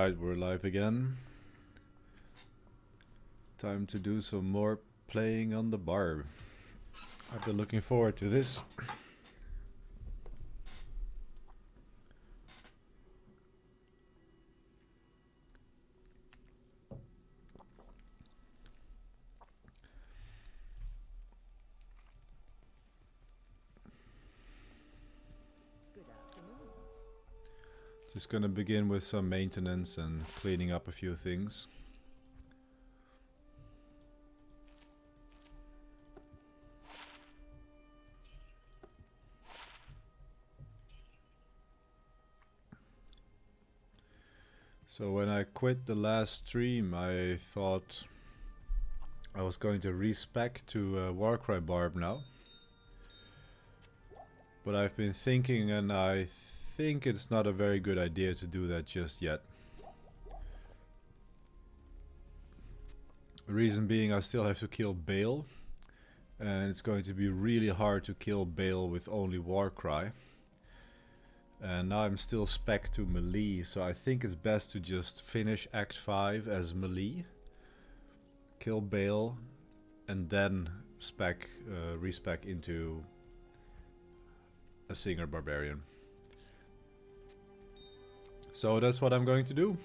Alright, we're live again. Time to do some more playing on the Barb. I've been looking forward to this. Just gonna begin with some maintenance and cleaning up a few things. So when I quit the last stream, I thought I was going to respec to warcry Barb now. But I've been thinking, and I think it's not a very good idea to do that just yet. The reason being, I still have to kill Bale, and it's going to be really hard to kill Bale with only warcry. And now I'm still spec to melee, so I think it's best to just finish Act 5 as melee, kill Bale, and then respec into a singer barbarian. So that's what I'm going to do.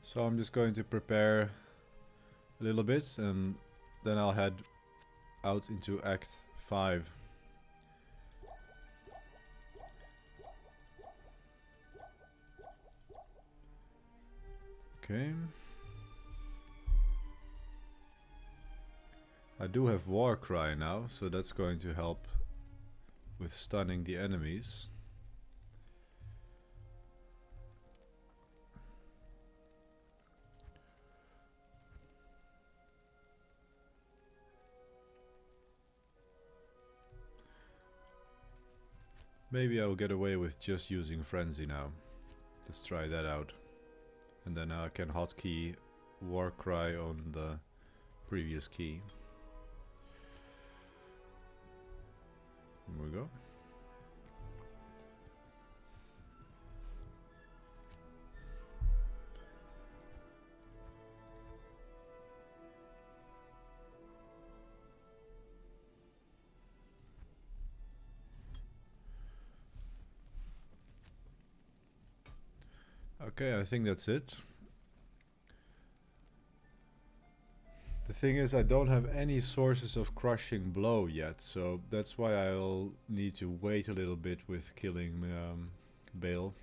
So I'm just going to prepare a little bit and then I'll head out into Act 5. Okay. I do have warcry now, so that's going to help with stunning the enemies. Maybe I'll get away with just using frenzy now. Let's try that out. And then I can hotkey warcry on the previous key. Here we go. Okay, I think that's it. The thing is, I don't have any sources of crushing blow yet, so that's why I'll need to wait a little bit with killing Bale.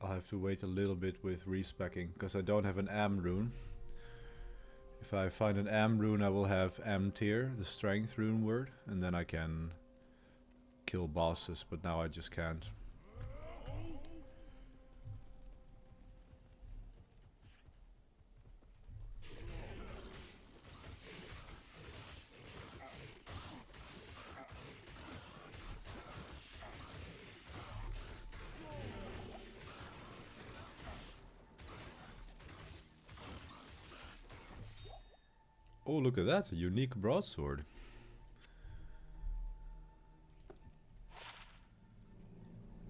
I'll have to wait a little bit with respecking, because I don't have an Am rune. If I find an Am rune, I will have Am tier, the strength rune word, and then I can kill bosses, but now I just can't. Oh, look at that, a unique broadsword.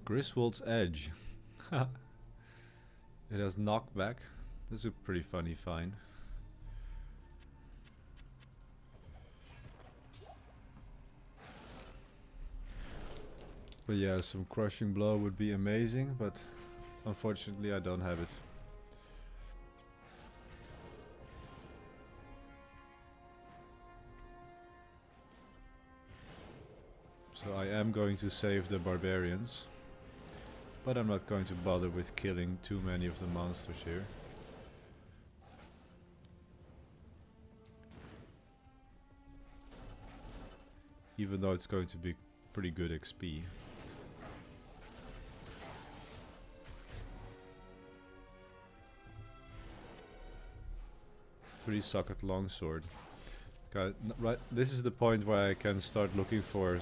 Griswold's Edge. It has knockback. This is a pretty funny find. But yeah, some crushing blow would be amazing, but unfortunately I don't have it. So I am going to save the barbarians, but I'm not going to bother with killing too many of the monsters here. Even though it's going to be pretty good XP. 3-socket longsword. Okay, right, this is the point where I can start looking for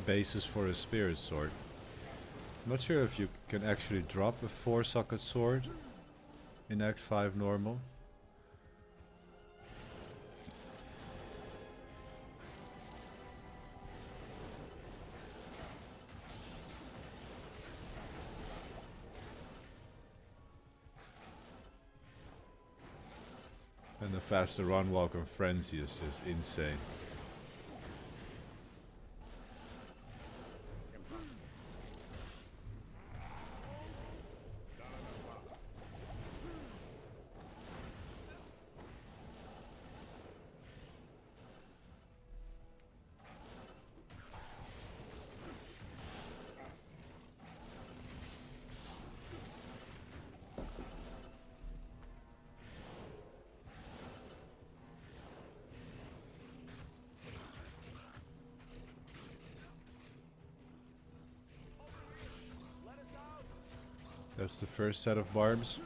bases for a spirit sword. I'm not sure if you can actually drop a 4-socket sword in Act 5 normal. And the faster run walk on Frenzy is just insane. That's the first set of barbs.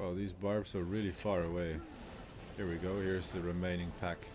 Wow, these barbs are really far away. Here we go, here's the remaining pack.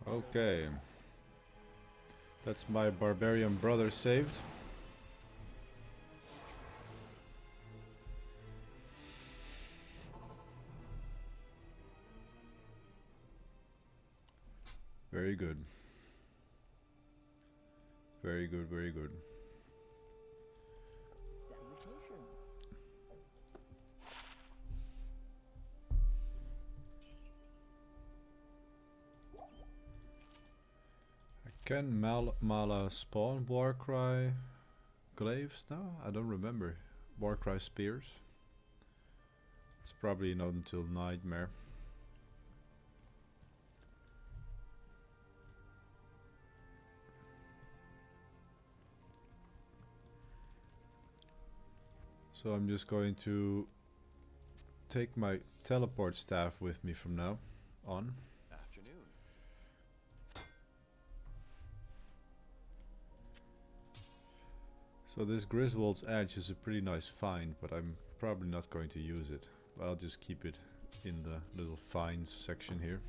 Okay. That's my barbarian brother saved. Very good. Very good, very good. Salutations. Can Mala spawn warcry glaives now? I don't remember. Warcry spears. It's probably not until Nightmare. So I'm just going to take my teleport staff with me from now on. Afternoon. So this Griswold's Edge is a pretty nice find, but I'm probably not going to use it. I'll just keep it in the little finds section here.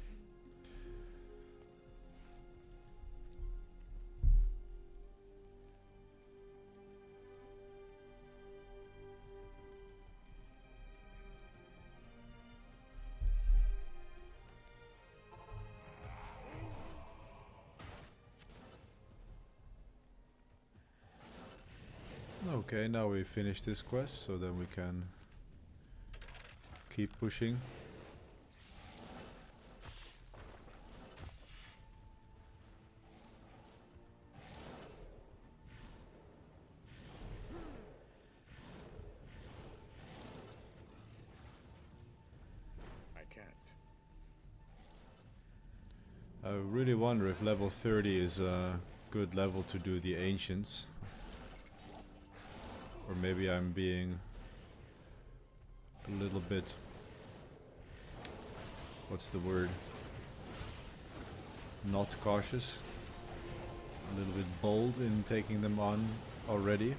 Okay, now we finish this quest, so then we can keep pushing. I can't. I really wonder if level 30 is a good level to do the ancients. Or maybe I'm being a little bit, what's the word? Not cautious. A little bit bold in taking them on already.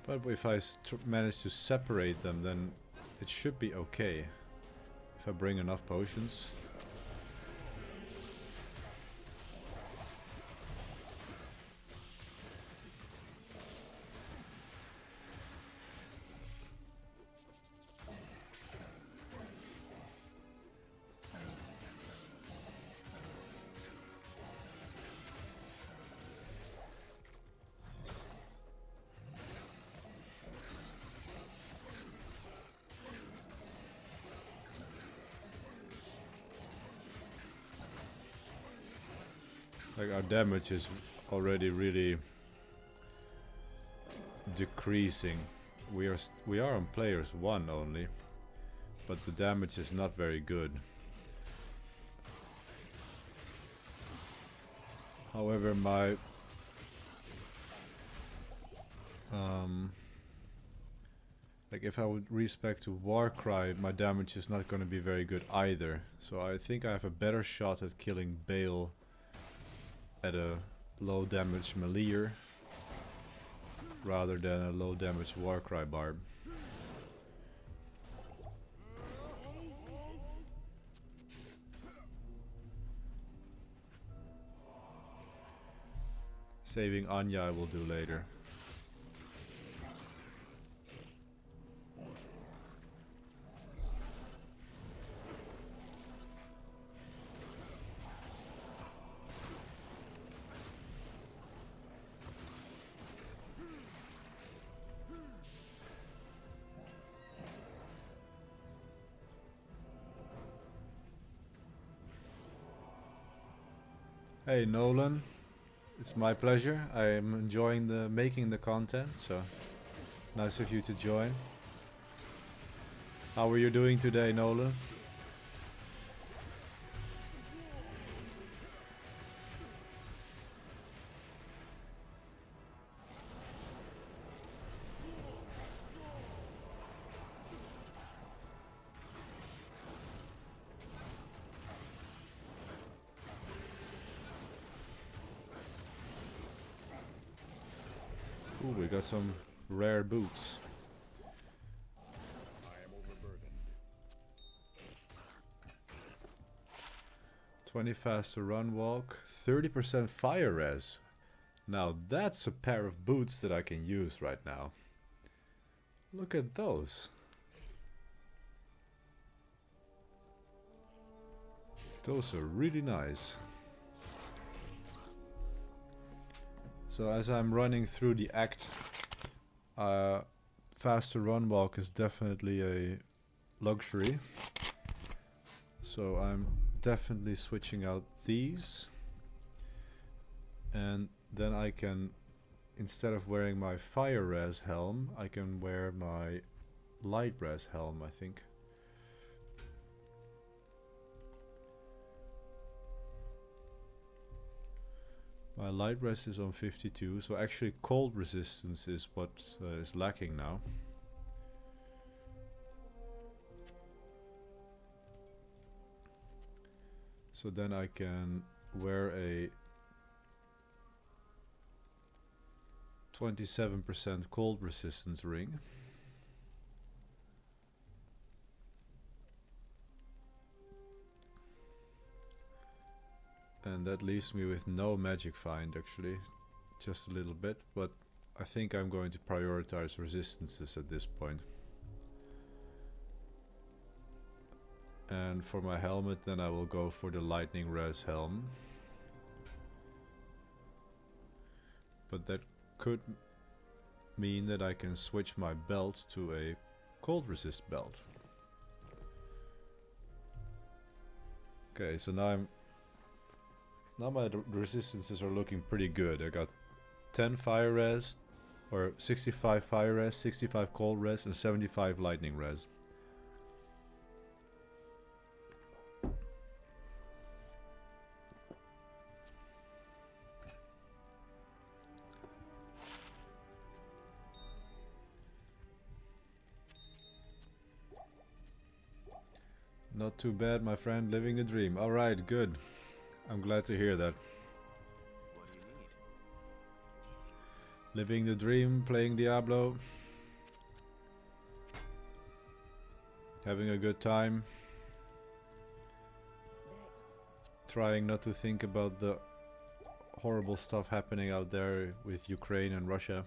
But if I manage to separate them, then it should be okay. If I bring enough potions. Like our damage is already really decreasing. We are on players 1 only, but the damage is not very good. However, my like if I would respec to warcry, my damage is not going to be very good either. So I think I have a better shot at killing Bale at a low damage melee rather than a low damage warcry barb. Saving Anya I will do later. Hey Nolan, it's my pleasure. I am enjoying making the content, so nice of you to join. How are you doing today, Nolan? Ooh, we got some rare boots. I am overburdened. 20 faster run walk, 30% fire res. Now that's a pair of boots that I can use right now. Look at those. Those are really nice. So as I'm running through the act, faster run walk is definitely a luxury. So I'm definitely switching out these. And then I can, instead of wearing my fire res helm, I can wear my light res helm, I think. My light res is on 52, so actually cold resistance is what is lacking now. So then I can wear a 27% cold resistance ring. And that leaves me with no magic find actually, just a little bit, but I think I'm going to prioritize resistances at this point. And for my helmet then I will go for the lightning res helm. but that could mean that I can switch my belt to a cold resist belt. Okay, so now my resistances are looking pretty good. I got 10 fire res, or 65 fire res, 65 cold res, and 75 lightning res. Not too bad, my friend, living the dream. Alright, good. I'm glad to hear that. What do you need? Living the dream, playing Diablo. Having a good time. Trying not to think about the horrible stuff happening out there with Ukraine and Russia.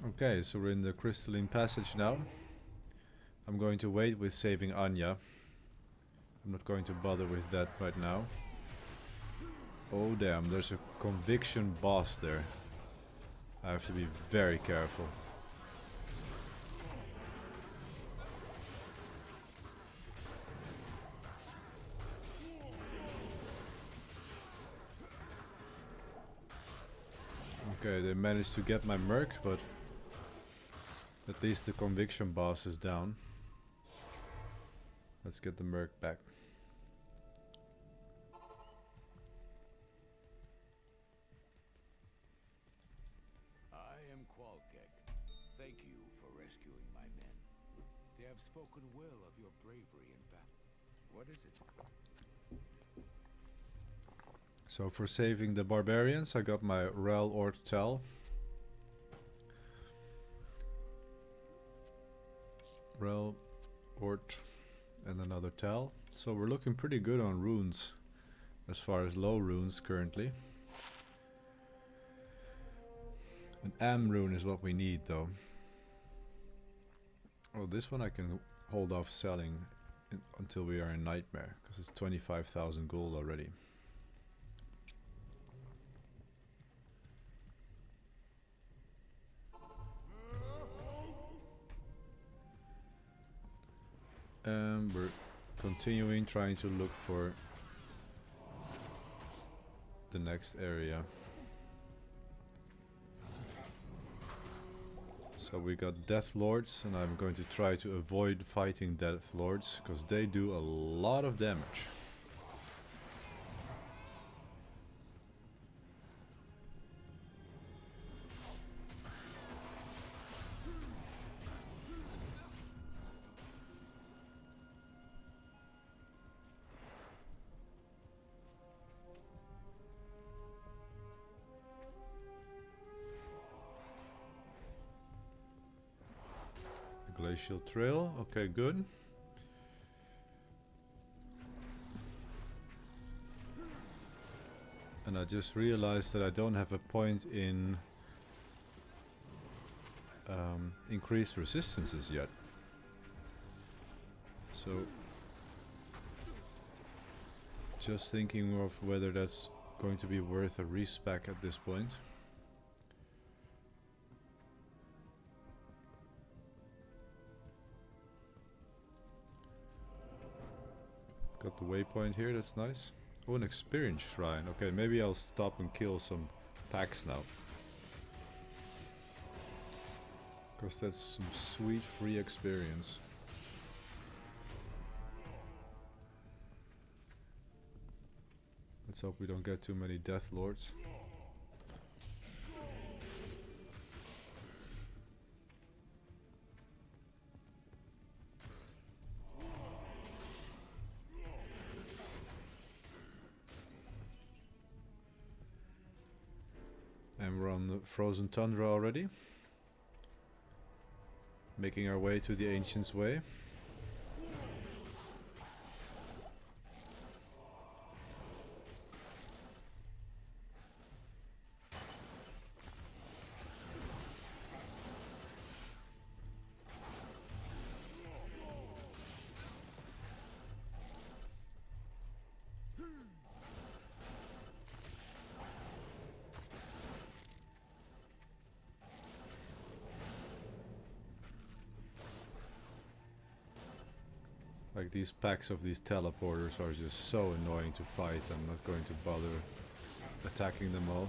Okay, so we're in the Crystalline Passage now. I'm going to wait with saving Anya. I'm not going to bother with that right now. Oh damn, there's a conviction boss there. I have to be very careful. Okay, they managed to get my merc, but at least the conviction boss is down. Let's get the merc back. I am Qualkek. Thank you for rescuing my men. They have spoken well of your bravery in battle. What is it? So for saving the barbarians, I got my Rel Ort Tel. Rel, Ort, and another Tel. So we're looking pretty good on runes, as far as low runes currently. An Am rune is what we need though. Oh, this one I can hold off selling until we are in Nightmare, because it's 25,000 gold already. And we're continuing trying to look for the next area. So we got Death Lords, and I'm going to try to avoid fighting Death Lords because they do a lot of damage. Glacial Trail, okay, good. And I just realized that I don't have a point in increased resistances yet. So just thinking of whether that's going to be worth a respec at this point. Got the waypoint here, that's nice. Oh, an experience shrine. Okay, maybe I'll stop and kill some packs now. Because that's some sweet free experience. Let's hope we don't get too many Death Lords. And we're on the frozen tundra already. Making our way to the Ancient's Way. these packs of these teleporters are just so annoying to fight. I'm not going to bother attacking them all.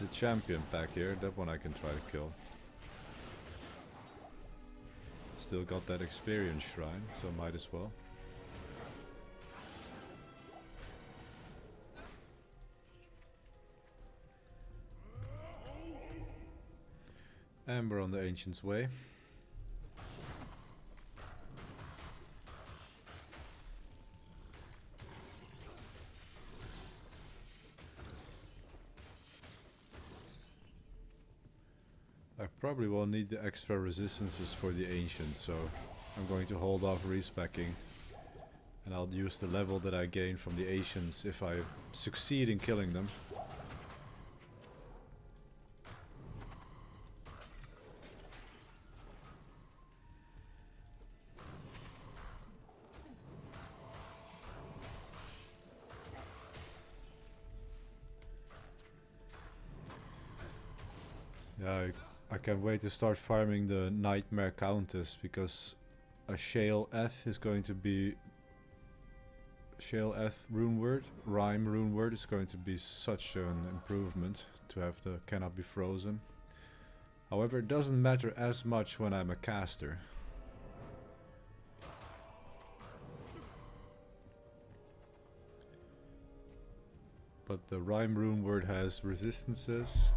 A champion pack here, that one I can try to kill. Still got that experience shrine, so might as well. And we're on the Ancient's Way. I probably will need the extra resistances for the Ancients, so I'm going to hold off respecking. And I'll use the level that I gain from the Ancients if I succeed in killing them. Yeah, I can't wait to start farming the Nightmare Countess, because a Shale Eth is going to be... Shale Eth runeword, rhyme runeword is going to be such an improvement to have the cannot be frozen. However, it doesn't matter as much when I'm a caster. But the rhyme runeword has resistances.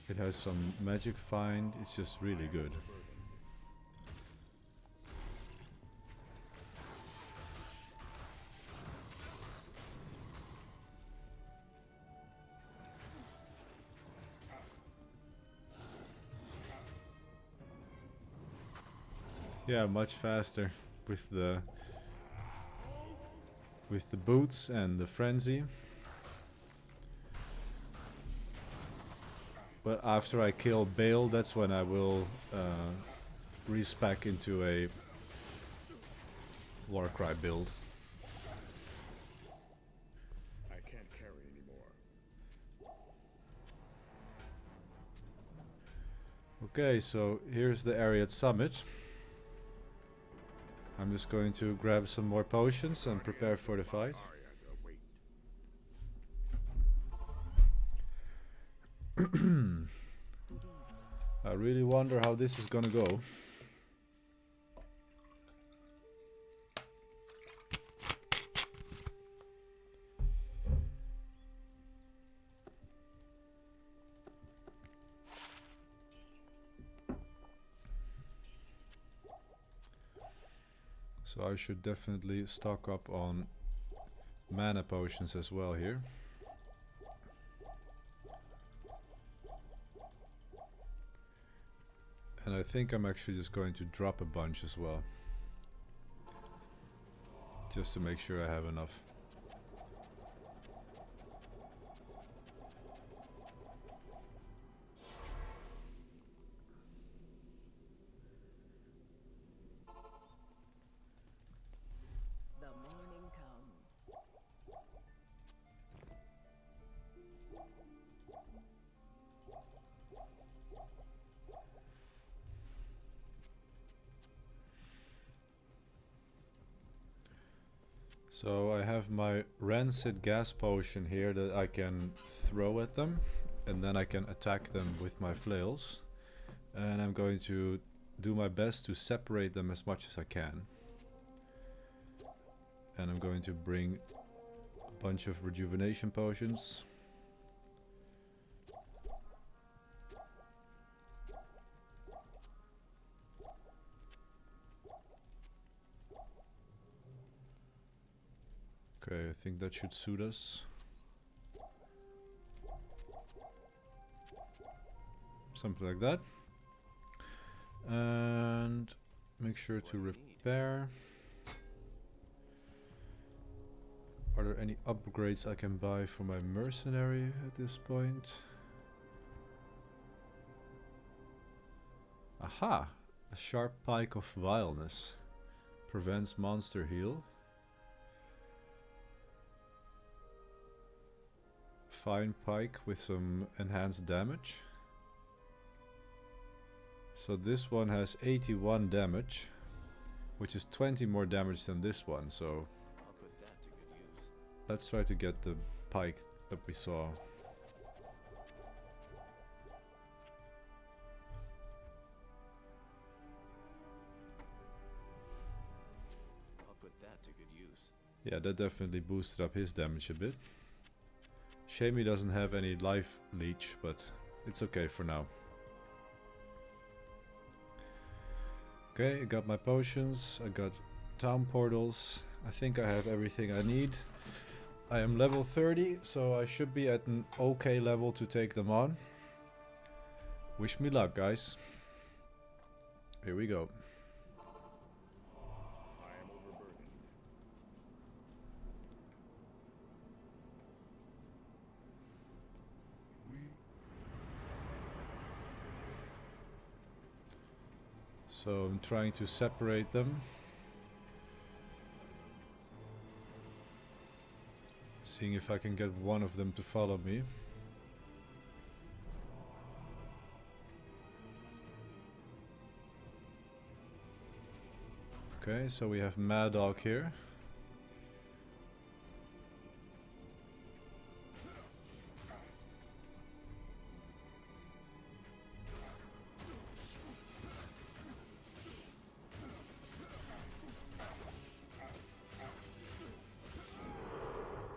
It has some magic find, it's just really good. Yeah, much faster with the boots and the frenzy. But after I kill Bale, that's when I will respec into a warcry build. I can't carry anymore. Okay, so here's the area at Summit. I'm just going to grab some more potions and prepare for the fight. I really wonder how this is gonna go. So I should definitely stock up on mana potions as well here. And I think I'm actually just going to drop a bunch as well. Just to make sure I have enough. The morning comes. So I have my rancid gas potion here that I can throw at them, and then I can attack them with my flails. And I'm going to do my best to separate them as much as I can. And I'm going to bring a bunch of rejuvenation potions. Okay, I think that should suit us. something like that. And make sure to repair. Are there any upgrades I can buy for my mercenary at this point? Aha! A sharp pike of vileness. Prevents monster heal. Fine pike with some enhanced damage. So this one has 81 damage, which is 20 more damage than this one, so I'll put that to good use. let's try to get the pike that we saw. I'll put that to good use. Yeah, that definitely boosted up his damage a bit. Shame he doesn't have any life leech, but it's okay for now. Okay, I got my potions, I got town portals. I think I have everything I need. I am level 30, so I should be at an okay level to take them on. Wish me luck, guys. Here we go. I am overburdened. So I'm trying to separate them. Seeing if I can get one of them to follow me. Okay, so we have Mad Dog here.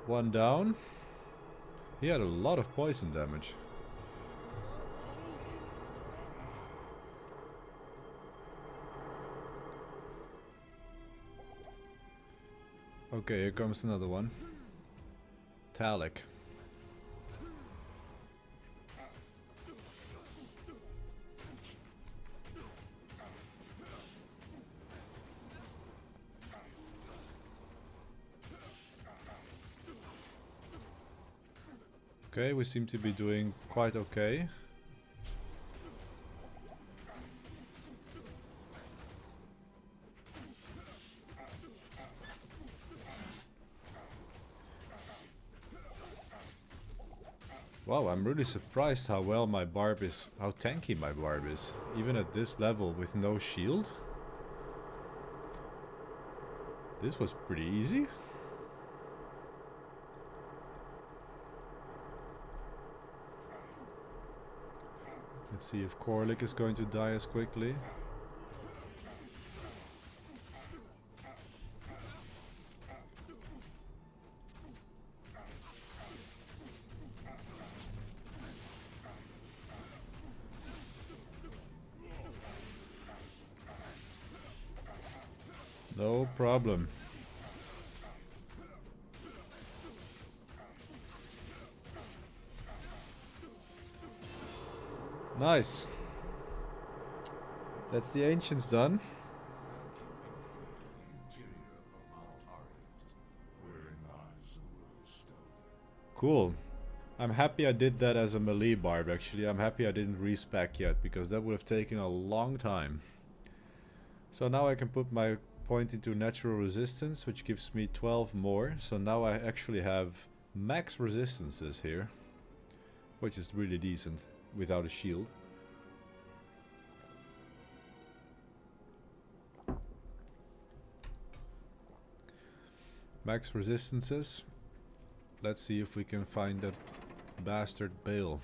One down. He had a lot of poison damage. Okay, here comes another one. Talik. Okay, we seem to be doing quite okay. Wow, I'm really surprised how well my Barb is, how tanky my Barb is. Even at this level with no shield. This was pretty easy. Let's see if Korlik is going to die as quickly. No problem. Nice. That's the ancients done. Cool. I'm happy I did that as a melee barb actually. I'm happy I didn't respec yet because that would have taken a long time. So now I can put my point into natural resistance, which gives me 12 more. So now I actually have max resistances here, which is really decent without a shield. Max resistances. Let's see if we can find that bastard Bale.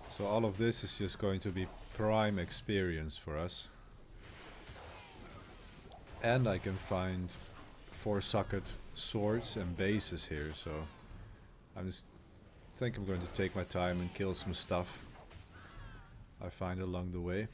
So all of this is just going to be prime experience for us. And I can find 4-socket swords and bases here, so I think I'm going to take my time and kill some stuff I find along the way.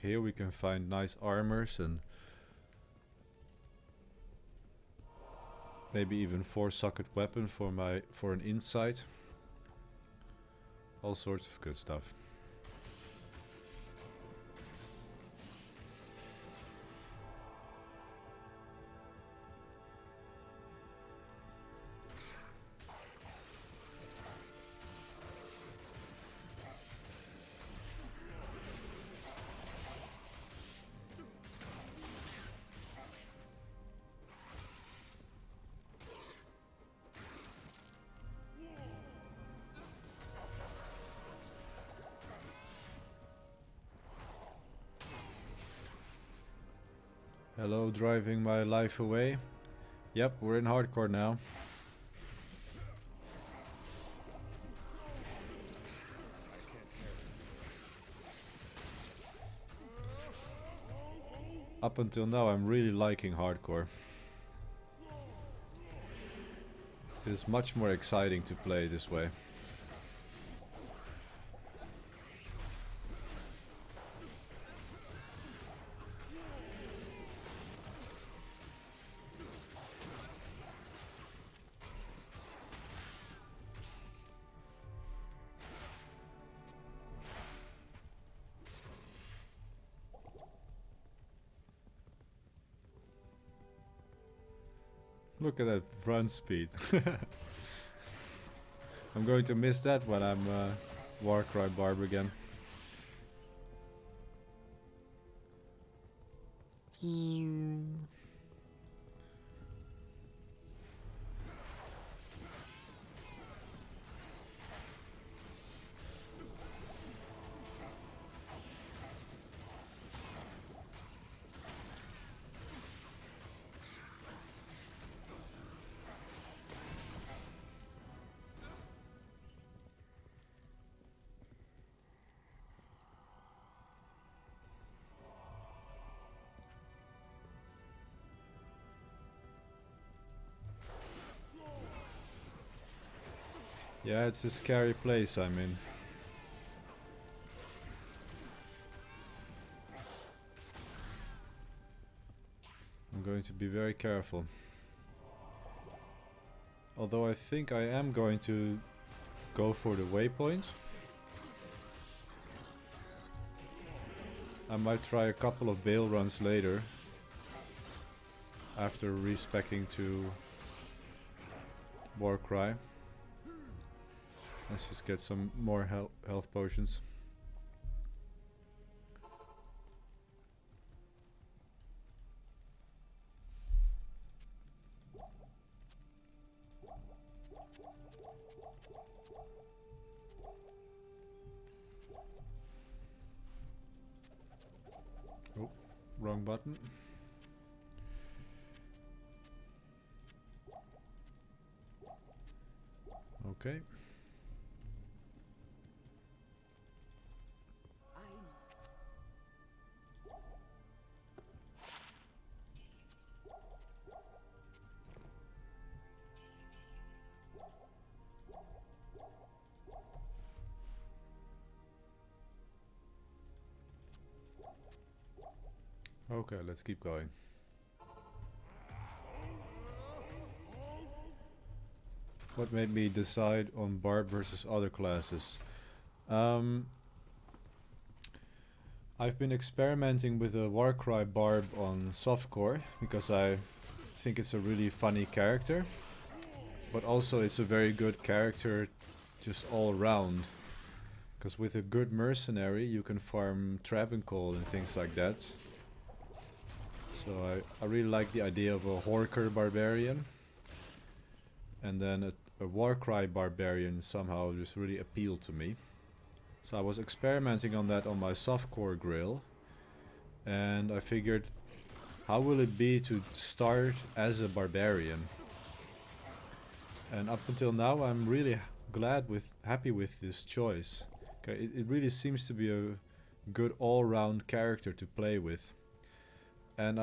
here we can find nice armors and maybe even 4-socket weapon for an insight. All sorts of good stuff. Hello, driving my life away. Yep, we're in hardcore now. Up until now, I'm really liking hardcore. It is much more exciting to play this way. Look at that run speed. I'm going to miss that when I'm warcry Barb again. Yeah, it's a scary place I'm in. I'm going to be very careful. Although I think I am going to go for the waypoint. I might try a couple of Bale runs later. After respecking to warcry. Let's just get some more health potions. Oh, wrong button. Okay. Okay, let's keep going. What made me decide on Barb versus other classes? I've been experimenting with a warcry Barb on softcore because I think it's a really funny character, but also it's a very good character just all around. Because with a good mercenary you can farm Travancore and things like that. So I really like the idea of a Horker barbarian. And then a warcry barbarian somehow just really appealed to me. So I was experimenting on that on my softcore grill. And I figured, how will it be to start as a barbarian? And up until now I'm really happy with this choice. Okay, it really seems to be a good all-round character to play with. And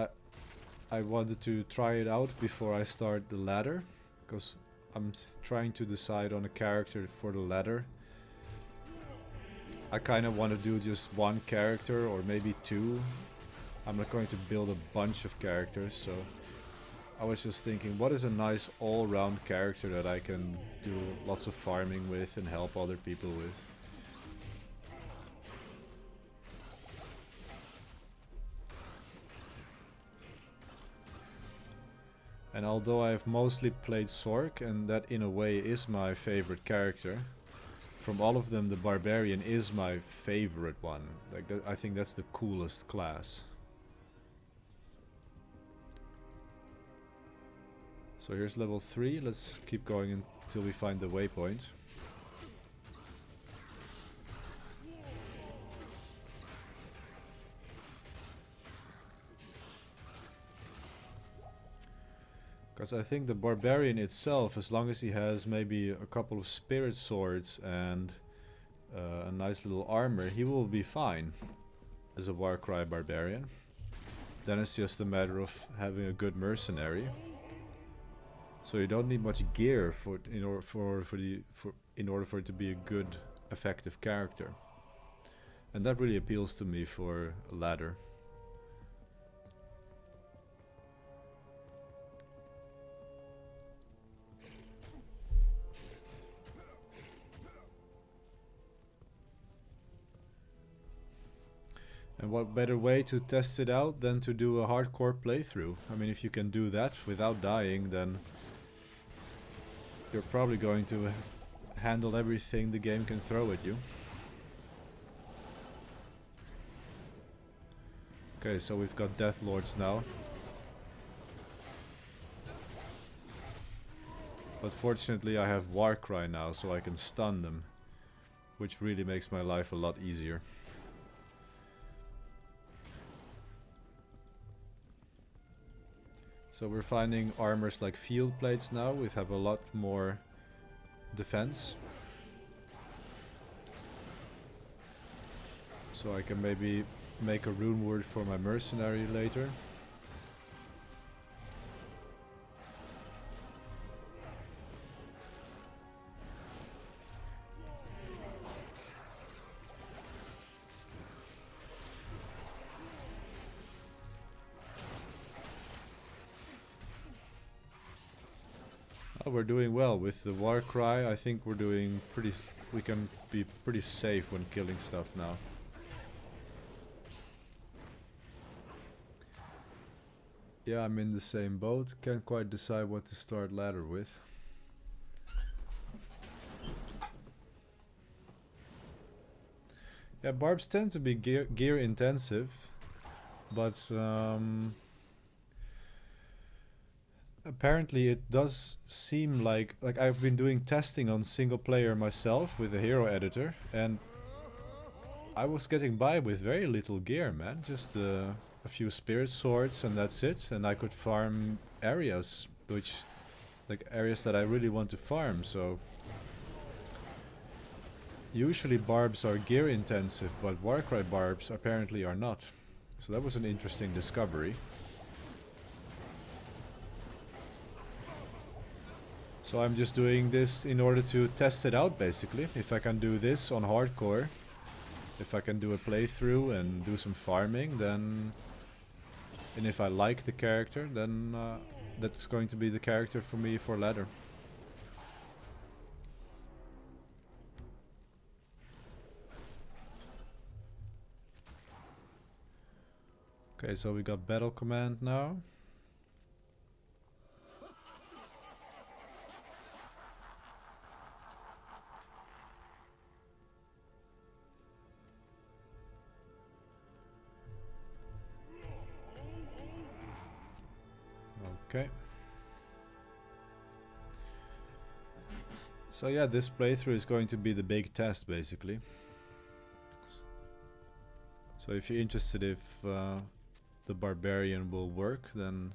I wanted to try it out before I start the ladder, because I'm trying to decide on a character for the ladder. I kind of want to do just one character or maybe two. I'm not going to build a bunch of characters, so I was just thinking, what is a nice all-round character that I can do lots of farming with and help other people with? And although I've mostly played Sork, and that in a way is my favorite character, from all of them the barbarian is my favorite one. Like I think that's the coolest class. So here's level 3, let's keep going until we find the waypoint. Because I think the barbarian itself, as long as he has maybe a couple of spirit swords and a nice little armor, he will be fine as a warcry barbarian. Then it's just a matter of having a good mercenary. So you don't need much gear in order for it to be a good, effective character. And that really appeals to me for a ladder. And what better way to test it out than to do a hardcore playthrough? I mean, if you can do that without dying, then you're probably going to handle everything the game can throw at you. Okay, so we've got Death Lords now. But fortunately I have Warcry now, so I can stun them, which really makes my life a lot easier. So we're finding armors like field plates now, which have a lot more defense. So I can maybe make a rune word for my mercenary later. Oh, we're doing well with the warcry. I think we're doing pretty. We can be pretty safe when killing stuff now. Yeah, I'm in the same boat. Can't quite decide what to start ladder with. Yeah, barbs tend to be gear intensive, but apparently it does seem like I've been doing testing on single player myself with a hero editor, and I was getting by with very little gear, man. Just a few spirit swords and that's it, and I could farm areas, areas that I really want to farm. So usually barbs are gear intensive, but warcry barbs apparently are not. So that was an interesting discovery. So I'm just doing this in order to test it out, basically. If I can do this on hardcore, if I can do a playthrough and do some farming, then... And if I like the character, then that's going to be the character for me for ladder. Okay, so we got battle command now. Okay. So yeah, this playthrough is going to be the big test, basically. So if you're interested if the barbarian will work, then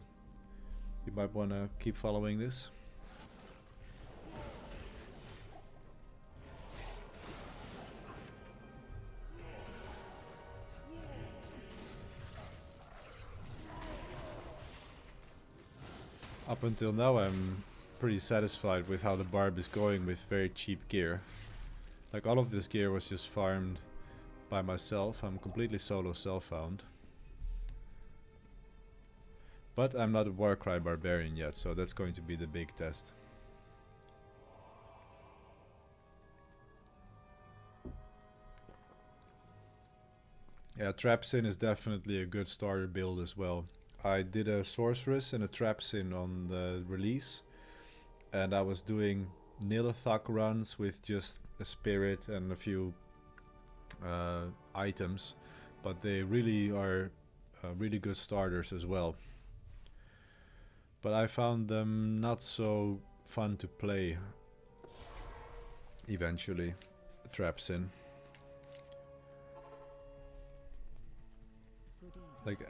you might want to keep following this. Up until now I'm pretty satisfied with how the Barb is going with very cheap gear. Like all of this gear was just farmed by myself. I'm completely solo self-found. But I'm not a warcry barbarian yet, so that's going to be the big test. Yeah, Trapsin is definitely a good starter build as well. I did a sorceress and a Trapsin on the release, and I was doing Nilithak runs with just a spirit and a few items, but they really are really good starters as well. But I found them not so fun to play eventually, Trapsin. Like,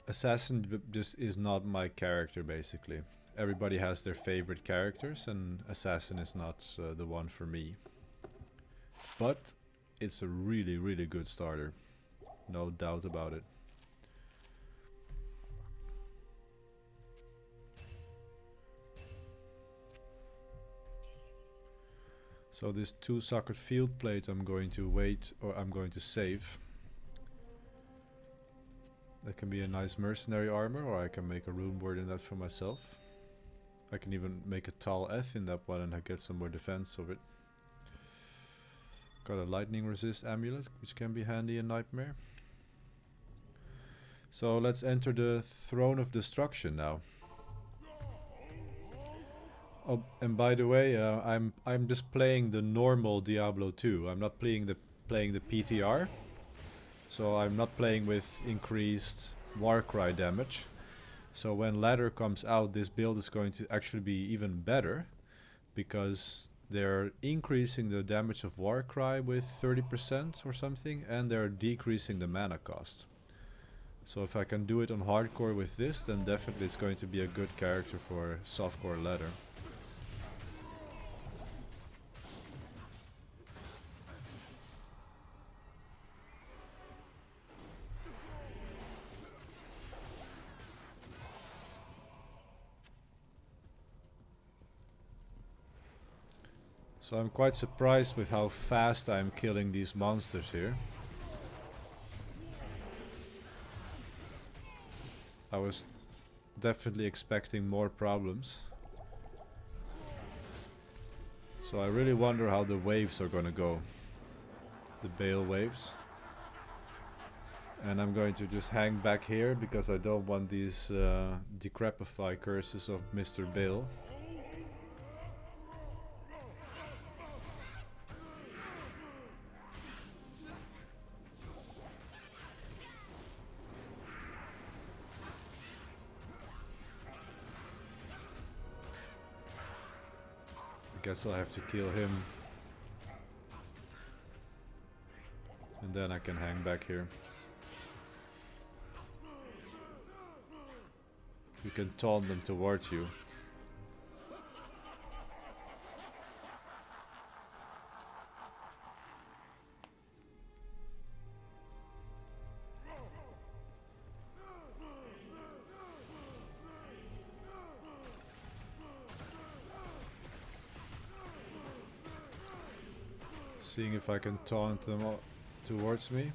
Assassin just is not my character, basically. Everybody has their favorite characters, and Assassin is not the one for me. But it's a really, really good starter. No doubt about it. So this 2-socket field plate I'm going to wait, or I'm going to save. That can be a nice mercenary armor, or I can make a rune word in that for myself. I can even make a tall Eth in that one and I get some more defense of it. Got a lightning resist amulet, which can be handy in Nightmare. So let's enter the Throne of Destruction now. Oh, and by the way, I'm just playing the normal Diablo 2. I'm not playing the PTR. So I'm not playing with increased warcry damage. So when ladder comes out, this build is going to actually be even better, because they're increasing the damage of warcry with 30% or something, and they're decreasing the mana cost. So if I can do it on hardcore with this, then definitely it's going to be a good character for softcore ladder. So I'm quite surprised with how fast I'm killing these monsters here. I was definitely expecting more problems. So I really wonder how the waves are gonna go. The Bale waves. And I'm going to just hang back here because I don't want these decrepify curses of Mr. Bale. Guess I'll have to kill him. And then I can hang back here. You can taunt them towards you. Seeing if I can taunt them towards me.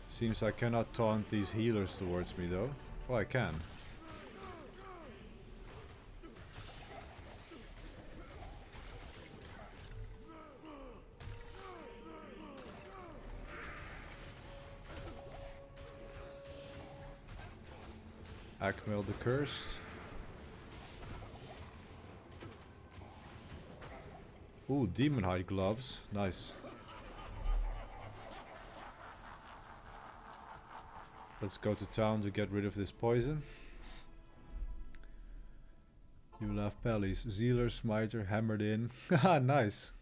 Seems I cannot taunt these healers towards me though. Oh, I can. Akmel the Cursed. Ooh, Demon Hide gloves. Nice. Let's go to town to get rid of this poison. You love Pellies. Zealer, Smiter, Hammered In. Haha, nice.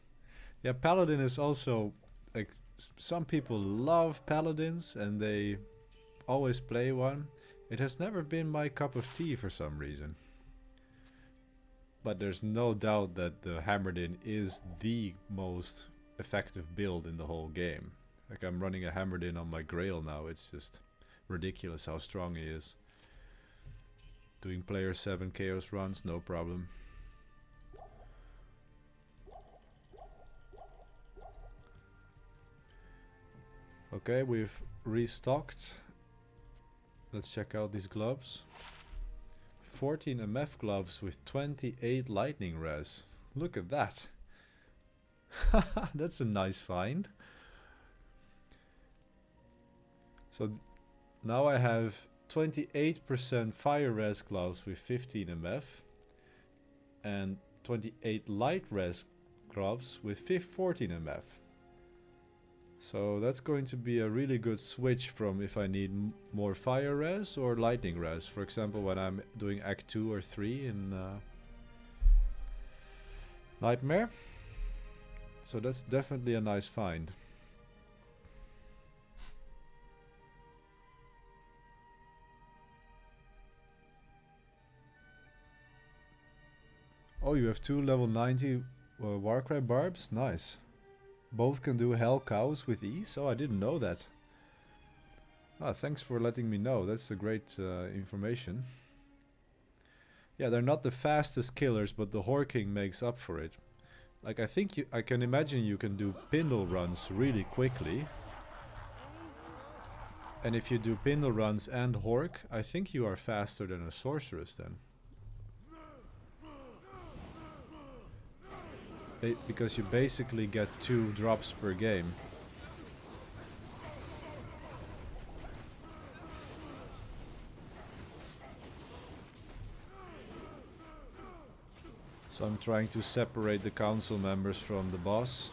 Yeah, Paladin is also... like, some people love Paladins and they always play one. It has never been my cup of tea for some reason. But there's no doubt that the Hammered In is the most effective build in the whole game. Like, I'm running a Hammered In on my Grail now. It's just ridiculous how strong he is. Doing player 7 chaos runs, no problem. Okay, we've restocked. Let's check out these gloves. 14 MF gloves with 28 lightning res. Look at that. That's a nice find. So now I have 28% fire res gloves with 15 MF and 28 light res gloves with 14 MF. So that's going to be a really good switch from if I need more fire res or lightning res. For example, when I'm doing Act 2 or 3 in Nightmare. So that's definitely a nice find. Oh, you have 2 level 90 warcry barbs? Nice. Both can do hell cows with ease? Oh, I didn't know that. Ah, thanks for letting me know. That's a great information. Yeah, they're not the fastest killers, but the Horking makes up for it. Like, I can imagine you can do Pindle runs really quickly. And if you do Pindle runs and Hork, I think you are faster than a sorceress then. Because you basically get 2 drops per game. So I'm trying to separate the council members from the boss.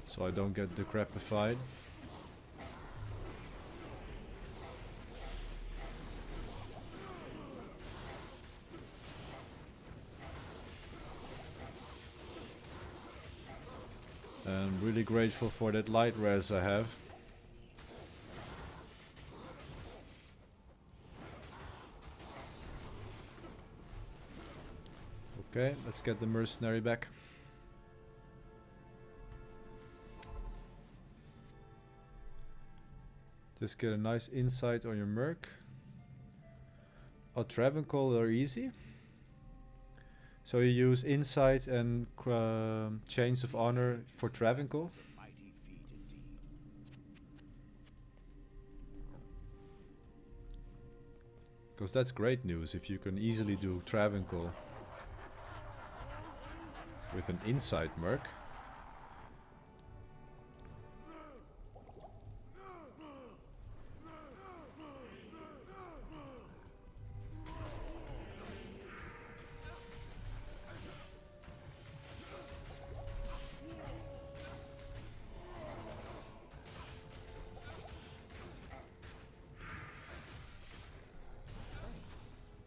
So I don't get decrepified. I'm really grateful for that light res I have. Okay, let's get the mercenary back. Just get a nice insight on your merc. Oh, Travancore are easy. So you use insight and chains of honor for Travancore. Because that's great news if you can easily do Travancore with an insight merc.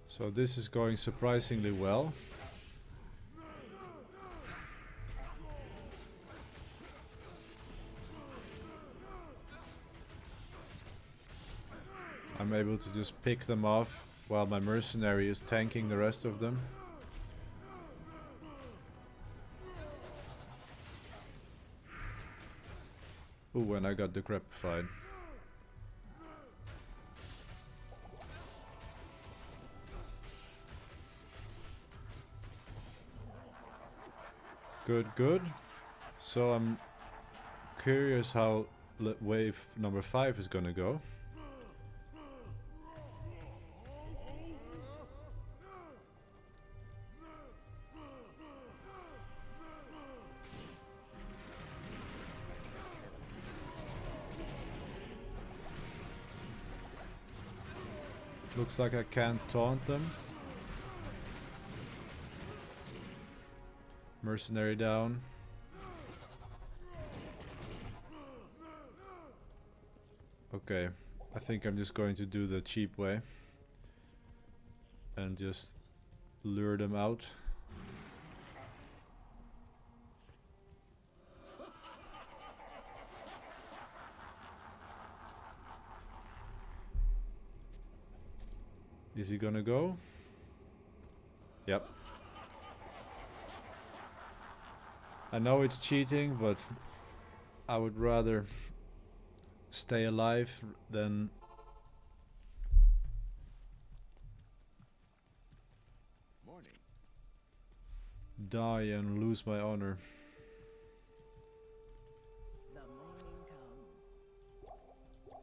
So this is going surprisingly well. I'm able to just pick them off while my mercenary is tanking the rest of them. Ooh, and I got decrepified. Good, good. So I'm curious how wave number 5 is gonna go. Looks like I can't taunt them. Mercenary down. Okay, I think I'm just going to do the cheap way and just lure them out. Is he gonna go? Yep. I know it's cheating, but I would rather stay alive than die and lose my honor. The morning comes.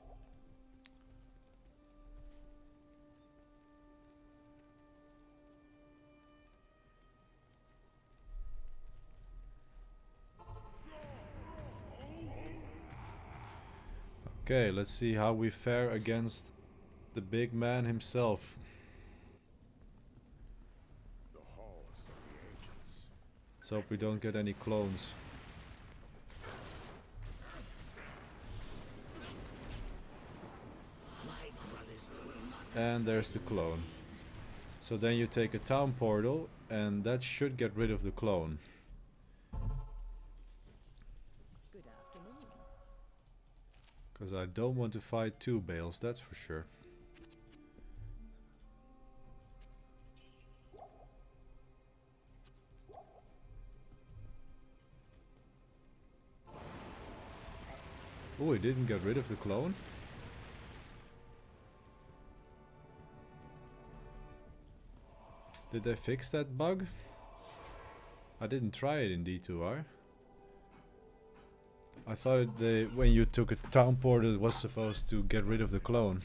Okay, let's see how we fare against the big man himself. The halls of the ancients. Let's hope we don't get any clones. And there's the clone. So then you take a town portal and that should get rid of the clone. Good afternoon. Because I don't want to fight two bales, that's for sure. Oh, he didn't get rid of the clone? Did they fix that bug? I didn't try it in D2R. I thought when you took a town portal it was supposed to get rid of the clone.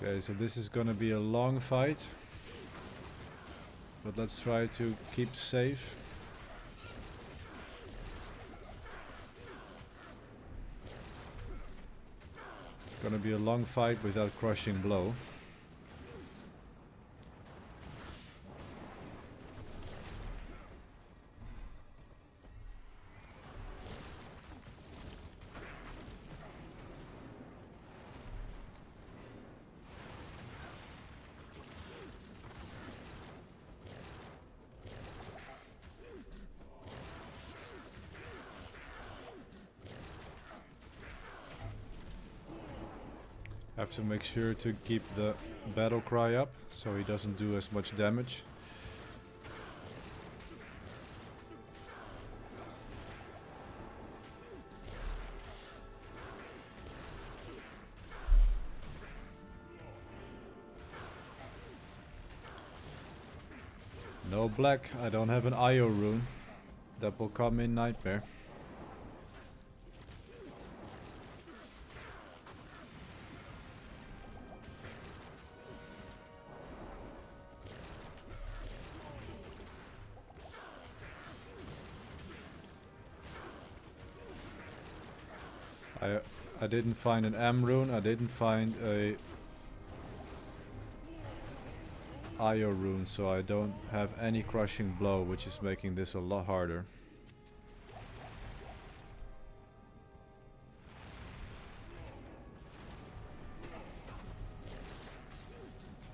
Okay, so this is gonna be a long fight. But let's try to keep safe. It's gonna be a long fight without crushing blow. Have to make sure to keep the battle cry up so he doesn't do as much damage. No black, I don't have an IO rune. That will come in Nightmare. I didn't find an M rune, I didn't find a IO rune, so I don't have any crushing blow, which is making this a lot harder.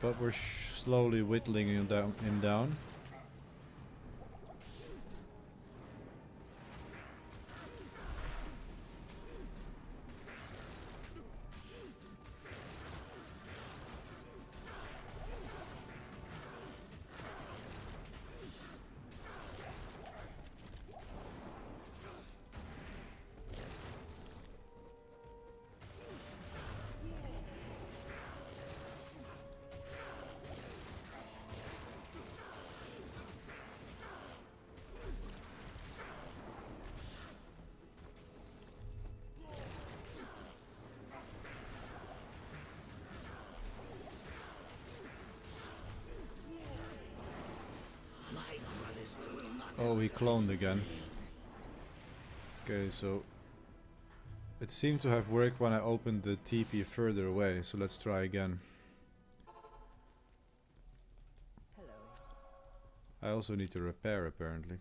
But we're slowly whittling him down. Oh, he cloned again. Okay, so it seemed to have worked when I opened the TP further away, so let's try again. Hello. I also need to repair apparently.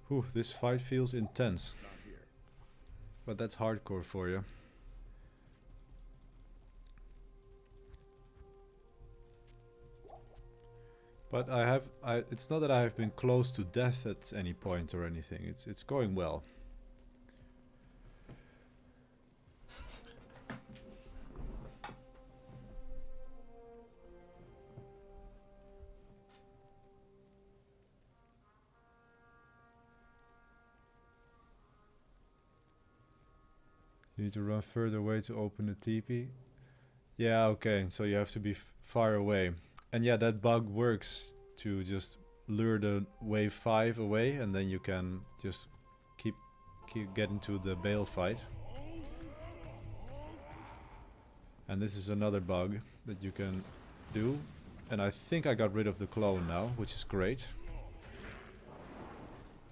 Whew, this fight feels intense. Not here. But that's hardcore for you. But it's not that I have been close to death at any point or anything. It's going well. You need to run further away to open the teepee. Yeah, okay, so you have to be far away. And yeah, that bug works to just lure the wave 5 away, and then you can just keep getting to the Bale fight. And this is another bug that you can do. And I think I got rid of the clone now, which is great.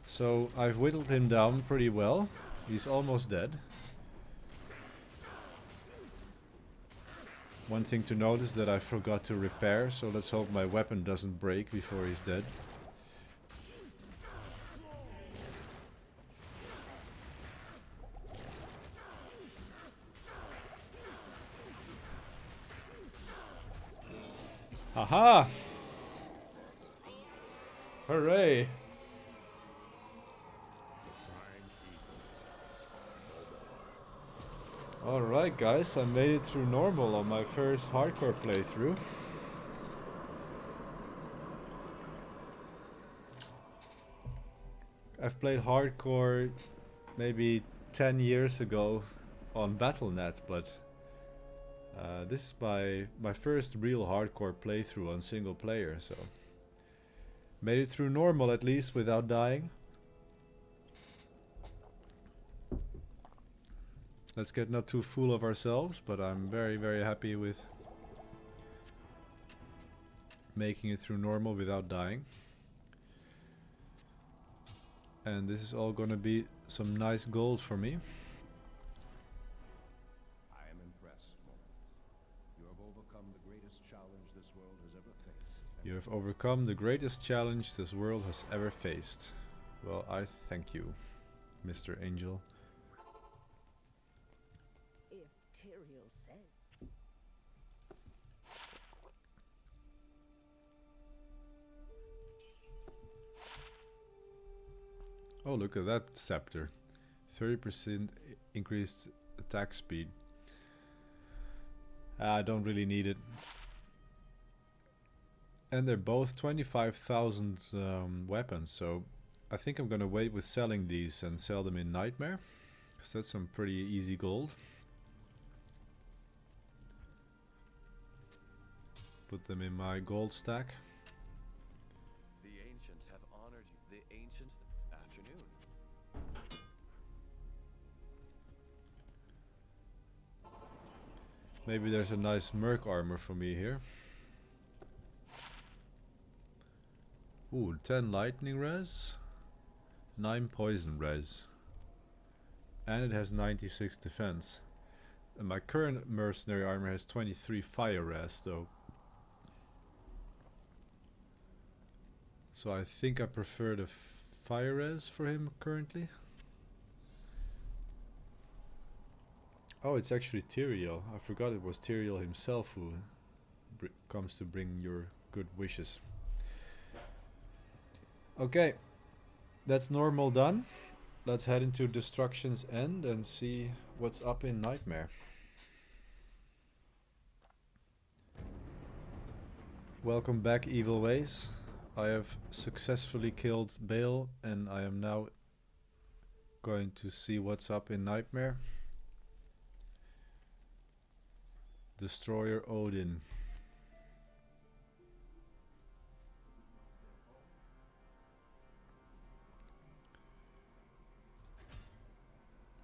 So I've whittled him down pretty well. He's almost dead. One thing to notice that I forgot to repair, so let's hope my weapon doesn't break before he's dead. Aha! Hooray! Alright guys, I made it through normal on my first hardcore playthrough. I've played hardcore maybe 10 years ago on Battle.net, but this is my first real hardcore playthrough on single player, so made it through normal at least without dying. Let's get not too full of ourselves, but I'm very, very happy with making it through normal without dying. And this is all gonna be some nice gold for me. I am impressed, Mormons. You have overcome the greatest challenge this world has ever faced. You have overcome the greatest challenge this world has ever faced. Well, I thank you, Mr. Angel. If Tyrael said. Oh, look at that scepter. 30% increased attack speed. I don't really need it. And they're both 25,000 weapons, so I think I'm gonna wait with selling these and sell them in Nightmare, because that's some pretty easy gold. Put them in my gold stack. The ancients have honored you. The ancient afternoon. Maybe there's a nice merc armor for me here. Ooh, 10 lightning res, 9 poison res. And it has 96 defense. And my current mercenary armor has 23 fire res though. So I think I prefer the fire res for him currently. Oh, it's actually Tyrael. I forgot it was Tyrael himself who comes to bring your good wishes. Okay, that's normal done. Let's head into Destruction's End and see what's up in Nightmare. Welcome back, Evil Ways. I have successfully killed Bale and I am now going to see what's up in Nightmare. Destroyer Odin.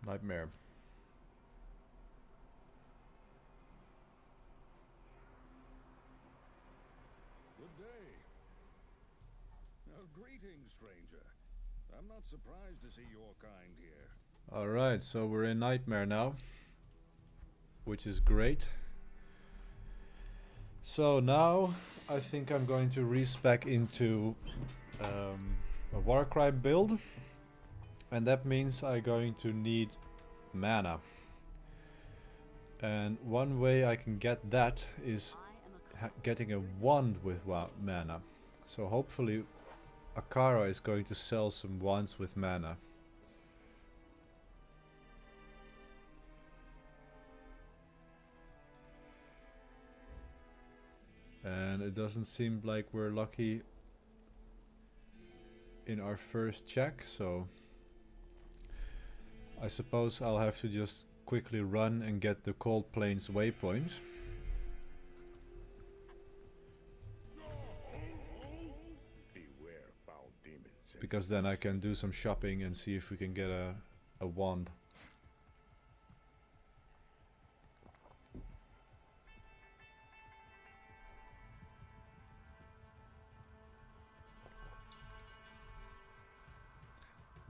Nightmare. Good day. Greetings, stranger. I'm not surprised to see your kind here. Alright, so we're in Nightmare now, which is great. So now I think I'm going to respec into a warcry build, and that means I'm going to need mana. And one way I can get that is getting a wand with mana. So hopefully Akara is going to sell some wands with mana. And it doesn't seem like we're lucky in our first check, so I suppose I'll have to just quickly run and get the Cold Plains waypoint. Beware foul demons. Because then I can do some shopping and see if we can get a wand.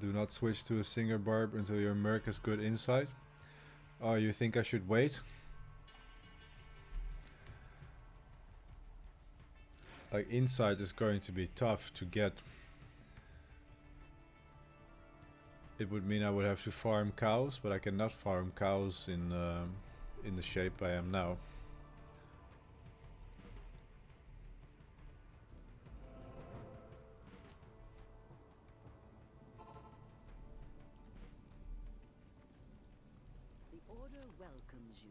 Do not switch to a singer, Barb, until your merc has good insight. Oh, you think I should wait? Like, insight is going to be tough to get. It would mean I would have to farm cows, but I cannot farm cows in the shape I am now. The Order welcomes you.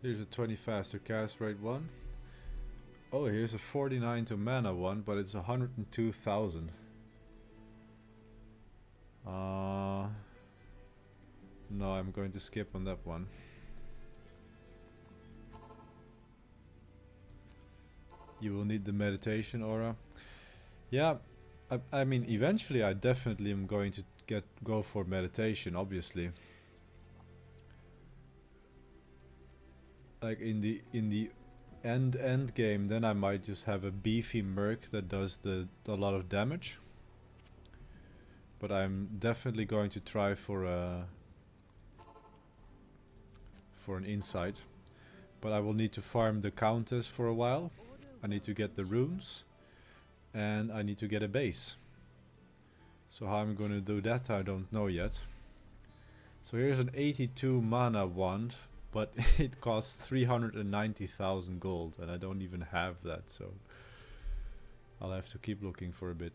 Here's a 20 faster cast rate one. Oh, here's a 49 to mana one, but it's 102,000. No, I'm going to skip on that one. You will need the meditation aura. Yeah, I mean, eventually I definitely am going to go for meditation, obviously. Like in the end game, then I might just have a beefy merc that does a lot of damage. But I'm definitely going to try for an insight. But I will need to farm the countess for a while. I need to get the runes, and I need to get a base. So how I'm going to do that, I don't know yet. So here's an 82 mana wand, but it costs 390,000 gold, and I don't even have that, so I'll have to keep looking for a bit.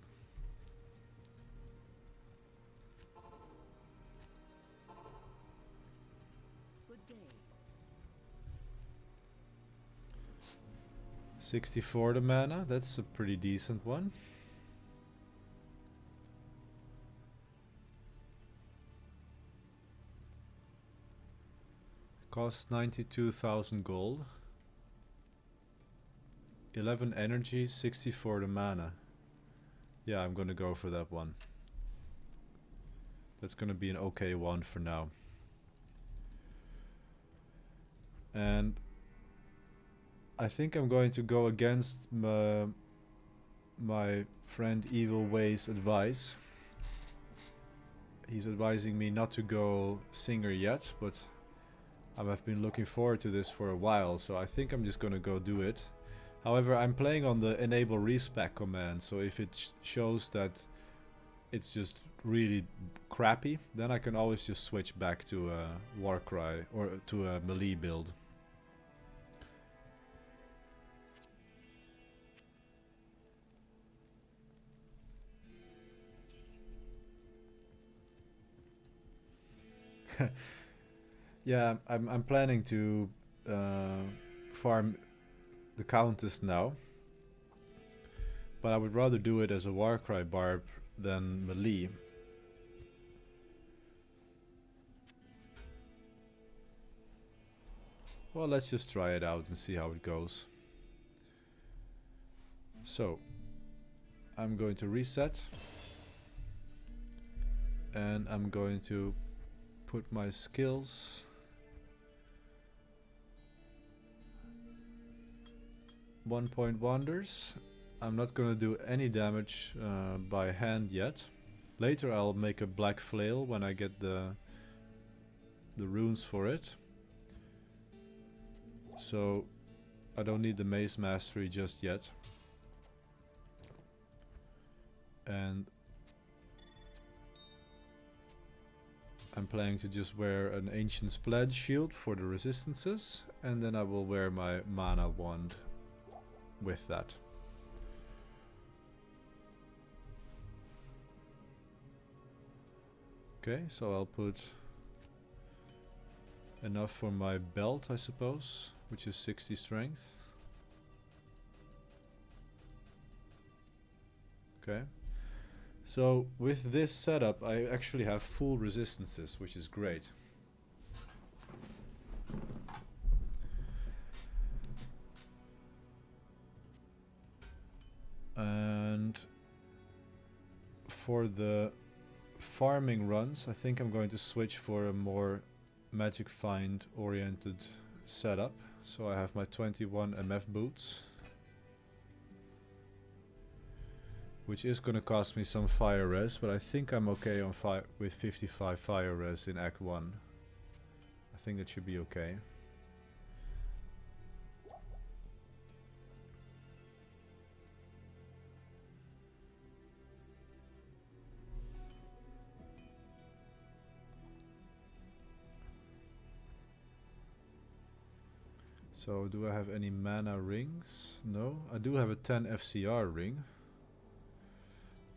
Good day. 64 the mana, that's a pretty decent one. Costs 92,000 gold. 11 energy, 64 the mana. Yeah, I'm gonna go for that one. That's gonna be an okay one for now. And I think I'm going to go against my friend Evil Way's advice. He's advising me not to go singer yet, but I've been looking forward to this for a while, so I think I'm just gonna go do it. However, I'm playing on the enable respec command, so if it shows that it's just really crappy, then I can always just switch back to a warcry or to a melee build. Yeah, I'm planning to farm the countess now, but I would rather do it as a warcry barb than melee. Well, let's just try it out and see how it goes. So I'm going to reset, and I'm going to put my skills . 1-point wonders. I'm not gonna do any damage by hand yet. Later I'll make a black flail when I get the runes for it. So I don't need the mace mastery just yet. And I'm planning to just wear an Ancient's Pledge shield for the resistances, and then I will wear my mana wand with that. Okay, so I'll put enough for my belt, I suppose, which is 60 strength. Okay. So with this setup, I actually have full resistances, which is great. And for the farming runs, I think I'm going to switch for a more magic find oriented setup. So I have my 21 MF boots, which is going to cost me some fire res, but I think I'm okay on with 55 fire res in Act 1. I think that should be okay. So do I have any mana rings? No, I do have a 10 FCR ring.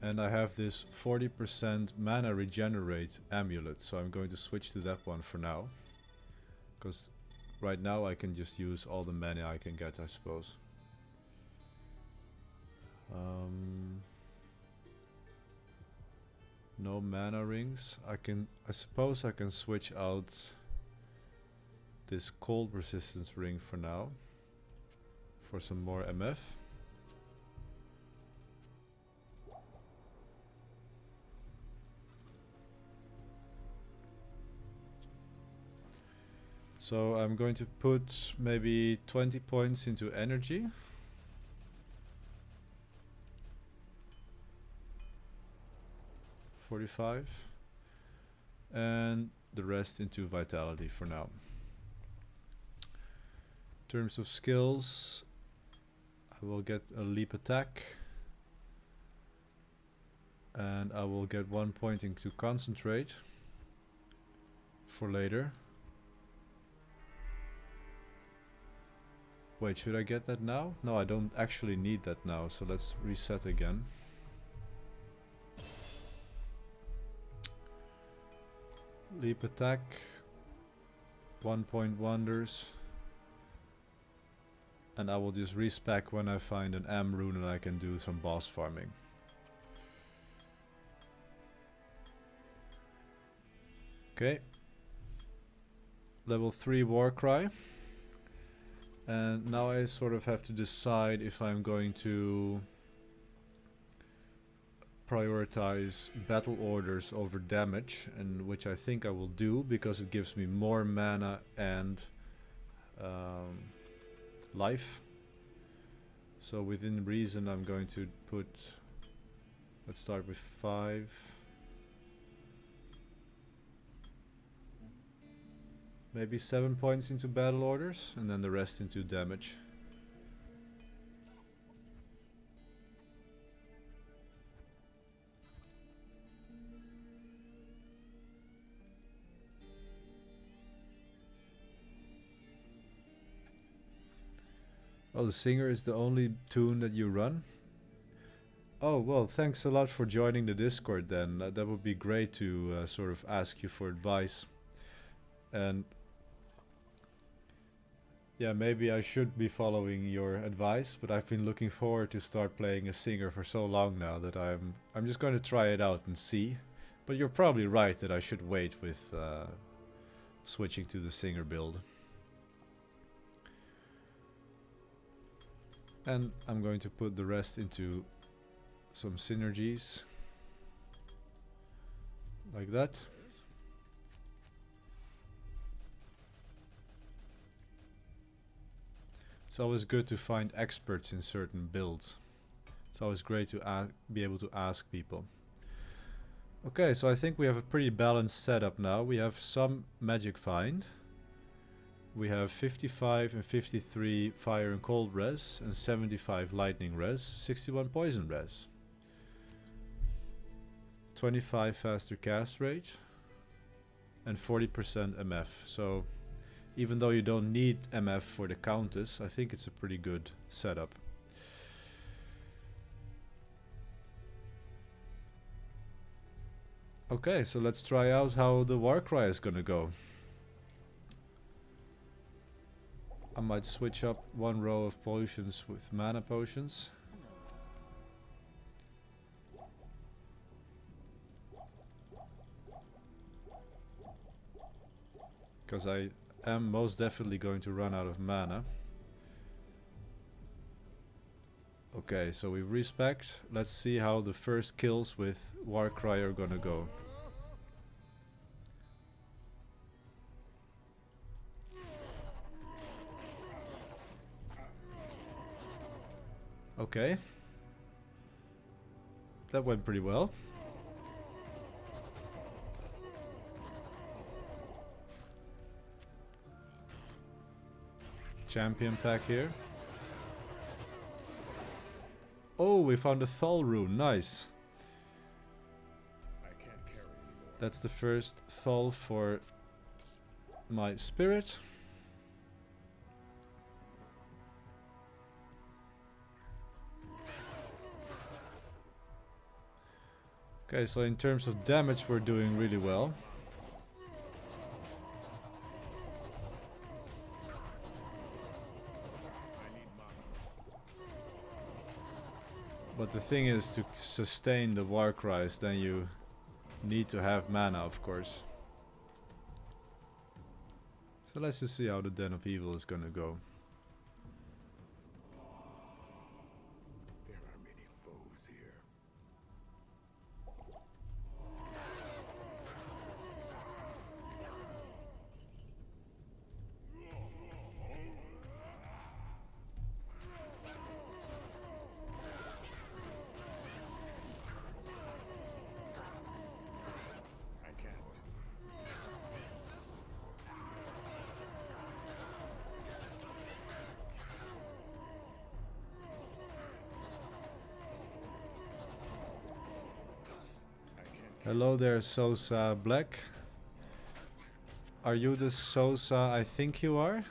And I have this 40% mana regenerate amulet, so I'm going to switch to that one for now. Because right now I can just use all the mana I can get, I suppose. No mana rings. I suppose I can switch out this cold resistance ring for now for some more MF. So I'm going to put maybe 20 points into energy. $45. And the rest into vitality for now. In terms of skills, I will get a leap attack. And I will get 1 point into concentrate for later. Wait, should I get that now? No, I don't actually need that now, so let's reset again. Leap attack, 1 point wonders. And I will just respec when I find an M rune and I can do some boss farming. Okay. Level 3 warcry. And now I sort of have to decide if I'm going to prioritize battle orders over damage, and which I think I will do because it gives me more mana and life. So within reason I'm going to put, let's start with 5. Maybe 7 points into battle orders and then the rest into damage. Oh, the singer is the only tune that you run? Oh, well, thanks a lot for joining the Discord then. That would be great to sort of ask you for advice. And yeah, maybe I should be following your advice, but I've been looking forward to start playing a singer for so long now that I'm just going to try it out and see. But you're probably right that I should wait with switching to the singer build. And I'm going to put the rest into some synergies. Like that. It's always good to find experts in certain builds. It's always great to be able to ask people. Okay, so I think we have a pretty balanced setup now. We have some magic find. We have 55 and 53 fire and cold res and 75 lightning res, 61 poison res. 25 faster cast rate and 40% MF. So even though you don't need MF for the Countess, I think it's a pretty good setup. Okay, so let's try out how the warcry is gonna go. I might switch up one row of potions with mana potions. because I am most definitely going to run out of mana. Okay, so we respect. Let's see how the first kills with Warcry are gonna go. Okay. That went pretty well. Champion pack here. Oh, we found a Thal rune. Nice. I can't carry anymore. That's the first Thal for my spirit. Okay, so in terms of damage we're doing really well. But the thing is, to sustain the war cries, then you need to have mana, of course. So let's just see how the Den of Evil is gonna go. There are many foes here. I can't. Hello there, Sosa Black. Are you the Sosa I think you are?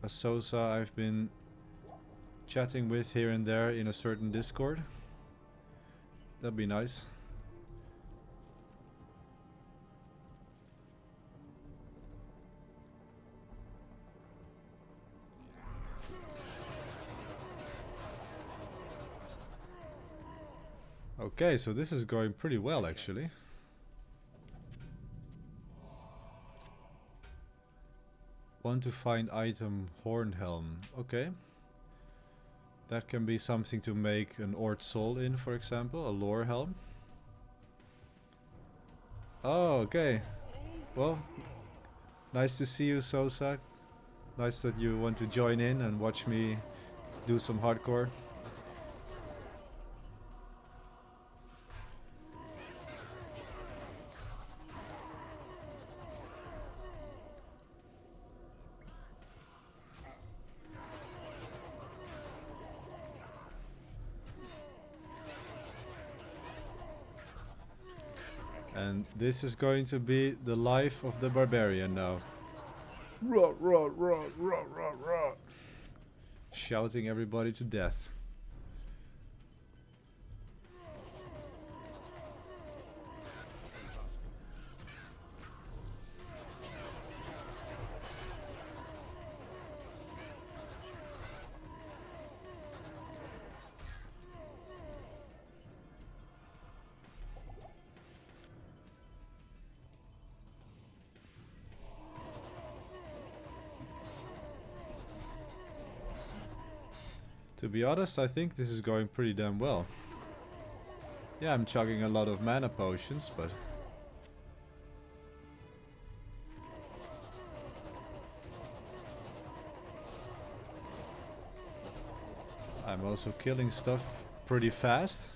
A Sosa I've been chatting with here and there in a certain Discord. That'd be nice. Okay, so this is going pretty well actually. Want to find item Hornhelm. Okay. That can be something to make an Ort Soul in, for example, a lore helm. Oh, okay. Well, nice to see you, Sosa. Nice that you want to join in and watch me do some hardcore. And this is going to be the life of the barbarian now. Rot, rot, rot, rot, rot, rot. Shouting everybody to death. To be honest, I think this is going pretty damn well. Yeah, I'm chugging a lot of mana potions, but... I'm also killing stuff pretty fast.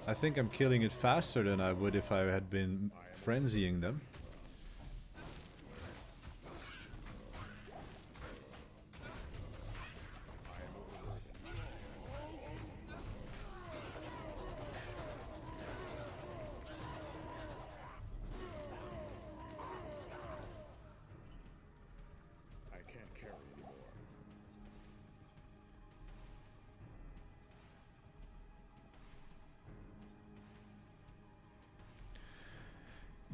I think I'm killing it faster than I would if I had been frenzying them.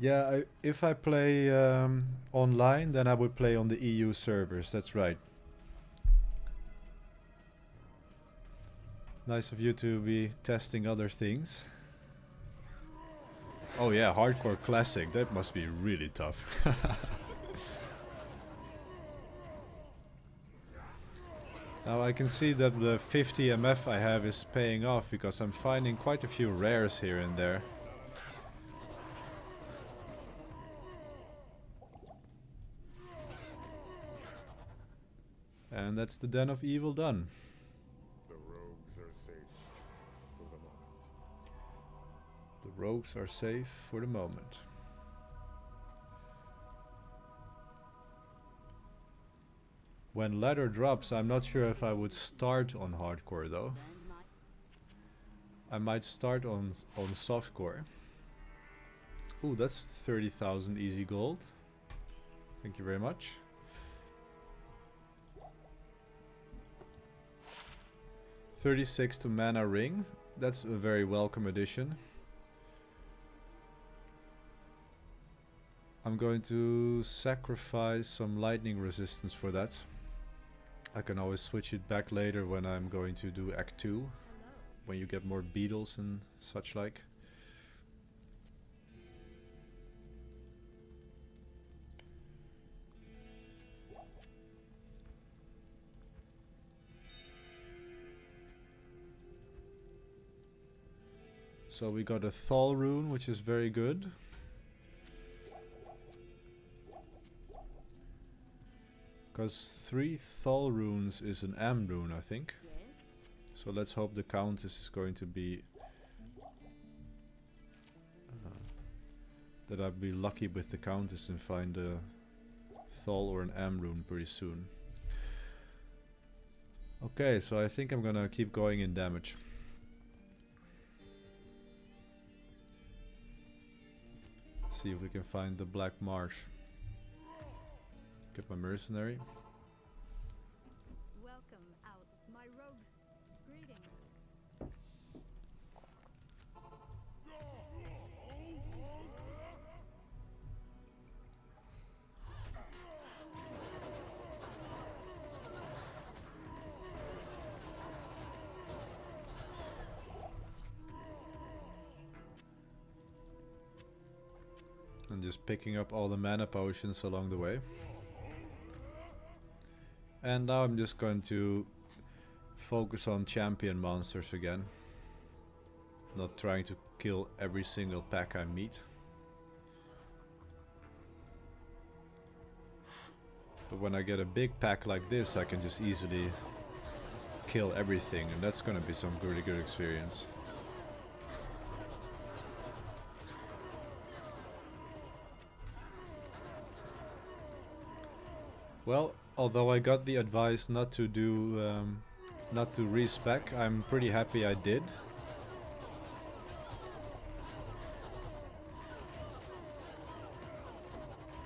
Yeah, if I play online, then I would play on the EU servers, that's right. Nice of you to be testing other things. Oh yeah, hardcore classic. That must be really tough. Now I can see that the 50 MF I have is paying off because I'm finding quite a few rares here and there. And that's the Den of Evil done. The rogues are safe for the moment. The rogues are safe for the moment. When ladder drops, I'm not sure if I would start on hardcore though. Then my I might start on softcore. Ooh, that's 30,000 easy gold. Thank you very much. $36 to mana ring. That's a very welcome addition. I'm going to sacrifice some lightning resistance for that. I can always switch it back later when I'm going to do Act 2, when you get more beetles and such like. So we got a Thal rune, which is very good. Because 3 Thal runes is an Am rune, I think. yes. So let's hope the Countess is going to be... that I'll be lucky with the Countess and find a Thal or an Am rune pretty soon. Okay, so I think I'm gonna keep going in damage. See if we can find the Black Marsh. Get my mercenary. Welcome out, my rogues. Greetings. And just picking up all the mana potions along the way. And now I'm just going to focus on champion monsters again. Not trying to kill every single pack I meet. But when I get a big pack like this, I can just easily kill everything, and that's gonna be some really good experience. Well, although I got the advice not to do, not to respec, I'm pretty happy I did.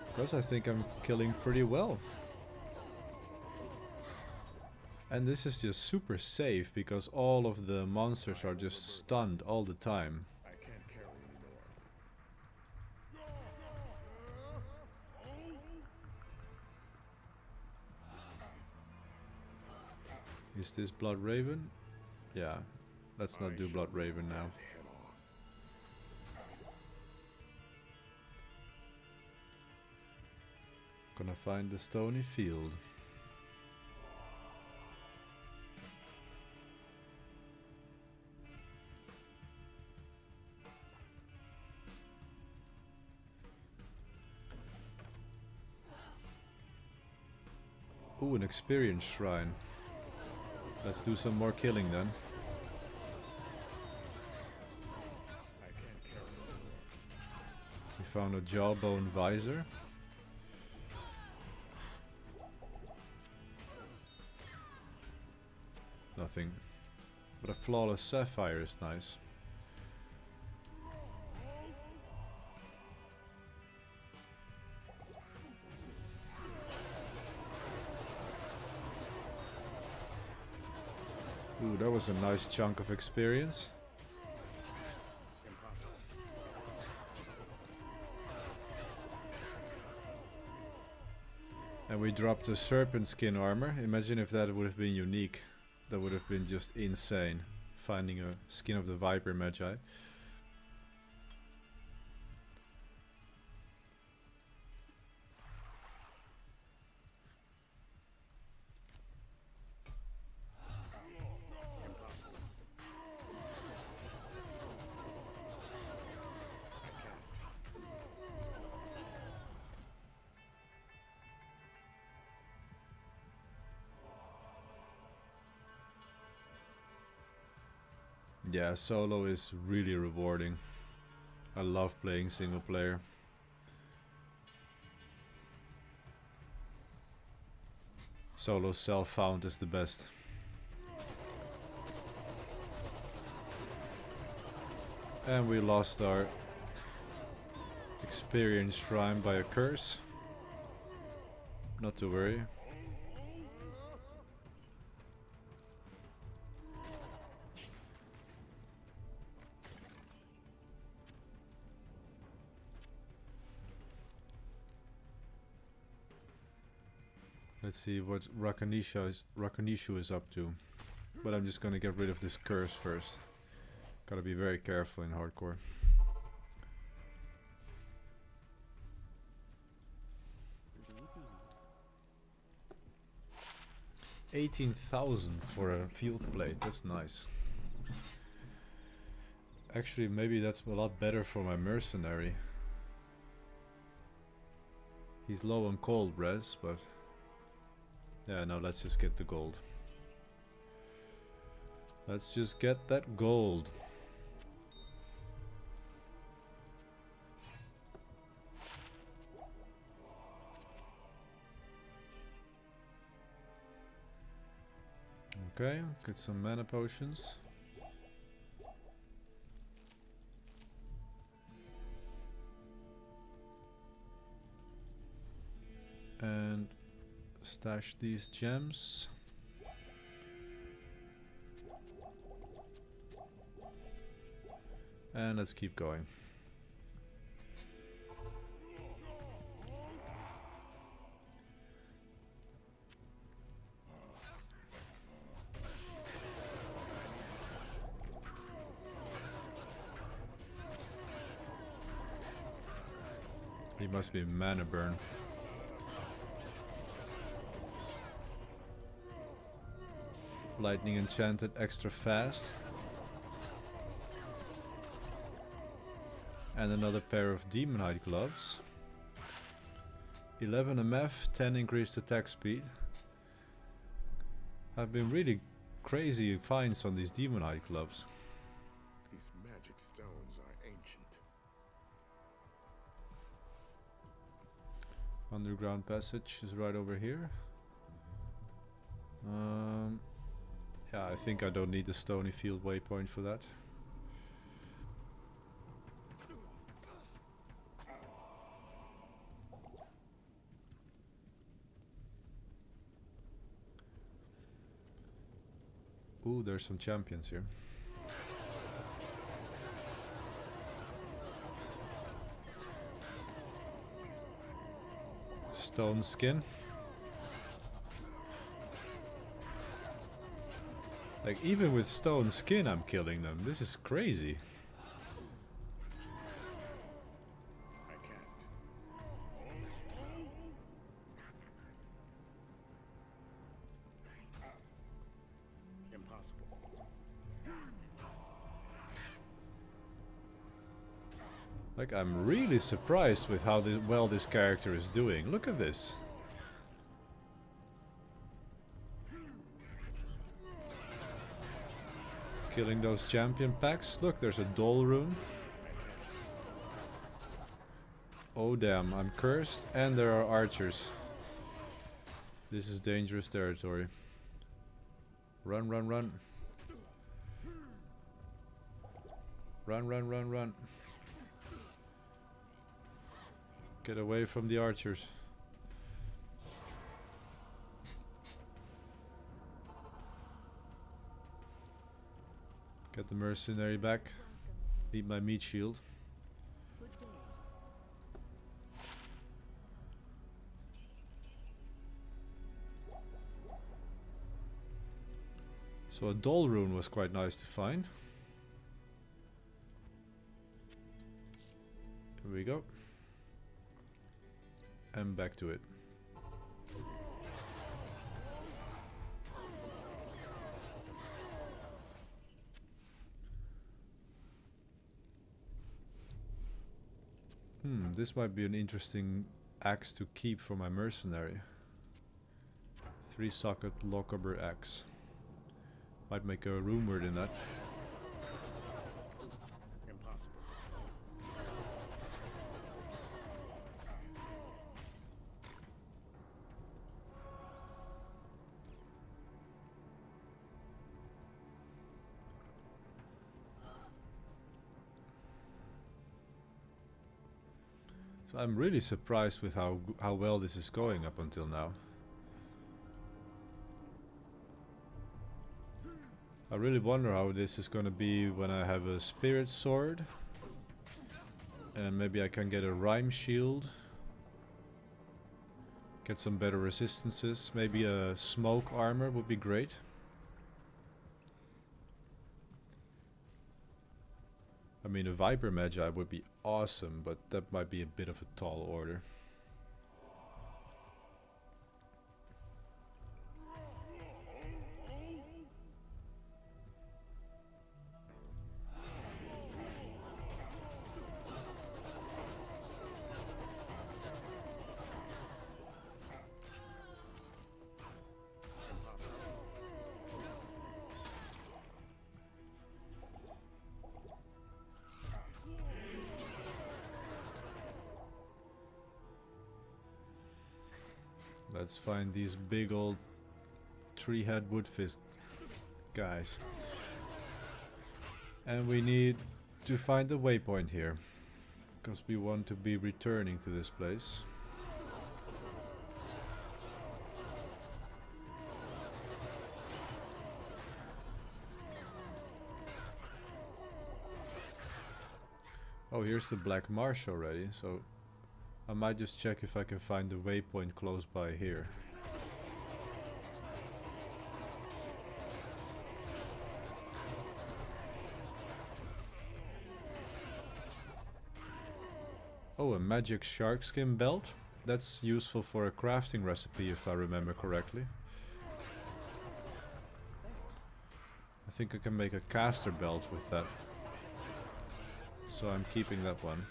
Because I think I'm killing pretty well. And this is just super safe because all of the monsters are just stunned all the time. I can't carry anymore. Is this Blood Raven? Yeah, let's not do Blood Raven now. Gonna find the stony field. Ooh, an experience shrine. Let's do some more killing then. I can't carry anymore. We found a jawbone visor. Nothing. But a flawless sapphire is nice. Ooh, that was a nice chunk of experience. And we dropped the serpent skin armor. Imagine if that would have been unique. That would have been just insane. Finding a skin of the Viper Magi. Yeah, solo is really rewarding. I love playing single player. Solo self-found is the best. And we lost our experience shrine by a curse. Not to worry. Let's see what Rakanishu is up to. But I'm just gonna get rid of this curse first. Gotta be very careful in hardcore. 18,000 for a field plate, that's nice. Actually, maybe that's a lot better for my mercenary. He's low on cold res, but yeah, no, let's just get the gold. Let's just get that gold. Okay, get some mana potions. And stash these gems. And let's keep going. He must be mana burn. Lightning enchanted extra fast. And another pair of demonite gloves. 11 MF, 10 increased attack speed. I've been really crazy finds on these demonite gloves. These magic stones are ancient. Underground passage is right over here. Yeah, I think I don't need the stony field waypoint for that. Ooh, there's some champions here. Stone skin. Like, even with stone skin I'm killing them. This is crazy. I can't. Impossible. Like, I'm really surprised with how well this character is doing. Look at this. Killing those champion packs. Look, there's a Dol rune. Oh damn, I'm cursed and there are archers. This is dangerous territory. Run, run, run. Run, run, run, run. Get away from the archers. Get the mercenary back. Need my meat shield. So a Dol rune was quite nice to find. Here we go. And back to it. This might be an interesting axe to keep for my mercenary. 3-socket Lochaber axe. Might make a rune word in that. So I'm really surprised with how well this is going up until now. I really wonder how this is gonna be when I have a spirit sword. And maybe I can get a rhyme shield. Get some better resistances. Maybe a smoke armor would be great. I mean, a Viper Magi would be awesome, but that might be a bit of a tall order. Let's find these big old tree-head woodfist guys. And we need to find the waypoint here, because we want to be returning to this place. Oh, here's the Black Marsh already, so I might just check if I can find the waypoint close by here. Oh, a magic shark skin belt? That's useful for a crafting recipe if I remember correctly. I think I can make a caster belt with that. So I'm keeping that one.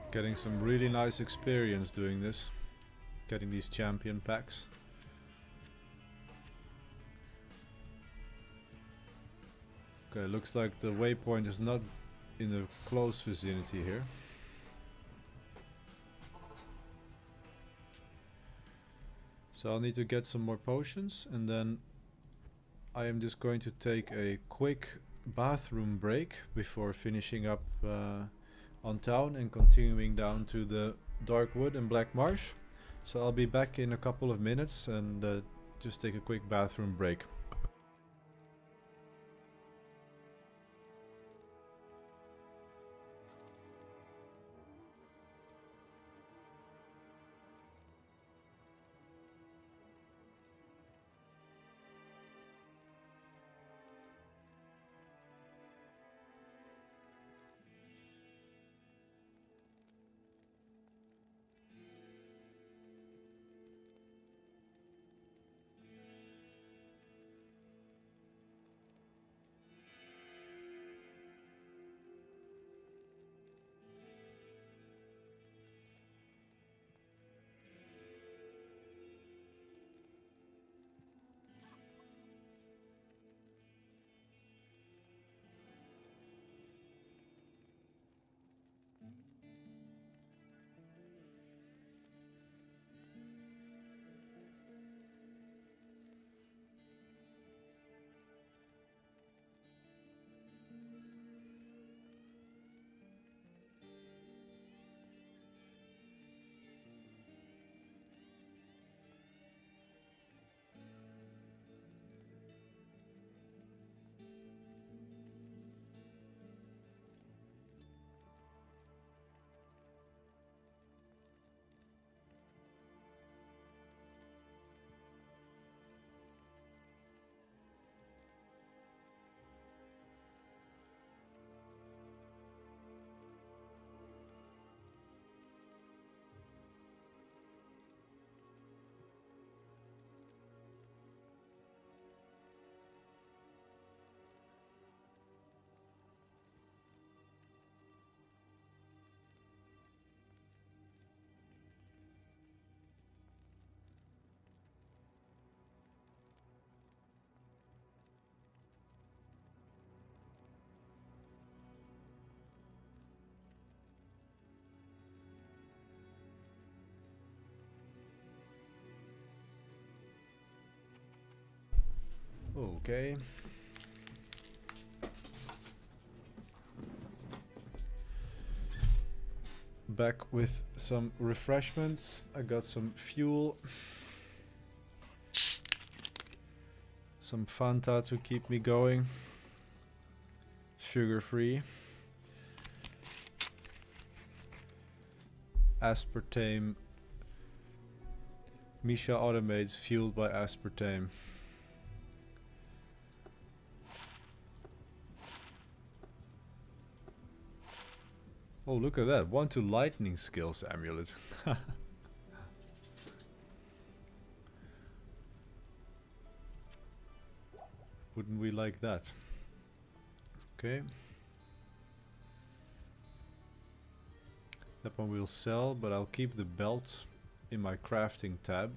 Getting some really nice experience doing this. Getting these champion packs. Okay, looks like the waypoint is not in the close vicinity here. So I'll need to get some more potions, and then I am just going to take a quick bathroom break before finishing up on town and continuing down to the Darkwood and Black Marsh. So I'll be back in a couple of minutes and just take a quick bathroom break. Okay. Back with some refreshments. I got some fuel. Some Fanta to keep me going. Sugar free. Aspartame. Misha automates fueled by aspartame. Oh, look at that. 1 to lightning skills amulet. Wouldn't we like that? Okay. That one we'll sell, but I'll keep the belt in my crafting tab.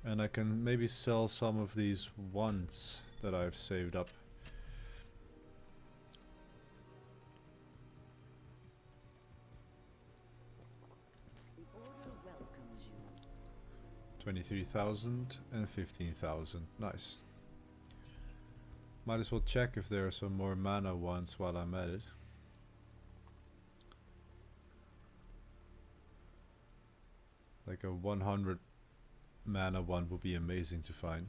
And I can maybe sell some of these wands that I've saved up. The order welcomes you. 23,000 and 15,000. Nice. Might as well check if there are some more mana ones while I'm at it. Like a 100 mana one would be amazing to find.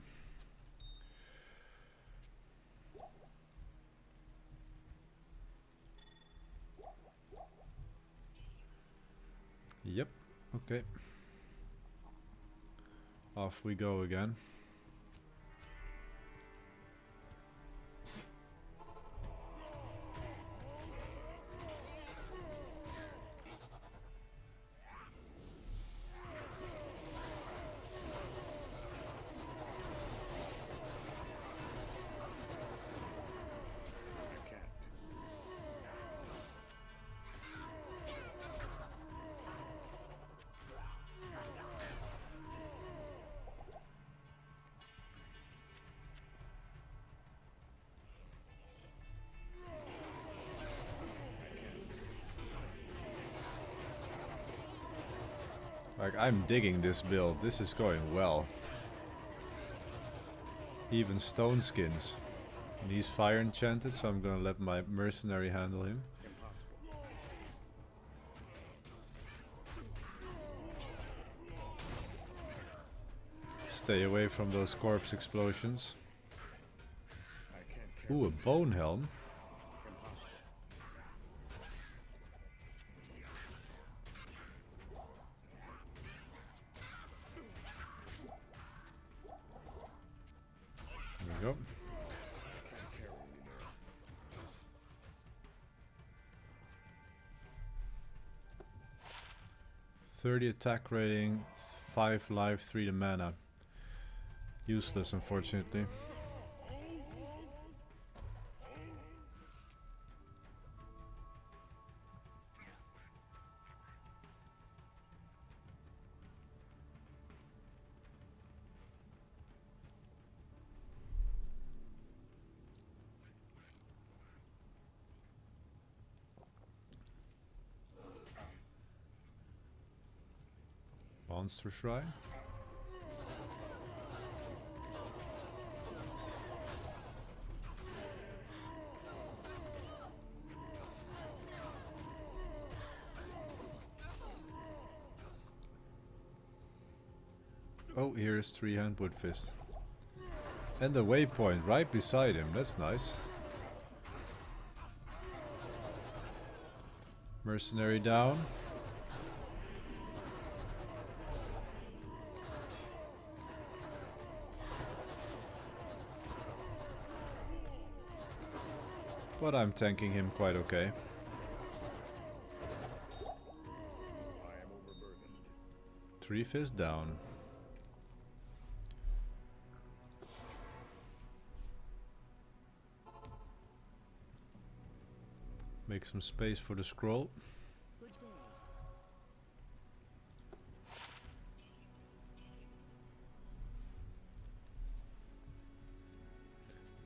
Yep, okay. Off we go again. Like, I'm digging this build. This is going well. Even stone skins. And he's fire enchanted, so I'm gonna let my mercenary handle him. Stay away from those corpse explosions. Ooh, a bone helm. There we go. 30 attack rating, 5 life, 3 to mana. Useless, unfortunately. Monster Shrine. Oh, here's three-hand wood fist. And the waypoint right beside him, that's nice. Mercenary down. But I'm tanking him quite okay. Three fists down. Make some space for the scroll. Good day.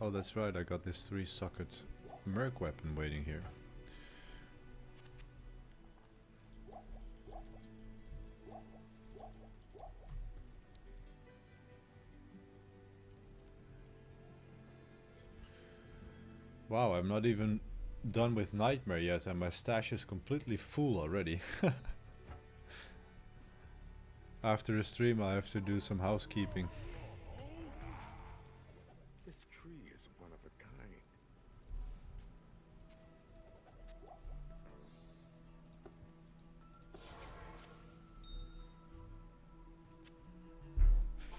Oh, that's right, I got this 3-socket merc weapon waiting here. Wow, I'm not even done with Nightmare yet and my stash is completely full already. After the stream I have to do some housekeeping. This tree is one of a kind.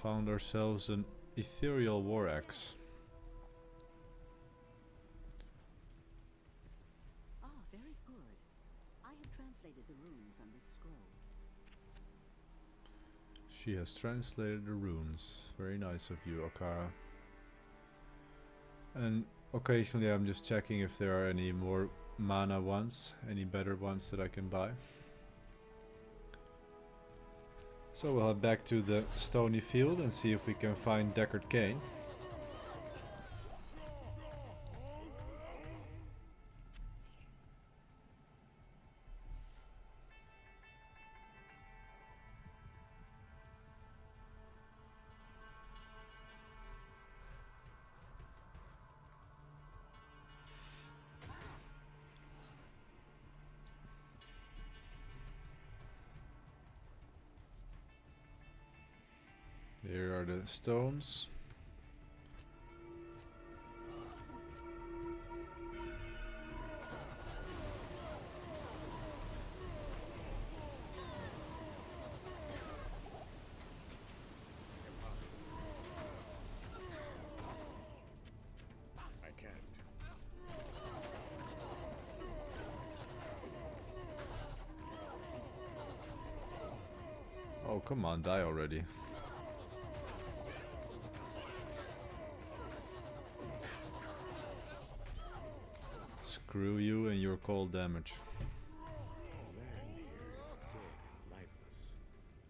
Found ourselves an ethereal war axe. Ah, very good. I have translated the runes on this scroll. She has translated the runes. Very nice of you, Okara. And occasionally I'm just checking if there are any more mana ones, any better ones that I can buy. So we'll head back to the stony field and see if we can find Deckard Cain. Here are the stones. I can't. Oh, come on, die already. Screw you and your cold damage. The land here is dead and lifeless.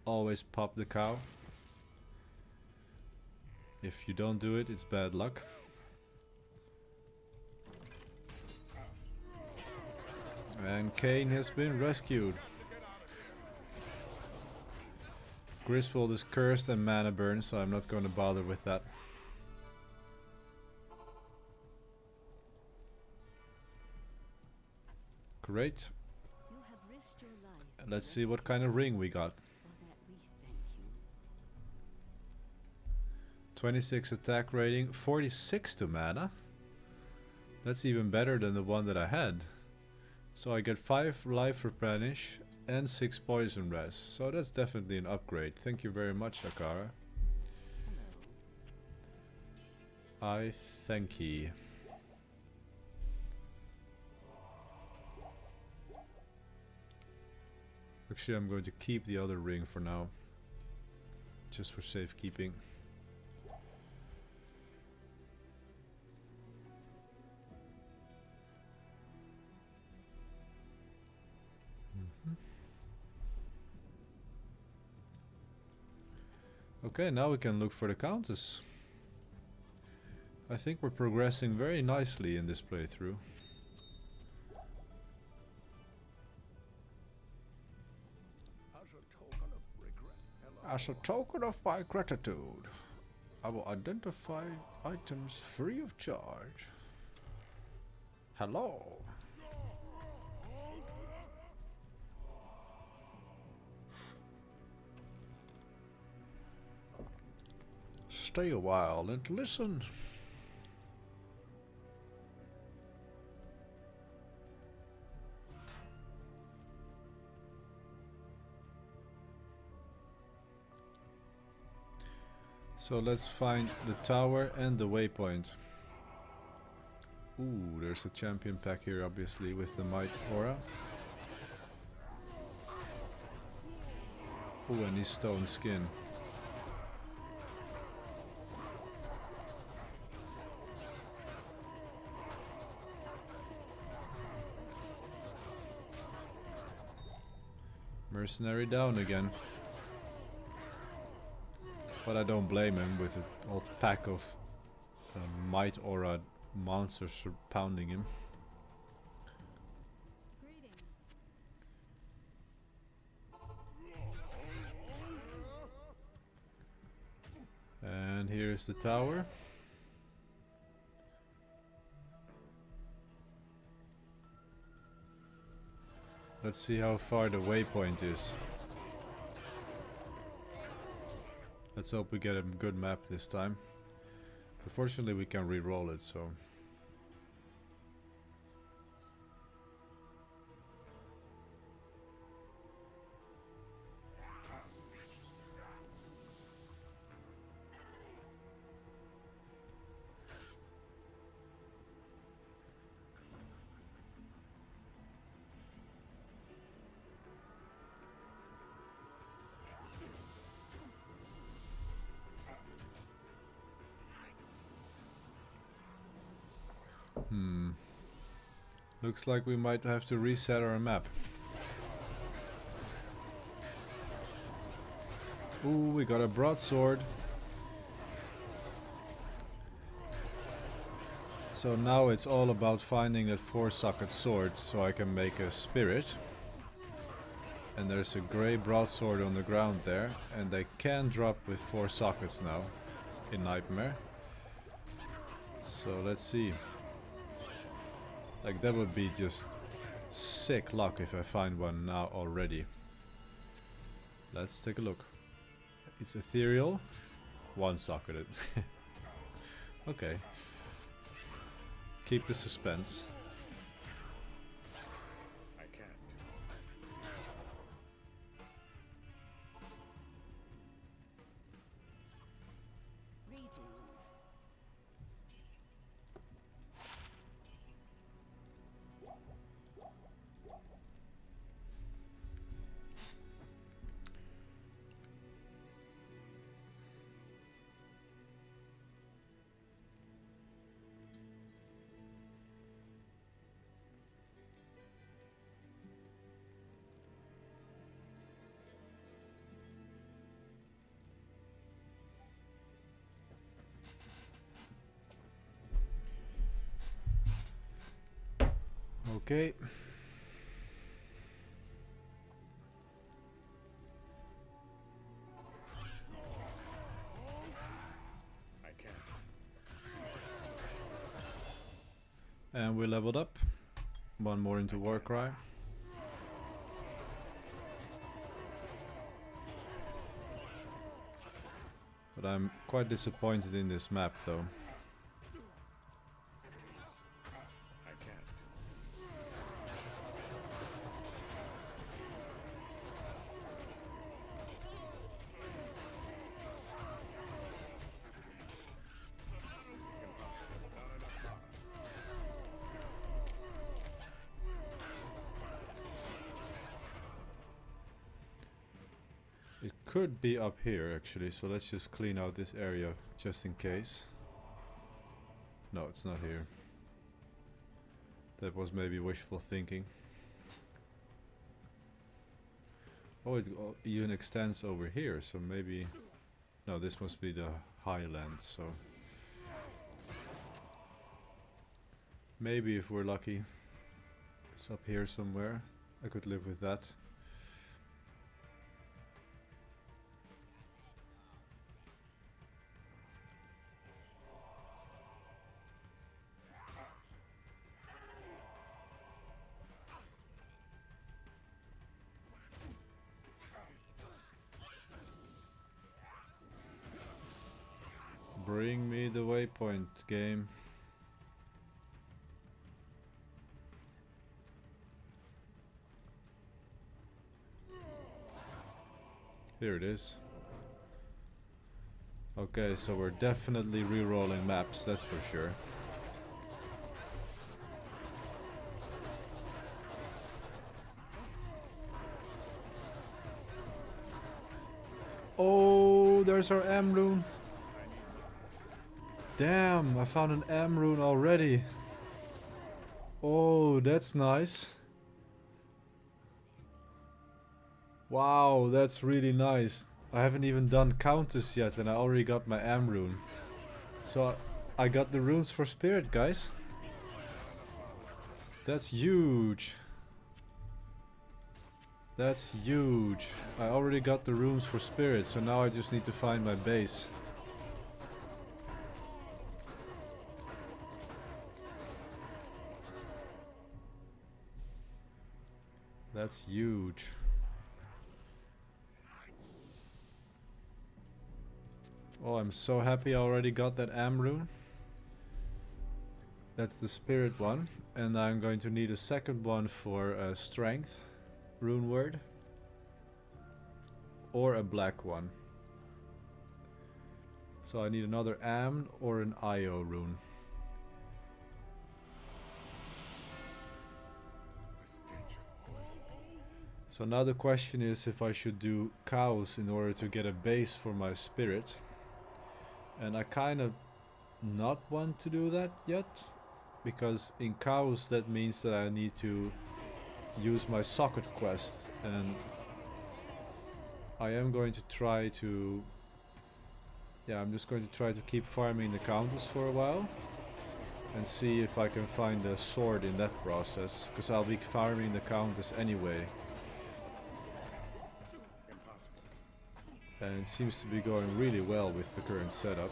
Always pop the cow. If you don't do it, it's bad luck. And Cain has been rescued. Griswold is cursed and mana burn, so I'm not going to bother with that. Great. You have risked your life. Let's see what kind of ring we got. For that we thank you. 26 attack rating, 46 to mana. That's even better than the one that I had. So I get 5 life replenish and 6 poison res. So that's definitely an upgrade. Thank you very much, Akara. I thank ye. Actually, I'm going to keep the other ring for now. Just for safekeeping. Okay, now we can look for the Countess. I think we're progressing very nicely in this playthrough. As a token of my gratitude, I will identify items free of charge. Hello. Stay a while and listen. So let's find the tower and the waypoint. Ooh, there's a champion pack here, obviously, with the Might Aura. Ooh, and his stone skin. Mercenary down again. But I don't blame him with a whole pack of Might Aura monsters pounding him. Greetings. And here's the tower. Let's see how far the waypoint is. Let's hope we get a good map this time. Unfortunately, we can re-roll it, so... Looks like we might have to reset our map. Ooh, we got a broadsword. So now it's all about finding that 4-socket sword so I can make a spirit. And there's a grey broadsword on the ground there, and they can drop with 4 sockets now in Nightmare. So let's see. Like, that would be just sick luck if I find one now already. Let's take a look. It's ethereal, 1-socketed. Okay. Keep the suspense. I can't. Greetings. Okay. I can't. And we leveled up. One more into warcry. But I'm quite disappointed in this map though. I can't. It could be up here actually, so let's just clean out this area just in case. No, it's not here. That was maybe wishful thinking. Oh, it even extends over here, so maybe... No, this must be the highland, so... Maybe if we're lucky, it's up here somewhere. I could live with that. Bring me the waypoint, game. Here it is. Okay, so we're definitely re-rolling maps, that's for sure. Oh, there's our M rune. Damn, I found an M rune already. Oh, that's nice. Wow, that's really nice. I haven't even done Countess yet and I already got my M rune. So I got the runes for spirit, guys. That's huge. That's huge. I already got the runes for spirit, so now I just need to find my base. That's huge. Oh, I'm so happy I already got that Am rune. That's the spirit one. And I'm going to need a second one for strength rune word. Or a black one. So I need another Am or an Io rune. So now the question is if I should do cows in order to get a base for my spirit. And I kind of not want to do that yet. Because in cows that means that I need to use my socket quest. And I am going to try to... Yeah, I'm just going to try to keep farming the countess for a while. And see if I can find a sword in that process. Because I'll be farming the countess anyway. And it seems to be going really well with the current setup.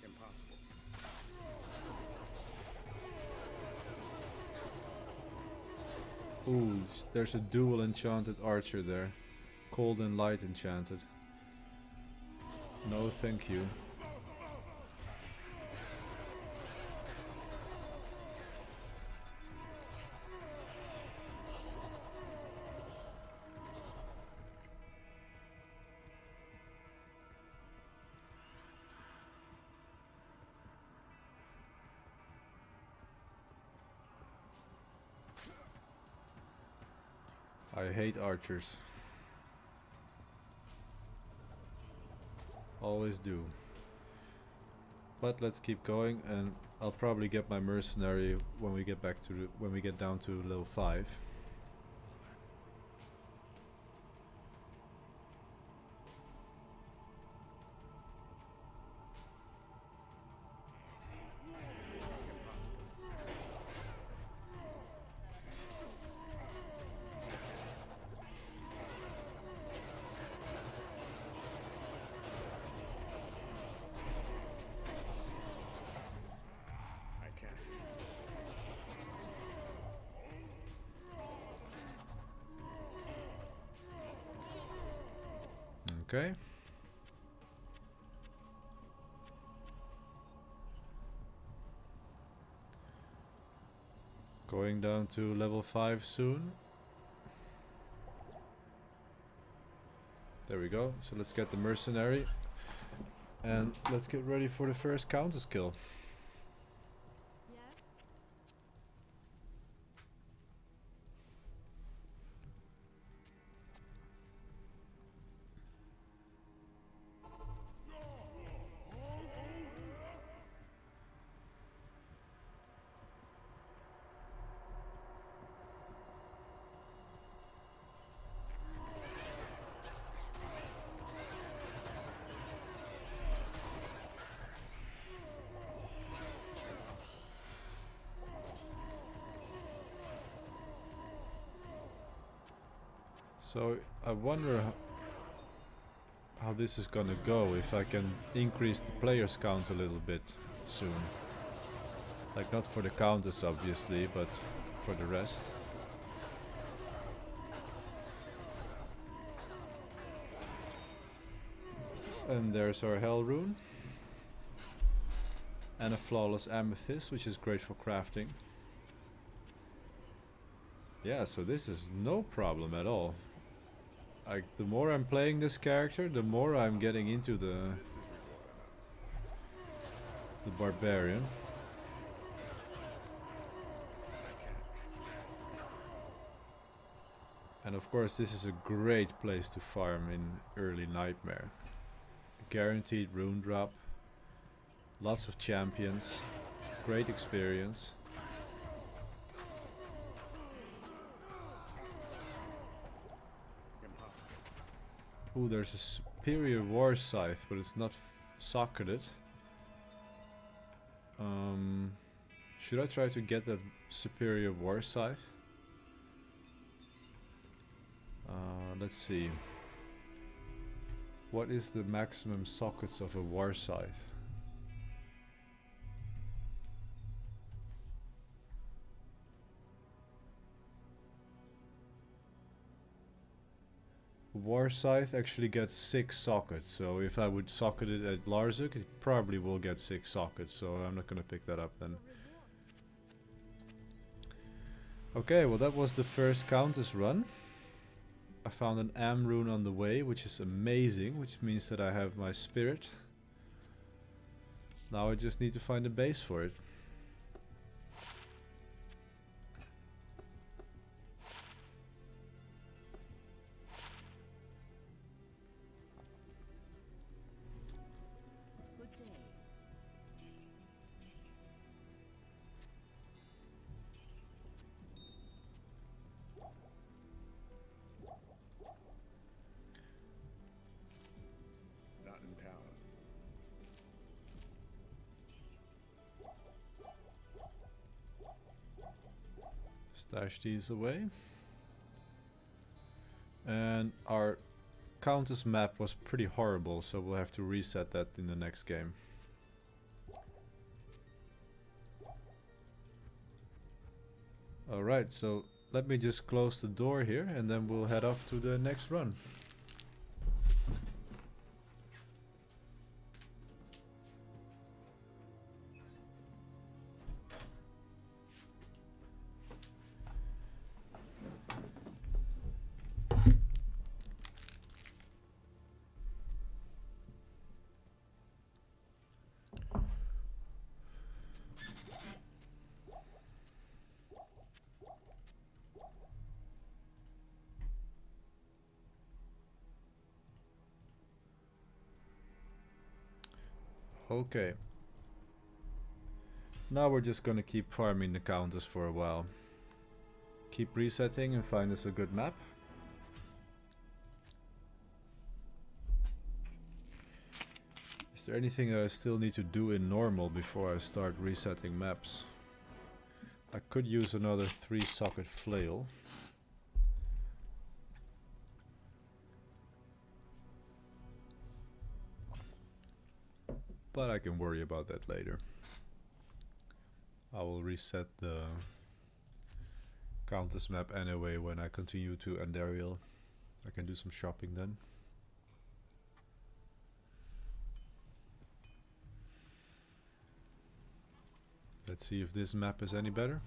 Impossible. Ooh, there's a dual enchanted archer there. Cold and light enchanted. No, thank you. I hate archers. Always do. But let's keep going, and I'll probably get my mercenary when we get back to when we get down to level 5. Okay. Going down to level 5 soon. There we go. So let's get the mercenary. And let's get ready for the first counter skill. Yes? So I wonder how this is gonna go, if I can increase the players count a little bit soon. Like not for the countess obviously, but for the rest. And there's our Hell rune. And a flawless amethyst, which is great for crafting. Yeah, so this is no problem at all. Like, the more I'm playing this character, the more I'm getting into the barbarian. And of course this is a great place to farm in early Nightmare. Guaranteed rune drop. Lots of champions. Great experience. Ooh, there's a superior war scythe, but it's not socketed. Should I try to get that superior war scythe? Let's see. What is the maximum sockets of a war scythe? War scythe actually gets 6 sockets, so if I would socket it at Larzuk, it probably will get 6 sockets, so I'm not gonna pick that up then. Okay, well that was the first Countess run. I found an Am rune on the way, which is amazing, which means that I have my spirit. Now I just need to find a base for it. Good day. Not in town. Stash these away. And our Countess map was pretty horrible, so we'll have to reset that in the next game. Alright, so let me just close the door here and then we'll head off to the next run. Okay. Now we're just gonna keep farming the Countess for a while. Keep resetting and find us a good map. Is there anything that I still need to do in normal before I start resetting maps? I could use another 3-socket flail. But I can worry about that later. I will reset the Countess map anyway when I continue to Andariel. I can do some shopping then. Let's see if this map is any better.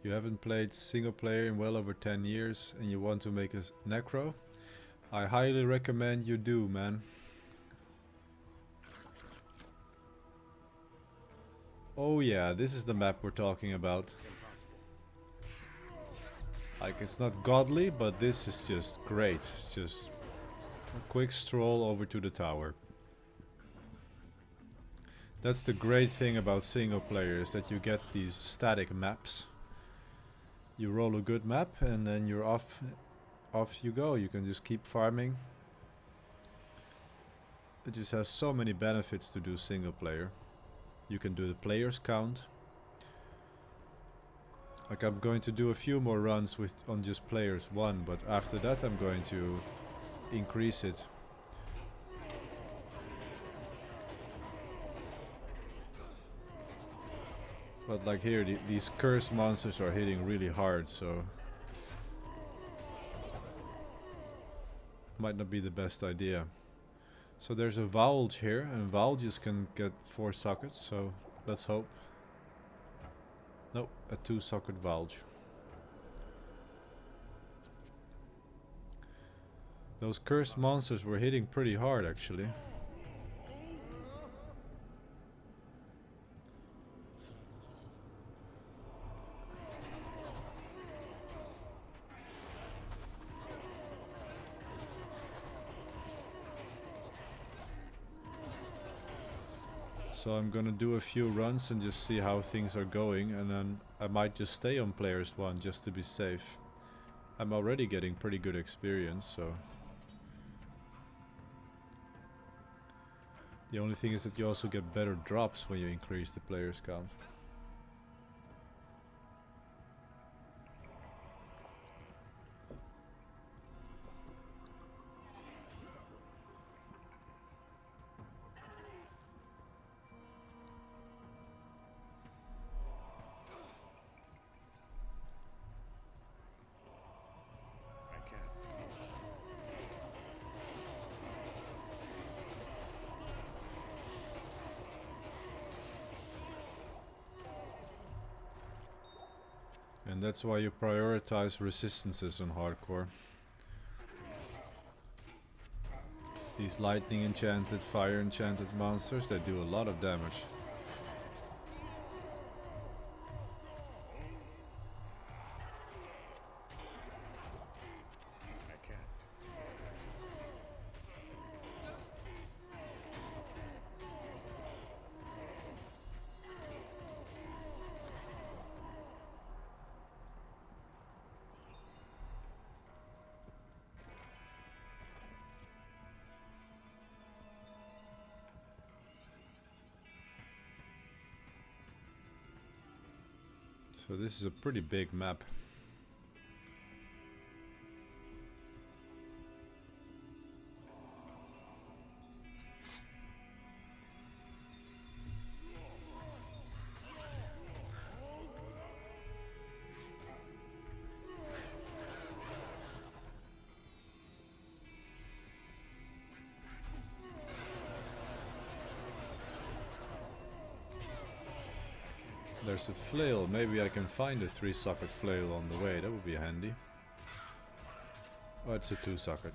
You haven't played single player in well over 10 years and you want to make a necro? I highly recommend you do, man. Oh yeah, this is the map we're talking about. Like, it's not godly, but this is just great. It's just a quick stroll over to the tower. That's the great thing about single player, is that you get these static maps. You roll a good map and then you're off you go. You can just keep farming. It just has so many benefits to do single player. You can do the players count. Like, I'm going to do a few more runs on just players 1, but after that I'm going to increase it. But like here, these cursed monsters are hitting really hard, so might not be the best idea. So there's a Vowelge here, and Vowelges can get 4 sockets, so let's hope. Nope, a 2-socket Vowelge. Those cursed monsters were hitting pretty hard actually. So I'm gonna do a few runs and just see how things are going, and then I might just stay on players 1 just to be safe. I'm already getting pretty good experience, so The only thing is that you also get better drops when you increase the players count. I can't. And that's why you prioritize resistances on hardcore. These lightning enchanted, fire enchanted monsters, they do a lot of damage. I can't. So this is a pretty big map. There's a flail. Maybe I can find a 3-socket flail on the way. That would be handy. Oh, it's a 2-socket.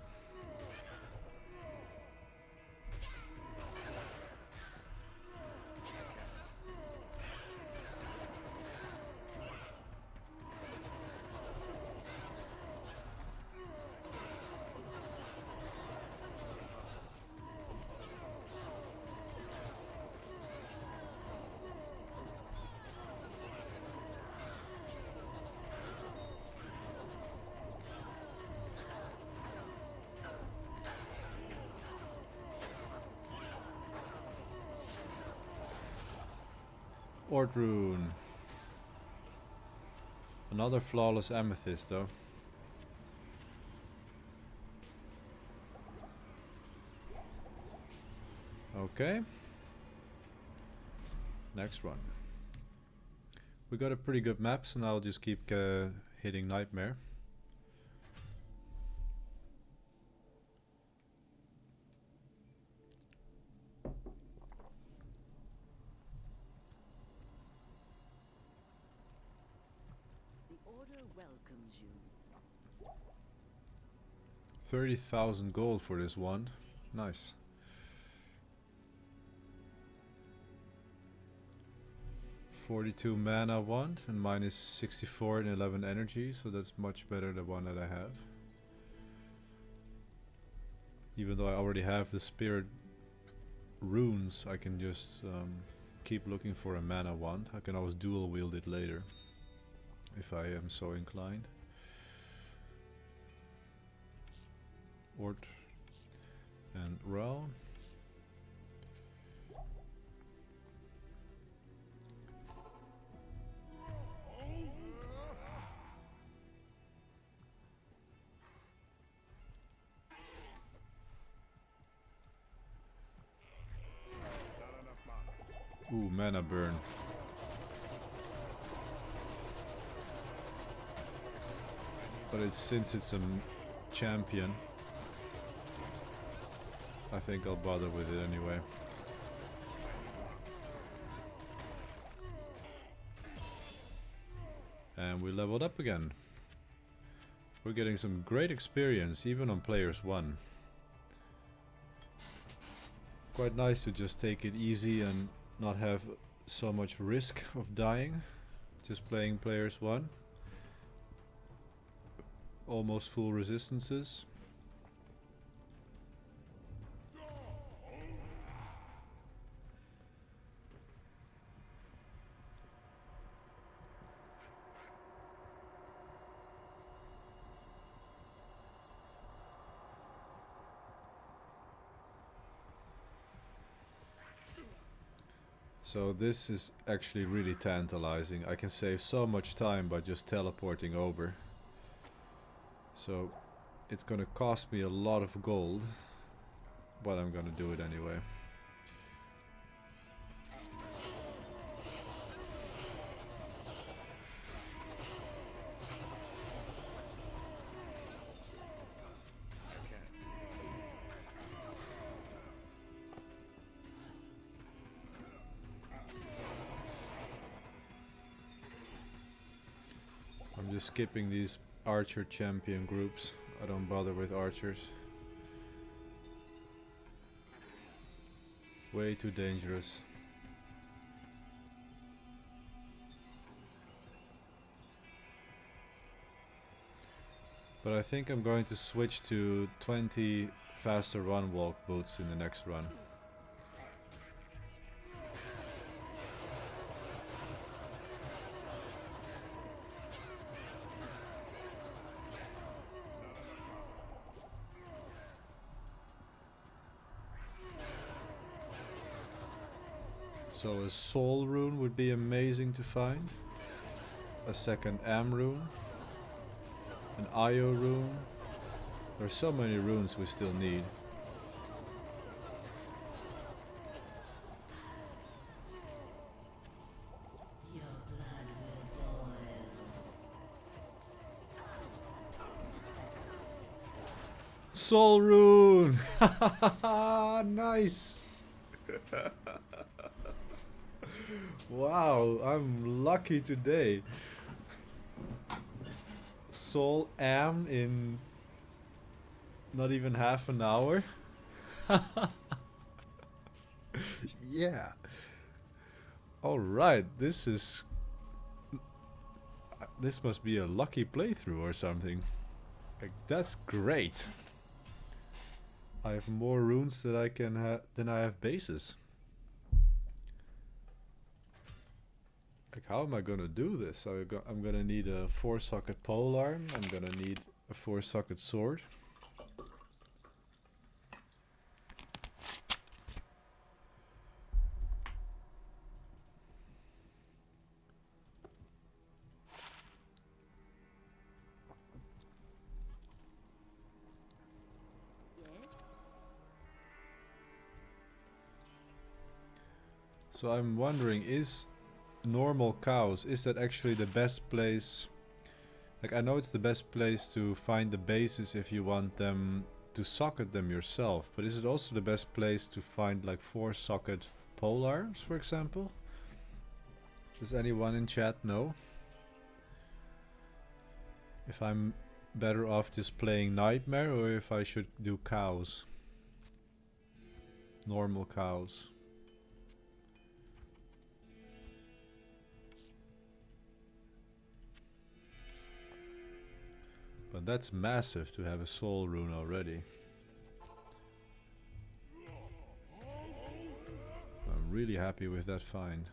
Ort rune. Another flawless amethyst though. Okay. Next one. We got a pretty good map, so now I'll just keep hitting Nightmare. The Order welcomes you. 30,000 gold for this one. Nice. $42 mana wand and mine is 64 and 11 energy, so that's much better than one that I have. Even though I already have the spirit runes, I can just keep looking for a mana wand. I can always dual wield it later if I am so inclined. Ort and Ral. Ooh, mana burn. But it's since it's a champion, I think I'll bother with it anyway. And we leveled up again. We're getting some great experience even on players 1. Quite nice to just take it easy and not have so much risk of dying. Just playing players 1. Almost full resistances. So this is actually really tantalizing. I can save so much time by just teleporting over. So it's gonna cost me a lot of gold, but I'm gonna do it anyway. I'm just skipping these archer champion groups. I don't bother with archers. Way too dangerous. But I think I'm going to switch to 20 faster run walk boots in the next run. So a soul rune would be amazing to find. A second am rune. An IO rune. There's so many runes we still need. Soul rune! Nice! Wow, I'm lucky today. Soul am in not even half an hour. Yeah. Alright, this must be a lucky playthrough or something. Like, that's great. I have more runes that I can than I have bases. Like, how am I gonna do this? I'm gonna need a 4-socket polearm. I'm gonna need a 4-socket sword. So I'm wondering, is normal cows, is that actually the best place? Like, I know it's the best place to find the bases if you want them to socket them yourself, but is it also the best place to find like 4-socket polearms, for example? Does anyone in chat know? If I'm better off just playing Nightmare or if I should do cows? Normal cows. But that's massive to have a soul rune already. I'm really happy with that find.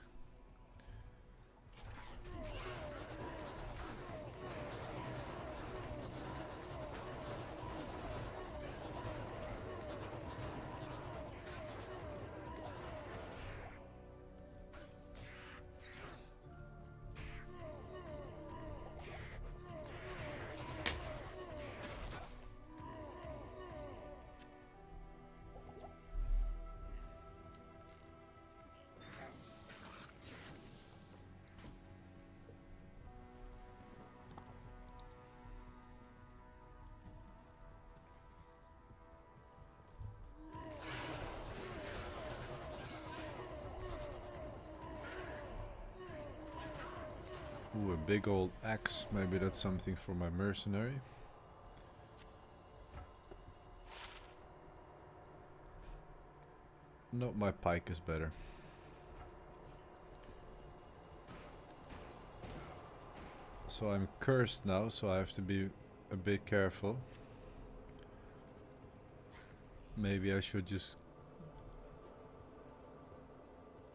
Ooh, a big old axe. Maybe that's something for my mercenary. No, my pike is better. So I'm cursed now, so I have to be a bit careful. Maybe I should just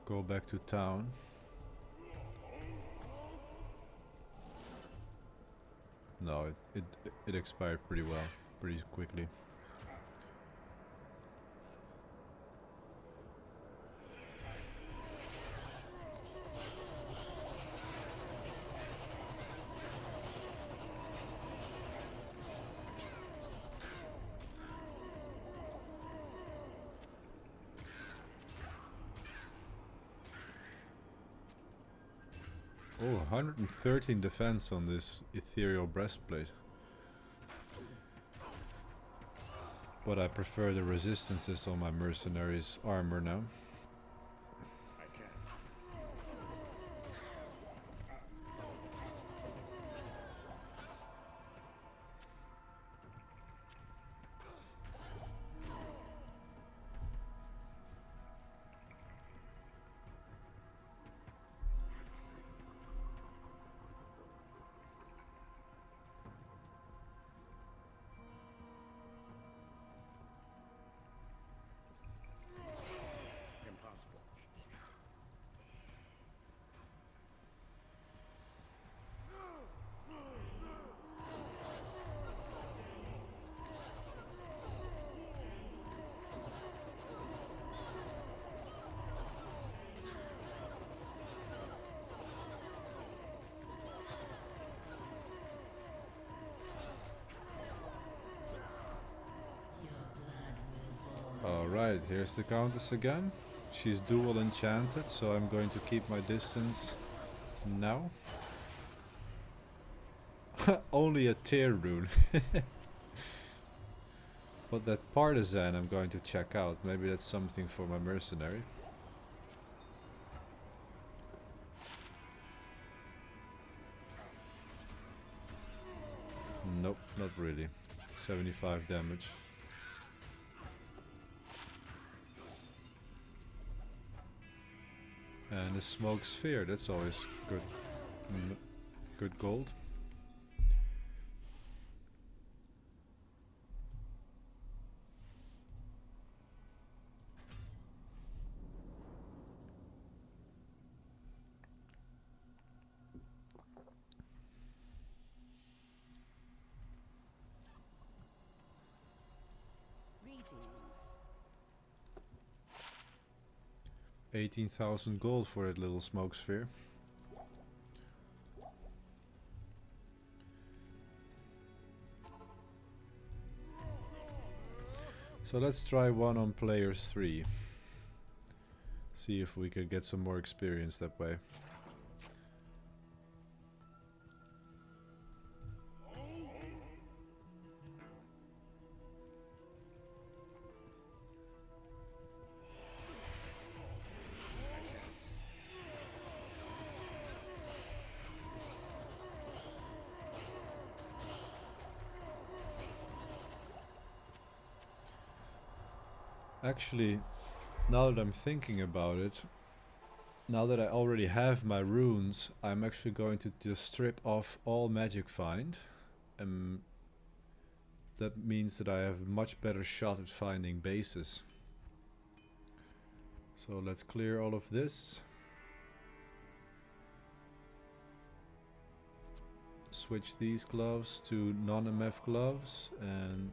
go back to town. No, it expired pretty well, pretty quickly. Oh, 113 defense on this ethereal breastplate. But I prefer the resistances on my mercenaries' armor now. I can. Impossible. Alright, here's the Countess again. She's dual enchanted, so I'm going to keep my distance now. Only a tear rune. But that partisan I'm going to check out. Maybe that's something for my mercenary. Nope, not really. 75 damage. And the smoke sphere, that's always good. Good gold. Greetings. 18,000 gold for that little smoke sphere. So let's try one on players 3. See if we could get some more experience that way. Actually, now that I'm thinking about it, now that I already have my runes, I'm actually going to just strip off all magic find. That means that I have a much better shot at finding bases. So let's clear all of this. Switch these gloves to non-MF gloves and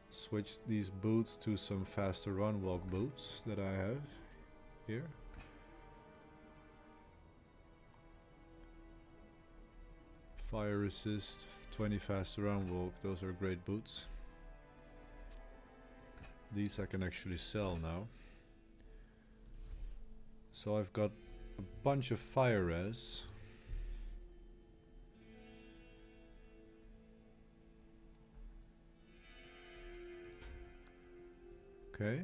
switch these boots to some faster run walk boots that I have here. Fire resist, 20 faster run walk, those are great boots. These I can actually sell now. So I've got a bunch of fire res. Okay.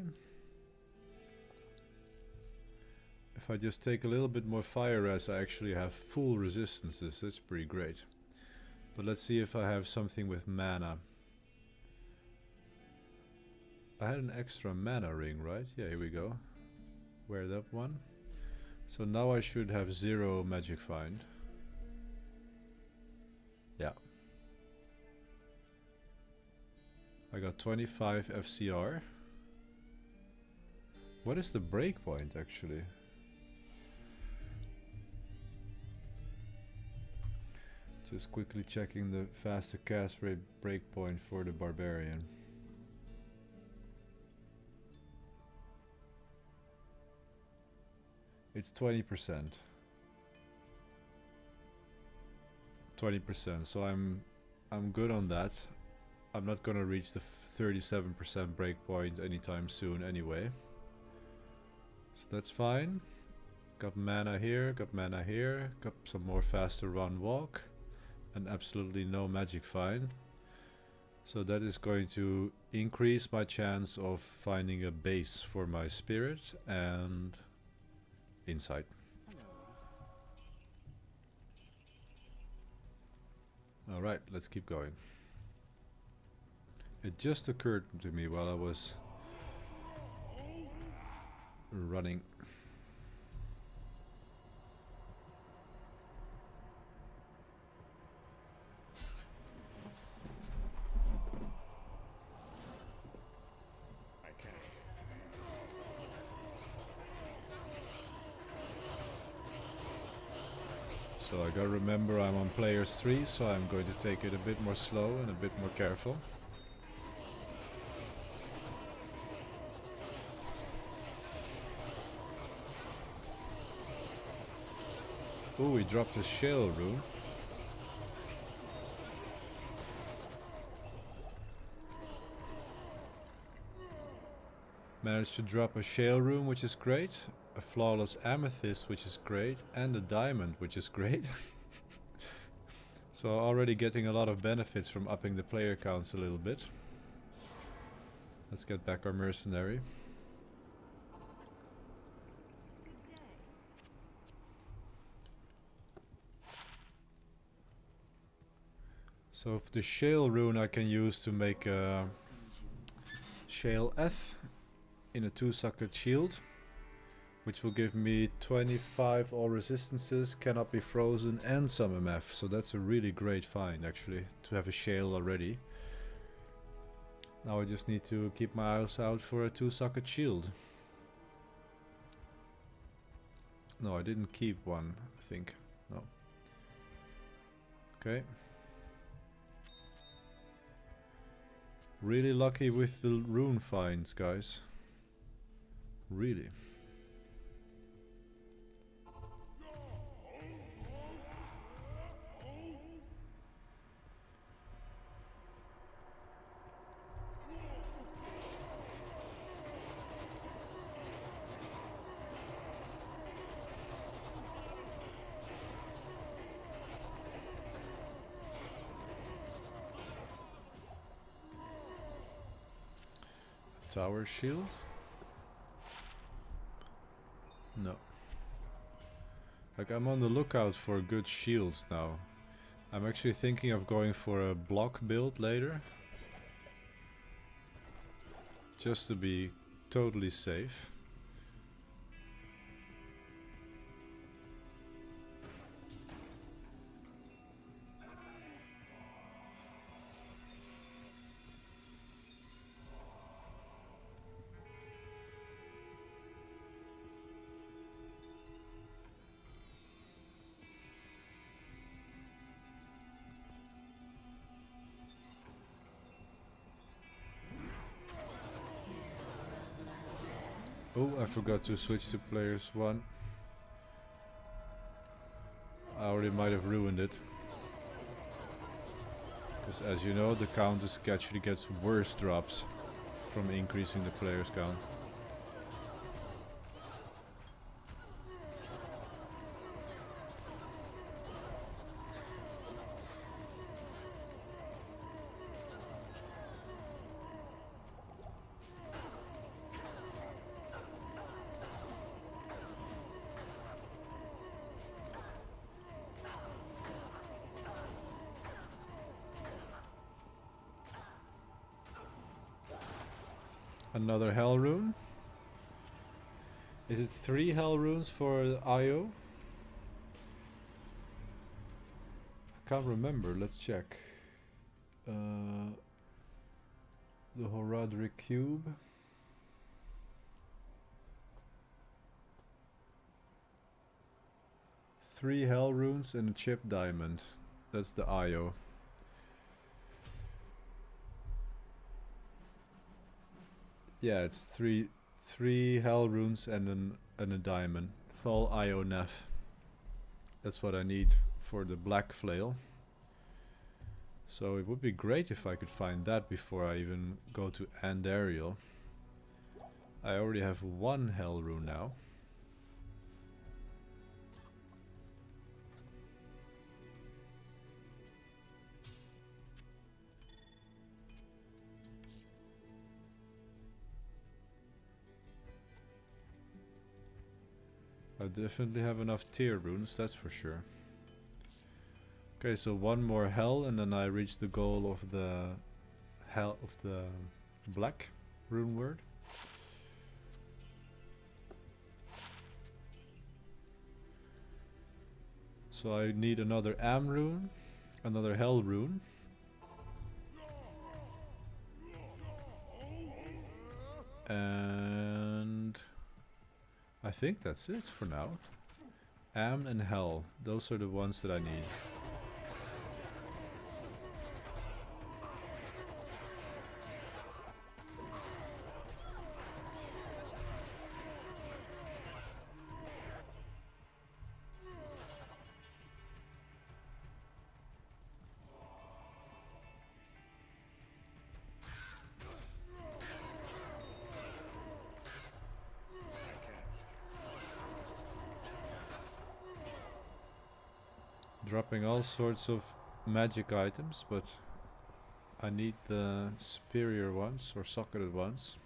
If I just take a little bit more fire res, I actually have full resistances. That's pretty great. But let's see if I have something with mana. I had an extra mana ring, right? Yeah, here we go. Wear that one. So now I should have 0 magic find. Yeah. I got 25 FCR. What is the breakpoint actually? Just quickly checking the faster cast rate breakpoint for the barbarian. It's 20%. 20%, so I'm good on that. I'm not gonna reach the 37% breakpoint anytime soon anyway. So that's fine. Got mana here, got mana here, got some more faster run walk, and absolutely no magic find. So that is going to increase my chance of finding a base for my spirit and insight. Alright, let's keep going. It just occurred to me while I was running. So I gotta remember I'm on players 3, so I'm going to take it a bit more slow and a bit more careful. Ooh, we dropped a shale rune. Managed to drop a shale rune, which is great. A flawless amethyst, which is great. And a diamond, which is great. So already getting a lot of benefits from upping the player counts a little bit. Let's get back our mercenary. So if the shale rune I can use to make a shale F in a 2-socket shield, which will give me 25 all resistances, cannot be frozen, and some MF. So that's a really great find actually, to have a shale already. Now I just need to keep my eyes out for a 2-socket shield. No, I didn't keep one, I think. No. Okay. Really lucky with the rune finds, guys. Really. Tower shield? No. Like, I'm on the lookout for good shields now. I'm actually thinking of going for a block build later. Just to be totally safe. Oh, I forgot to switch to players 1. I already might have ruined it. Because as you know, the countess actually gets worse drops from increasing the players count. Another hell rune. Is it 3 hell runes for IO? I can't remember, let's check. The Horadric Cube. Three hell runes and a chip diamond. That's the IO. Yeah, it's three hell runes and a diamond. Thal IO Nef. That's what I need for the black flail. So it would be great if I could find that before I even go to Andariel. I already have 1 hell rune now. I definitely have enough tier runes, that's for sure. Okay, so one more hell and then I reach the goal of the hell of the black rune word. So I need another am rune, another hell rune. And I think that's it for now. Am and hell, those are the ones that I need. Dropping all sorts of magic items, but I need the superior ones or socketed ones.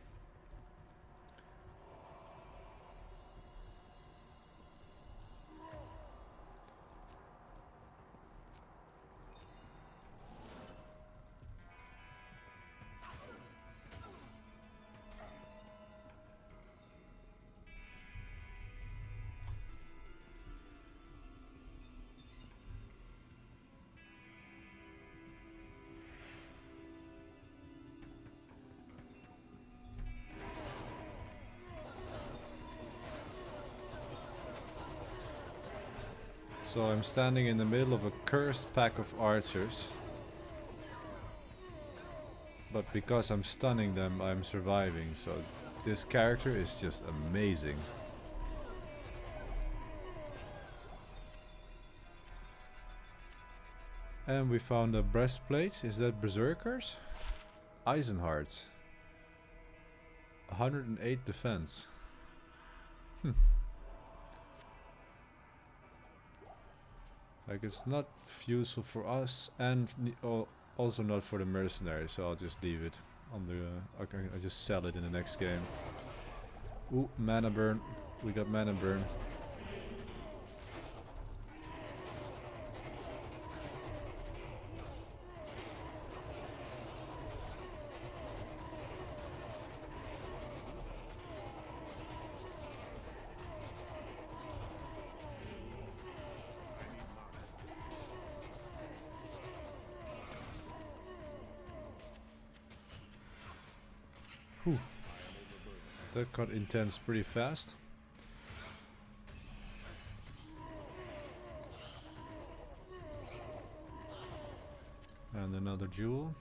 So I'm standing in the middle of a cursed pack of archers. But because I'm stunning them, I'm surviving. So this character is just amazing. And we found a breastplate. Is that berserkers? Eisenhearts. 108 defense. Like, it's not useful for us and also not for the mercenaries, so I'll just leave it on the okay, I just sell it in the next game. Ooh, mana burn. We got mana burn. Whew. That got intense pretty fast. And another jewel.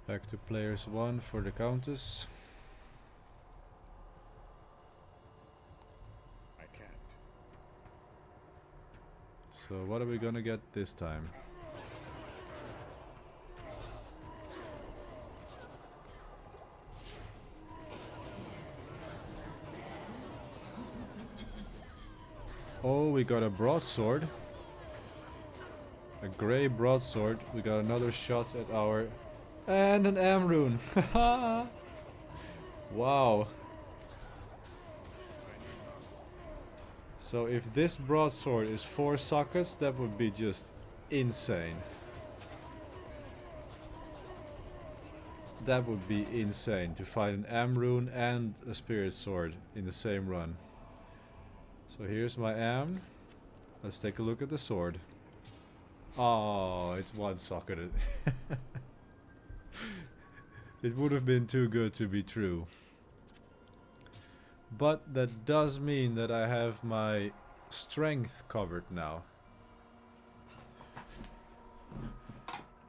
Back to players 1 for the countess. I can't. So what are we gonna get this time? Oh, we got a broadsword. A grey broadsword. We got another shot at our... And an am rune. Wow. So if this broadsword is 4 sockets, that would be just insane. That would be insane to find an am rune and a spirit sword in the same run. So here's my am. Let's take a look at the sword. Oh, it's 1 socketed. It would have been too good to be true. But that does mean that I have my strength covered now.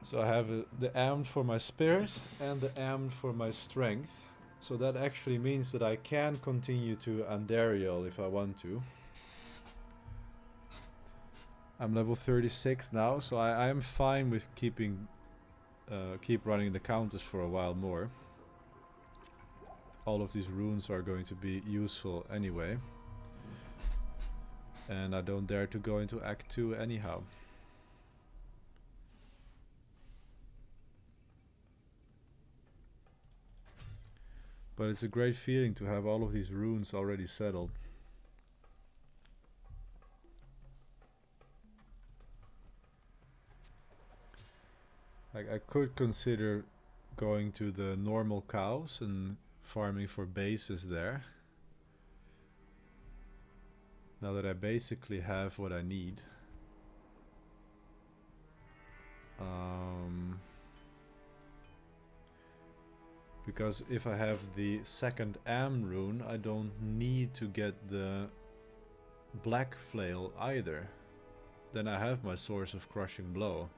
So I have the am for my spirit and the am for my strength. So that actually means that I can continue to Andariel if I want to. I'm level 36 now, so I am fine with keep running the countess for a while more. All of these runes are going to be useful anyway. And I don't dare to go into Act 2 anyhow. But it's a great feeling to have all of these runes already settled. Like, I could consider going to the normal cows and farming for bases there. Now that I basically have what I need. Because if I have the second Am rune, I don't need to get the black flail either. Then I have my source of crushing blow.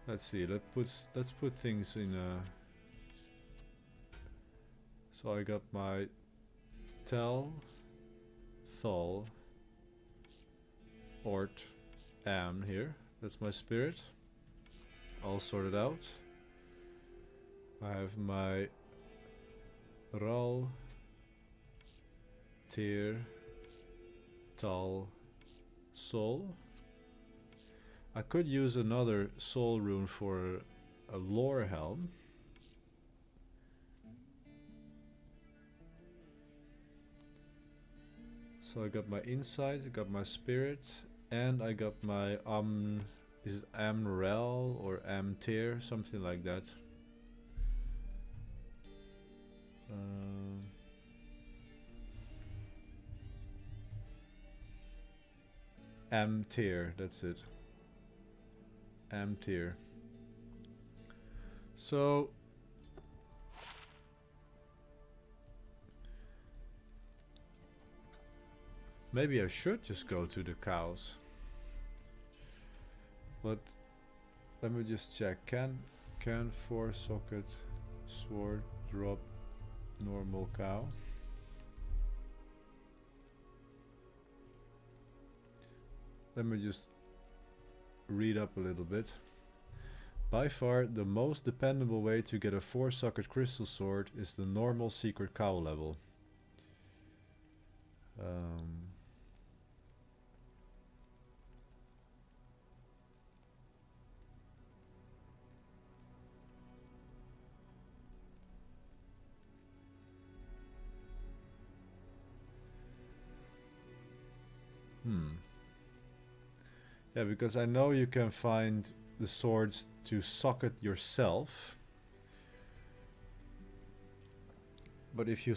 Let's see, let's put things in a... So I got my Tel, Thal, Ort, Am here. That's my spirit. All sorted out. I have my Ral, Tyr, Tal, Sol. I could use another soul rune for a lore helm. So I got my insight, I got my spirit, and I got my is it Amrel or Amtir, something like that. Amtir, that's it. Amtir. So maybe I should just go to the cows. But let me just check. Can 4-socket sword drop normal cow? Let me just read up a little bit. By far the most dependable way to get a 4-socket crystal sword is the normal secret cow level. Yeah, because I know you can find the swords to socket yourself. But if you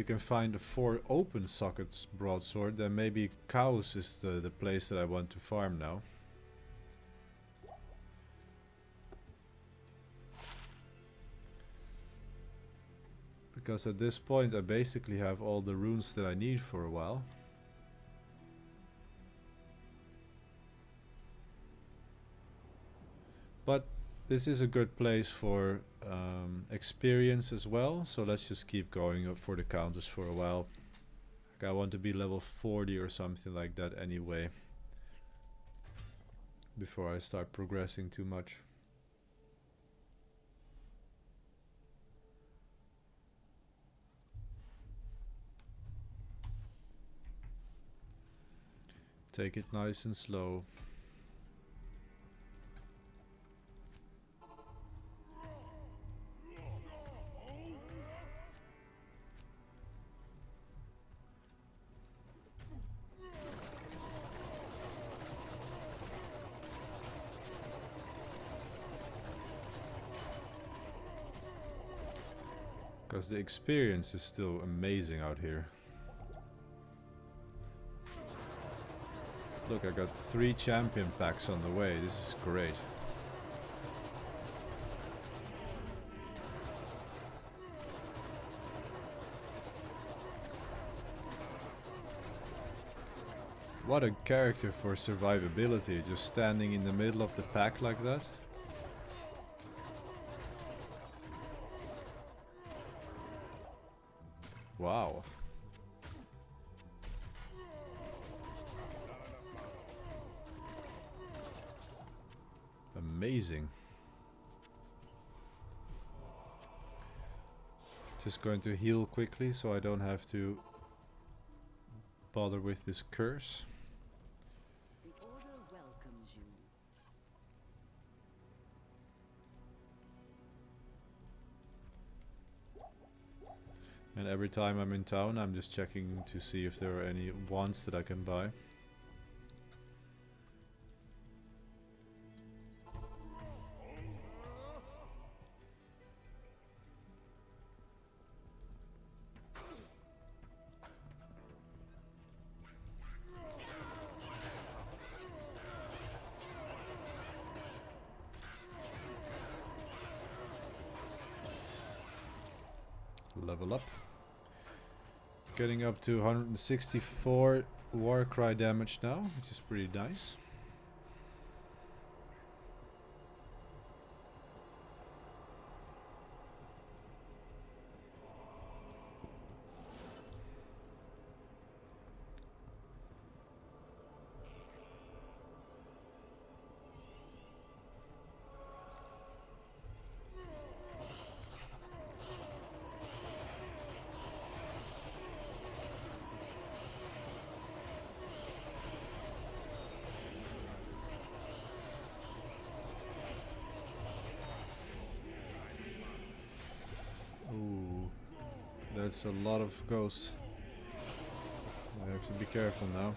can find a 4 open sockets broadsword, then maybe cows is the place that I want to farm now. Because at this point I basically have all the runes that I need for a while. But this is a good place for experience as well, so let's just keep going up for the counters for a while. Like, I want to be level 40 or something like that anyway, before I start progressing too much. Take it nice and slow. Because the experience is still amazing out here. Look, I got 3 champion packs on the way. This is great. What a character for survivability, just standing in the middle of the pack like that. Wow. Amazing. Just going to heal quickly so I don't have to bother with this curse. The Order welcomes you. And every time I'm in town, I'm just checking to see if there are any wands that I can buy. Level up. Getting up to 164 warcry damage now, which is pretty nice. Ooh, that's a lot of ghosts. I have to be careful now.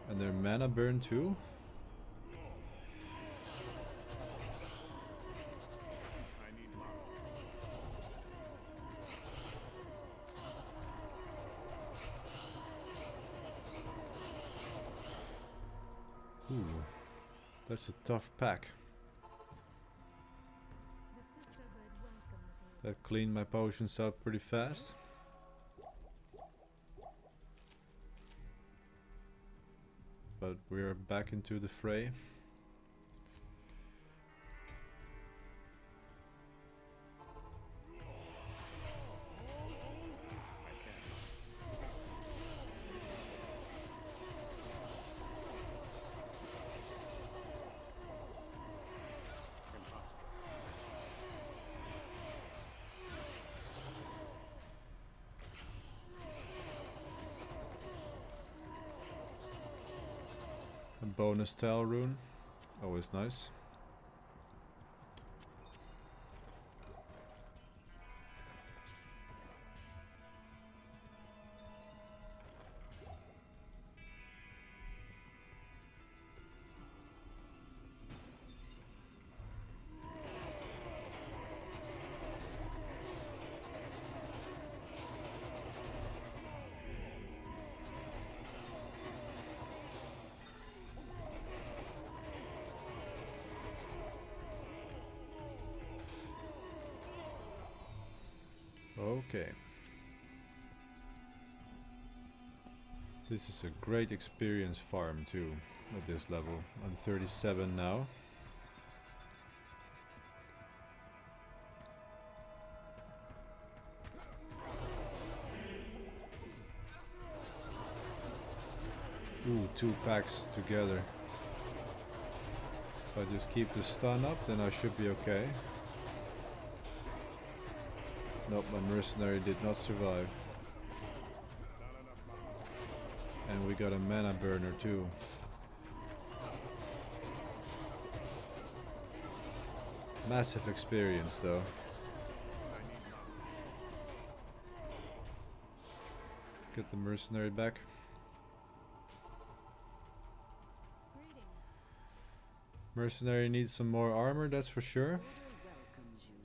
And their mana burn too? Ooh, that's a tough pack. The sisterhood welcomes you. That cleaned my potions up pretty fast. But we're back into the fray. A bonus tail rune, always nice. Okay. This is a great experience farm too, at this level. I'm 37 now. Ooh, 2 packs together. If I just keep the stun up, then I should be okay. Nope, my mercenary did not survive. And we got a mana burner too. Massive experience though. Get the mercenary back. Greetings. Mercenary needs some more armor, that's for sure. Welcomes you.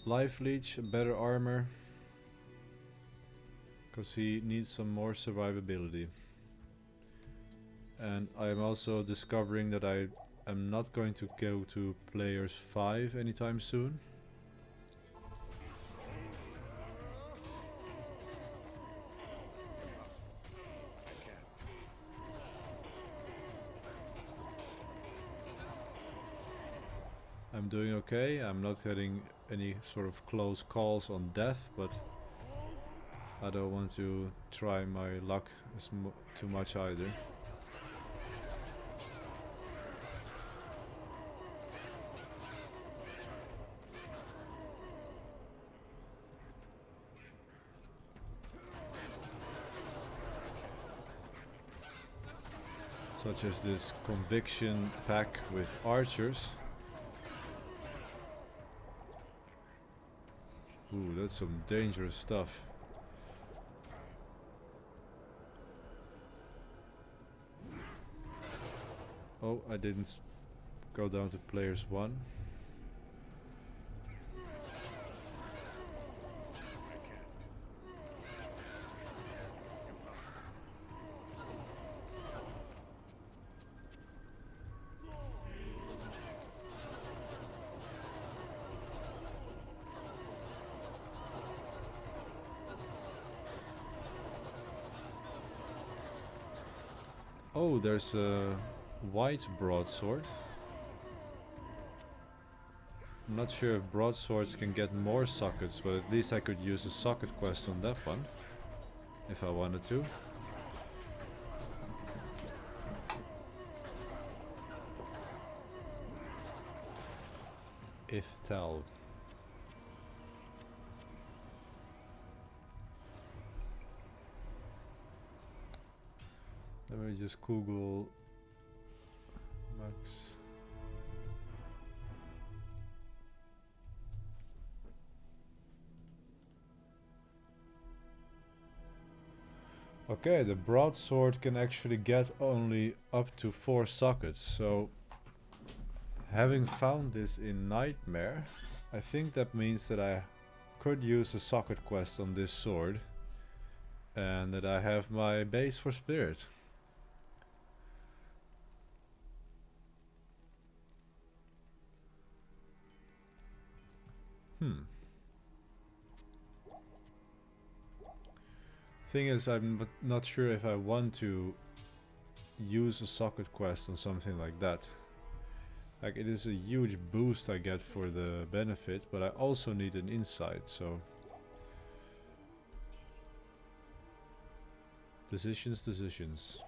Life leech, better armor. Because he needs some more survivability. And I am also discovering that I am not going to go to players 5 anytime soon. I'm doing okay. I'm not getting any sort of close calls on death, but I don't want to try my luck too much either. such as this conviction pack with archers. Ooh, that's some dangerous stuff. Oh, I didn't go down to players 1. Oh, there's a white broadsword. I'm not sure if broadswords can get more sockets, but at least I could use a socket quest on that one if I wanted to. Iftal. Let me just Google Max. Okay, the broadsword can actually get only up to 4 sockets, so having found this in Nightmare, I think that means that I could use a socket quest on this sword and that I have my base for spirit. Thing is, I'm not sure if I want to use a socket quest on something like that. Like, it is a huge boost I get for the benefit, but I also need an insight, so decisions.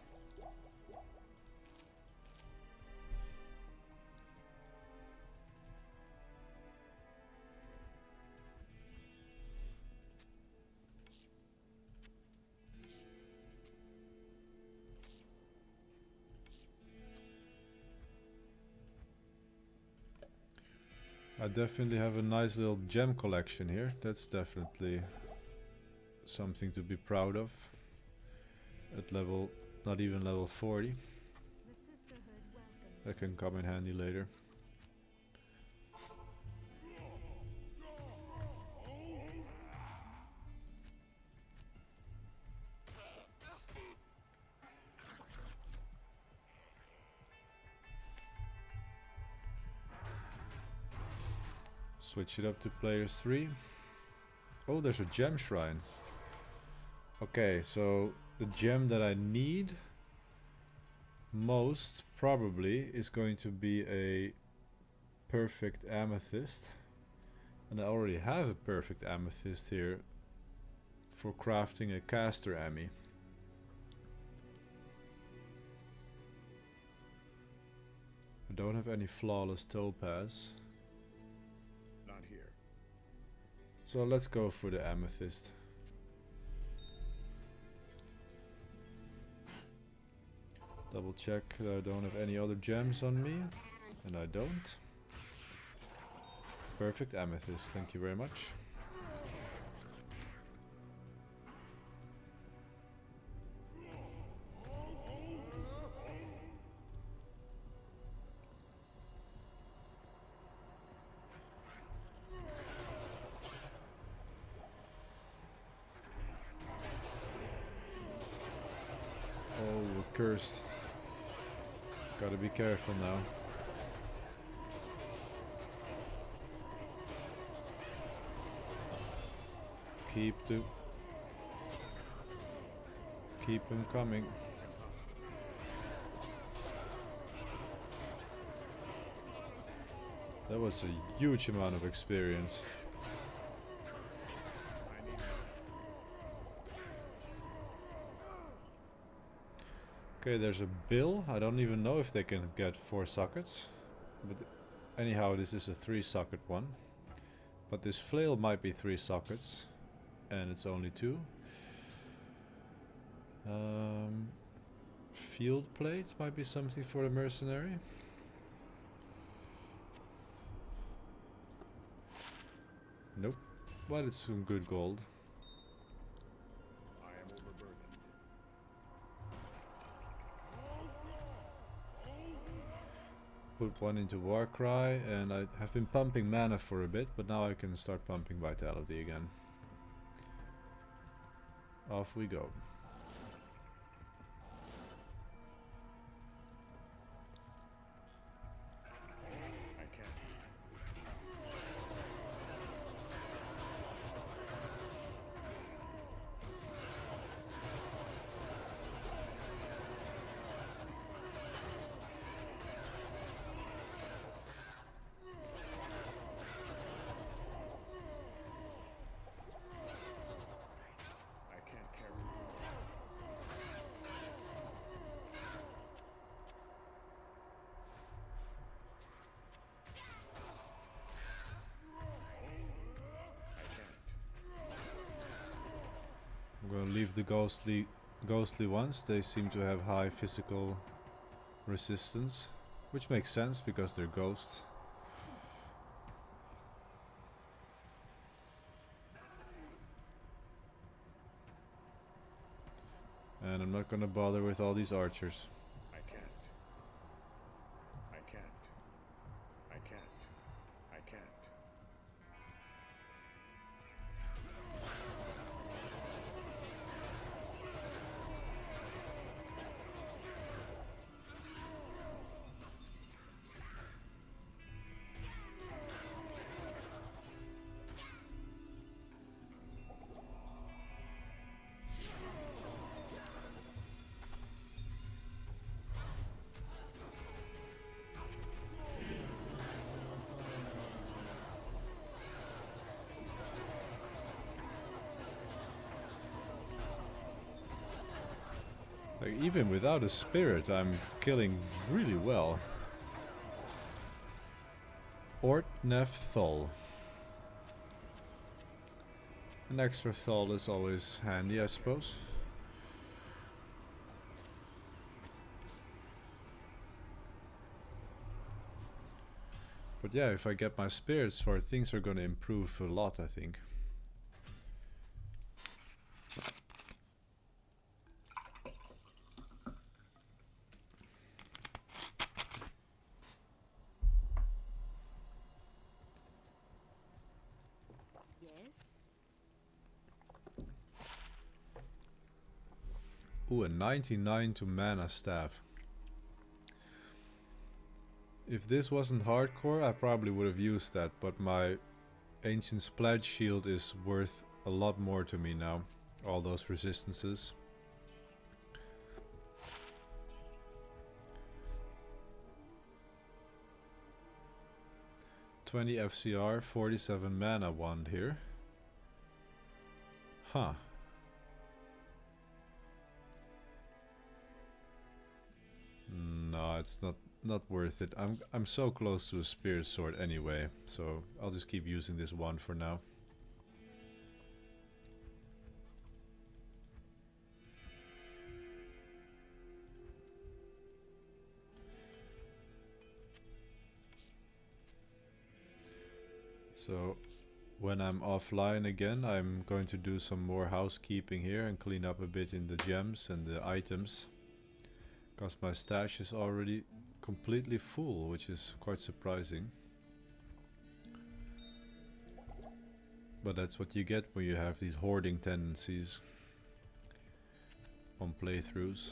I definitely have a nice little gem collection here. That's definitely something to be proud of. At level, not even level 40. The sisterhood welcomes That can come in handy later. Switch it up to players 3. Oh, there's a gem shrine. Okay, so the gem that I need most probably is going to be a perfect amethyst. And I already have a perfect amethyst here for crafting a caster ami. I don't have any flawless topaz. Not here. So let's go for the amethyst. Double check that I don't have any other gems on me. And I don't. Perfect amethyst, thank you very much. Oh, we're cursed. Gotta be careful now. Keep them coming. That was a huge amount of experience. Okay, there's a bill. I don't even know if they can get 4 sockets. But anyhow, this is a 3 socket one. But this flail might be 3 sockets. And it's only 2. Field plate might be something for the mercenary. Nope, but it's some good gold. I am overburdened. Put one into warcry, and I have been pumping mana for a bit, but now I can start pumping vitality again. Off we go. I can't. I can't carry. I can't. I'm gonna leave the ghostly ones. They seem to have high physical resistance, which makes sense because they're ghosts. And I'm not gonna bother with all these archers. I can't. I can't. I can't. I can't. Like, even without a spirit, I'm killing really well. Ortnef Thol. An extra Thol is always handy, I suppose. But yeah, if I get my spirit sword, things are gonna improve a lot, I think. Yes? Ooh, a 99 to mana staff. If this wasn't hardcore, I probably would have used that, but my Ancient Pledge shield is worth a lot more to me now. All those resistances. $20 FCR, 47 mana wand here. Huh. No, it's not worth it. I'm so close to a spirit sword anyway, so I'll just keep using this one for now. So when I'm offline again, I'm going to do some more housekeeping here and clean up a bit in the gems and the items, because my stash is already completely full, which is quite surprising. But that's what you get when you have these hoarding tendencies on playthroughs.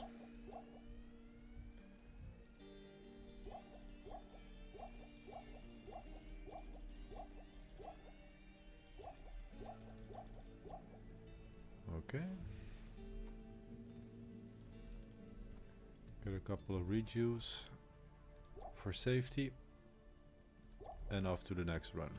Okay. Get a couple of rejuves for safety and off to the next run.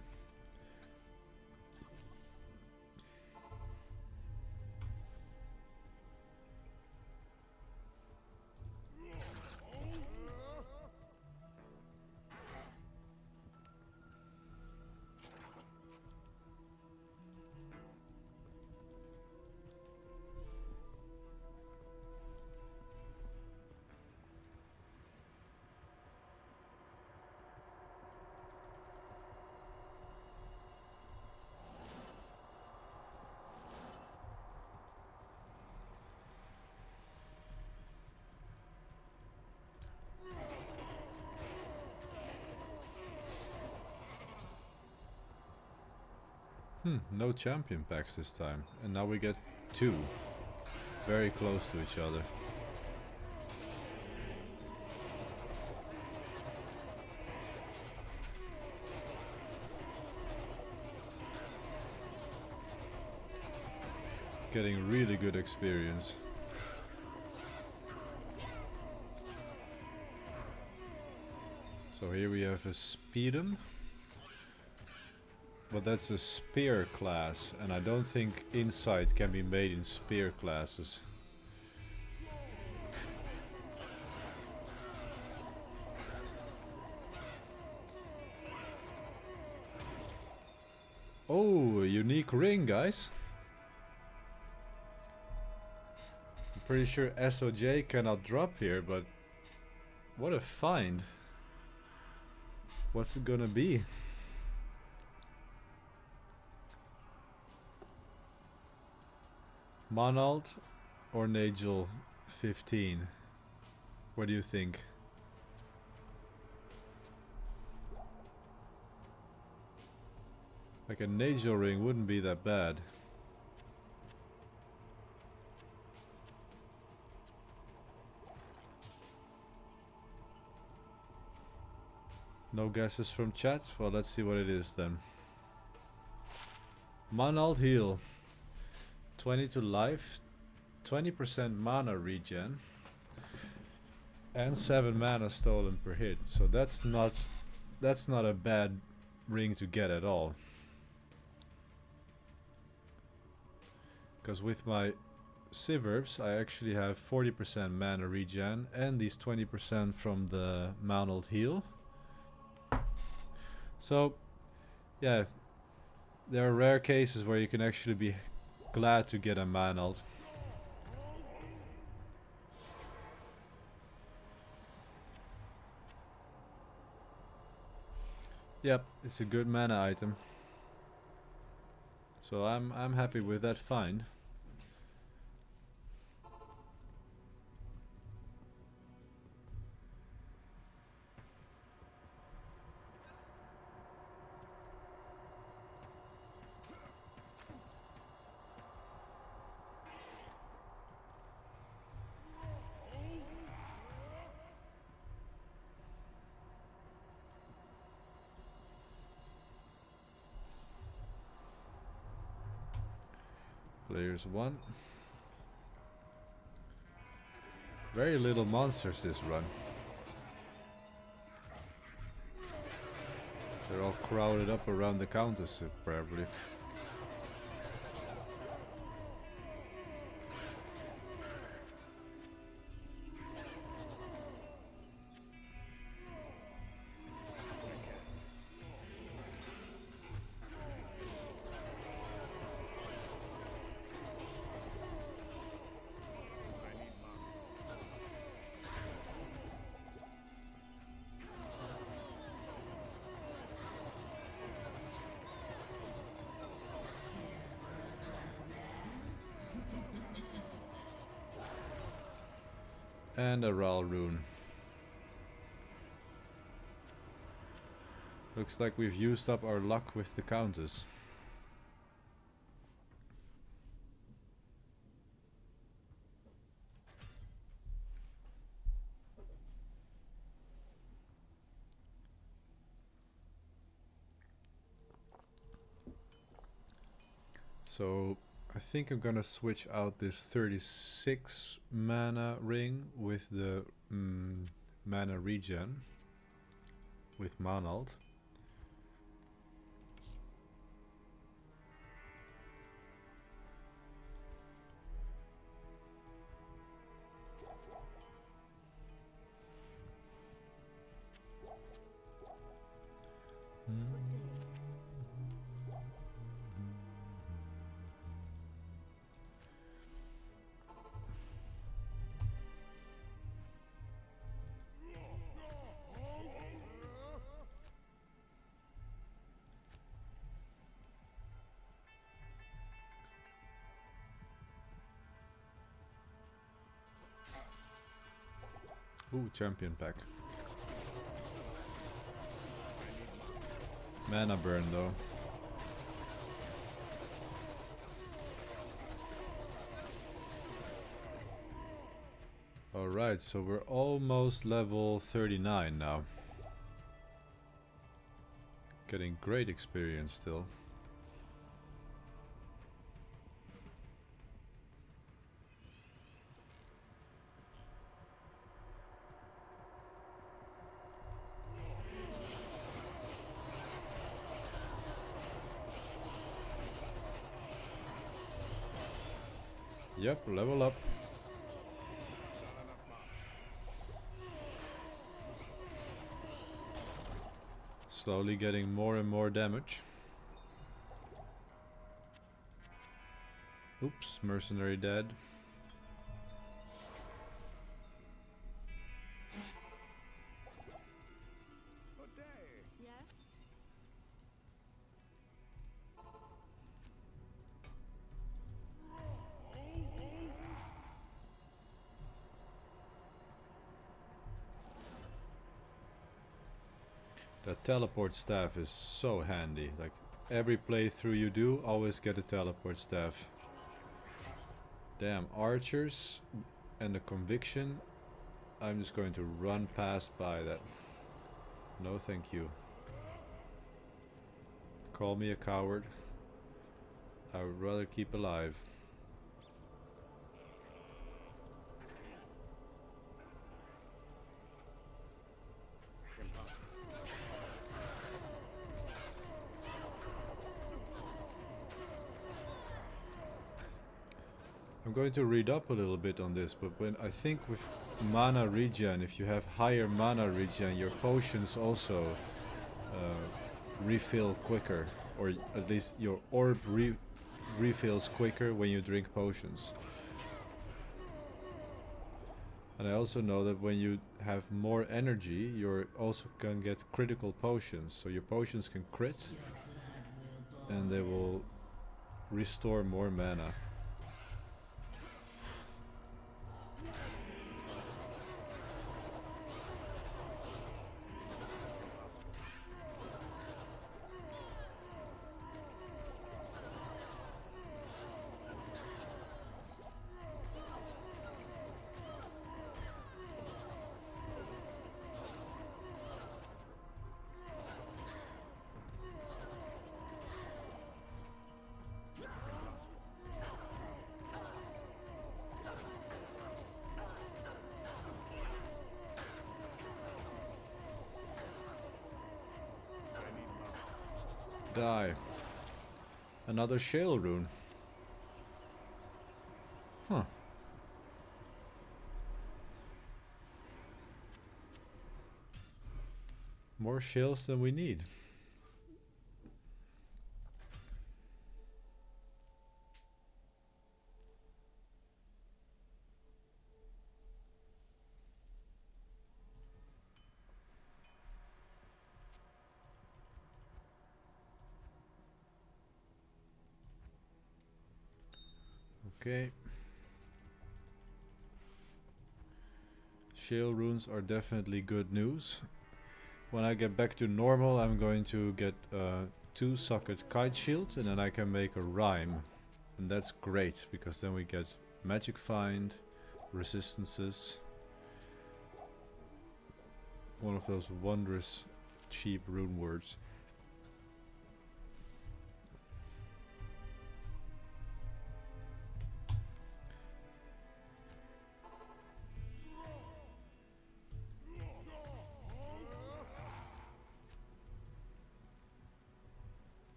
No champion packs this time. And now we get 2. Very close to each other. Getting really good experience. So here we have a Speedum. But that's a spear class, and I don't think insight can be made in spear classes. Oh, a unique ring, guys. I'm pretty sure SOJ cannot drop here, but what a find. What's it gonna be? Monald or Nagel 15? What do you think? Like a Nagel ring wouldn't be that bad. No guesses from chat? Well, let's see what it is then. Monald heal. 20 to life, 20% mana regen, and 7 mana stolen per hit. So that's not a bad ring to get at all. Because with my Sivers, I actually have 40% mana regen and these 20% from the Monald heal. So, yeah, there are rare cases where you can actually be glad to get a Monald. Yep, it's a good mana item. So I'm happy with that find. Players 1. Very little monsters this run. They're all crowded up around the counters, probably. And a Ral rune. Looks like we've used up our luck with the counters. So I think I'm gonna switch out this 36 mana ring with the mana regen with Monald. Ooh, champion pack. Mana burn though. Alright, so we're almost level 39 now. Getting great experience still. Yep, level up. Slowly getting more and more damage. Oops, mercenary dead. Yes? That teleport staff is so handy. Like every playthrough you do, always get a teleport staff. Damn, archers and the conviction. I'm just going to run past by that. No thank you. Call me a coward. I would rather keep alive. I'm going to read up a little bit on this, but when I think with mana regen, if you have higher mana regen, your potions also refill quicker, or at least your orb refills quicker when you drink potions. And I also know that when you have more energy, you also can get critical potions, so your potions can crit and they will restore more mana. Die. Another shale rune. Huh. More shales than we need. Okay. Shale runes are definitely good news. When I get back to normal, I'm going to get 2-socket kite shield, and then I can make a rhyme. And that's great, because then we get magic find, resistances. One of those wondrous cheap rune words.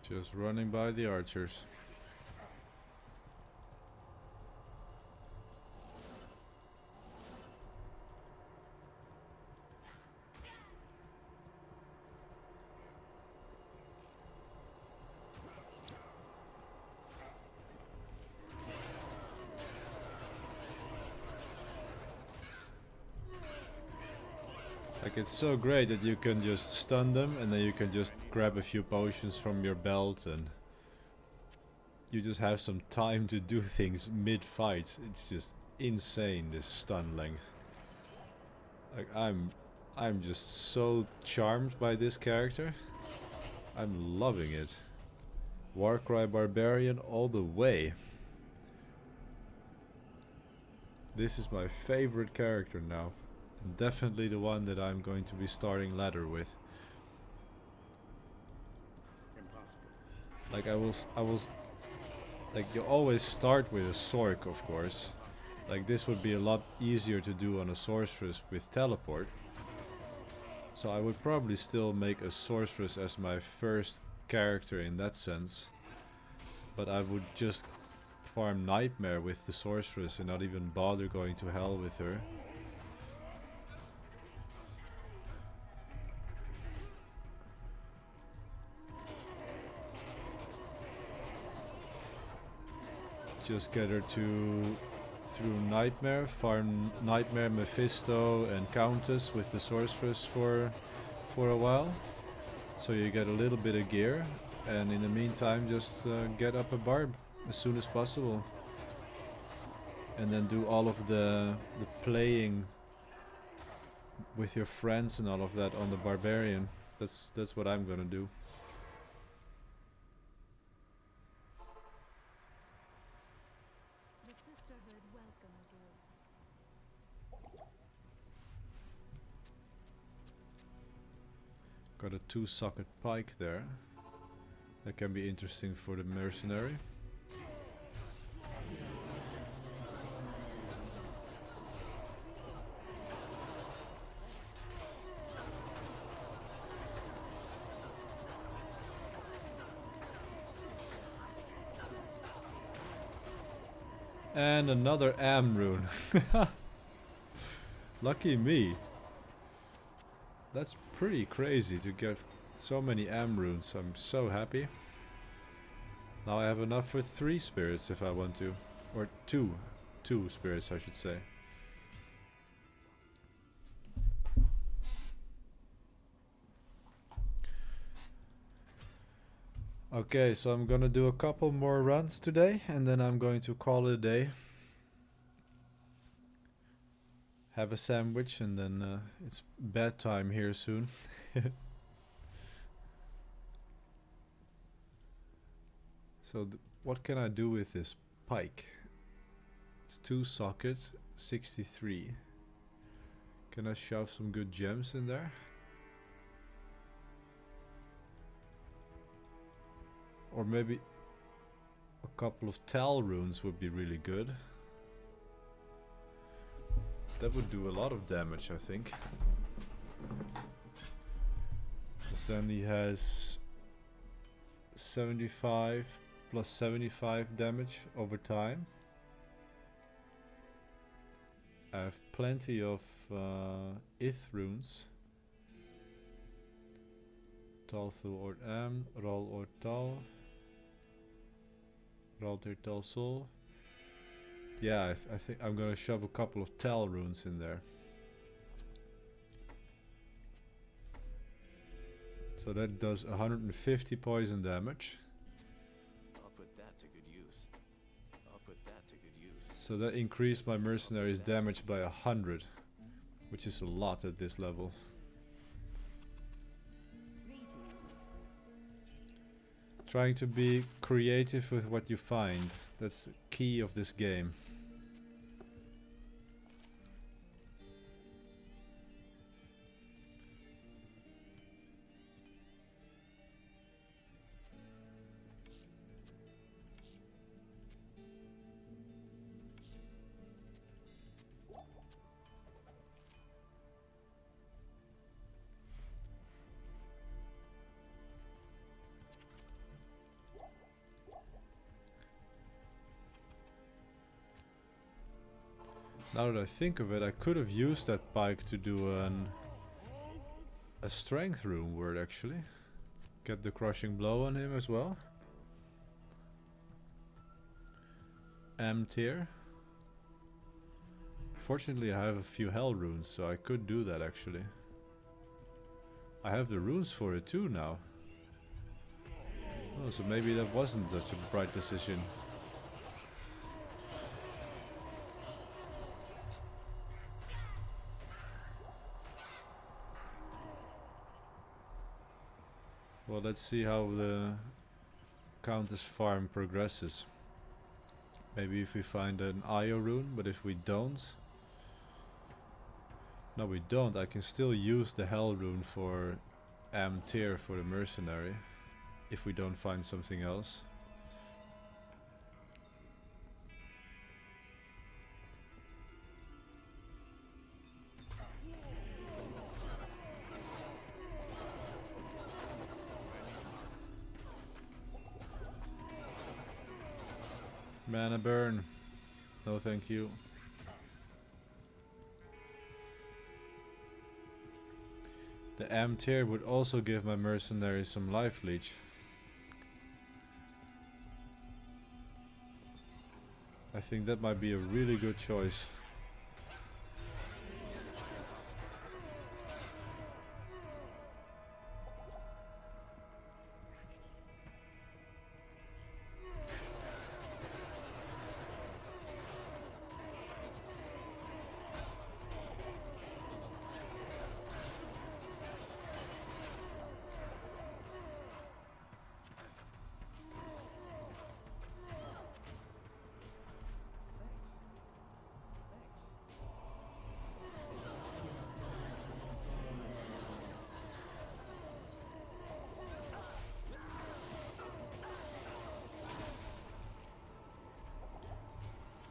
Just running by the archers. Like, it's so great that you can just stun them and then you can just grab a few potions from your belt and you just have some time to do things mid-fight. It's just insane, this stun length. Like, I'm just so charmed by this character. I'm loving it. Warcry barbarian all the way. This is my favorite character now. And definitely the one that I'm going to be starting ladder with. Like I will like, you always start with a Sork, of course. Like, this would be a lot easier to do on a sorceress with teleport. So I would probably still make a sorceress as my first character in that sense. But I would just farm Nightmare with the sorceress and not even bother going to hell with her. Just get her to through Nightmare, farm Nightmare, Mephisto and Countess with the sorceress for a while. So you get a little bit of gear, and in the meantime just get up a Barb as soon as possible. And then do all of the playing with your friends and all of that on the barbarian. That's what I'm gonna do. The sisterhood welcomes you. Got a 2-socket pike there. That can be interesting for the mercenary. And another Am rune. Lucky me. That's pretty crazy to get so many Am runes. I'm so happy. Now I have enough for 3 spirits if I want to. Or 2. 2 spirits, I should say. Okay, so I'm gonna do a couple more runs today and then I'm going to call it a day. Have a sandwich and then it's bedtime here soon. So what can I do with this pike? It's 2-socket, 63. Can I shove some good gems in there? Or maybe a couple of Tal runes would be really good. That would do a lot of damage, I think. Because then he has 75 plus 75 damage over time. I have plenty of Ith runes. Tal Thul Ord Am, Ral Ord Tal. Ralter Tal Sol. Yeah, I think I'm gonna shove a couple of Tal runes in there. So that does 150 poison damage. I'll put that to good use. I'll put that to good use. So that increased my mercenary's damage by 100, which is a lot at this level. Trying to be creative with what you find. That's the key of this game. Now that I think of it, I could have used that pike to do a strength rune word actually. Get the crushing blow on him as well. M tier. Fortunately I have a few hell runes, so I could do that actually. I have the runes for it too now. Oh, so maybe that wasn't such a bright decision. Well, let's see how the Countess farm progresses. Maybe if we find an Io rune, but if we don't... No, we don't. I can still use the Hell rune for Amtir for the mercenary. If we don't find something else. Mana burn. No thank you. The Amtir would also give my mercenaries some life leech. I think that might be a really good choice.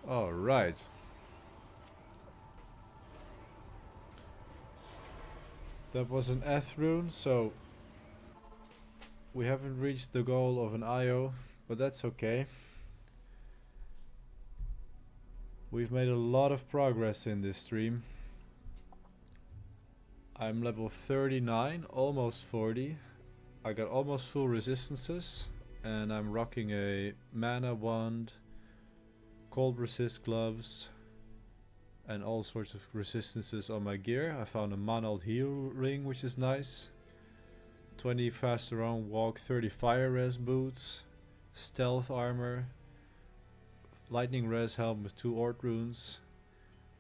All right. That was an Eth rune, so we haven't reached the goal of an IO, but that's okay. We've made a lot of progress in this stream. I'm level 39, almost 40. I got almost full resistances, and I'm rocking a mana wand, cold resist gloves, and all sorts of resistances on my gear. I found a Manald heal ring, which is nice. 20 fast around walk, 30 fire res boots, stealth armor, lightning res helm with 2 Ort runes,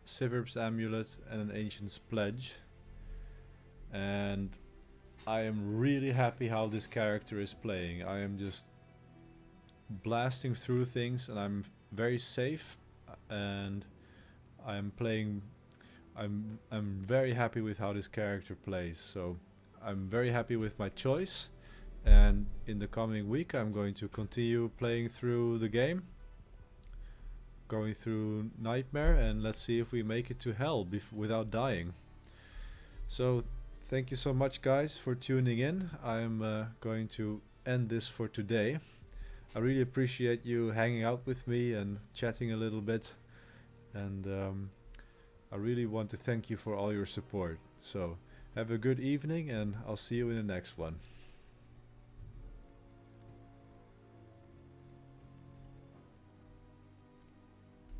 Sivirb's amulet, and an ancient's pledge. And I am really happy how this character is playing. I am just blasting through things, and I'm very safe, and I'm very happy with how this character plays. So I'm very happy with my choice, and in the coming week I'm going to continue playing through the game, going through Nightmare, and let's see if we make it to Hell without dying. So thank you so much, guys, for tuning in. I'm going to end this for today. I really appreciate you hanging out with me and chatting a little bit, and I really want to thank you for all your support. So have a good evening, and I'll see you in the next one.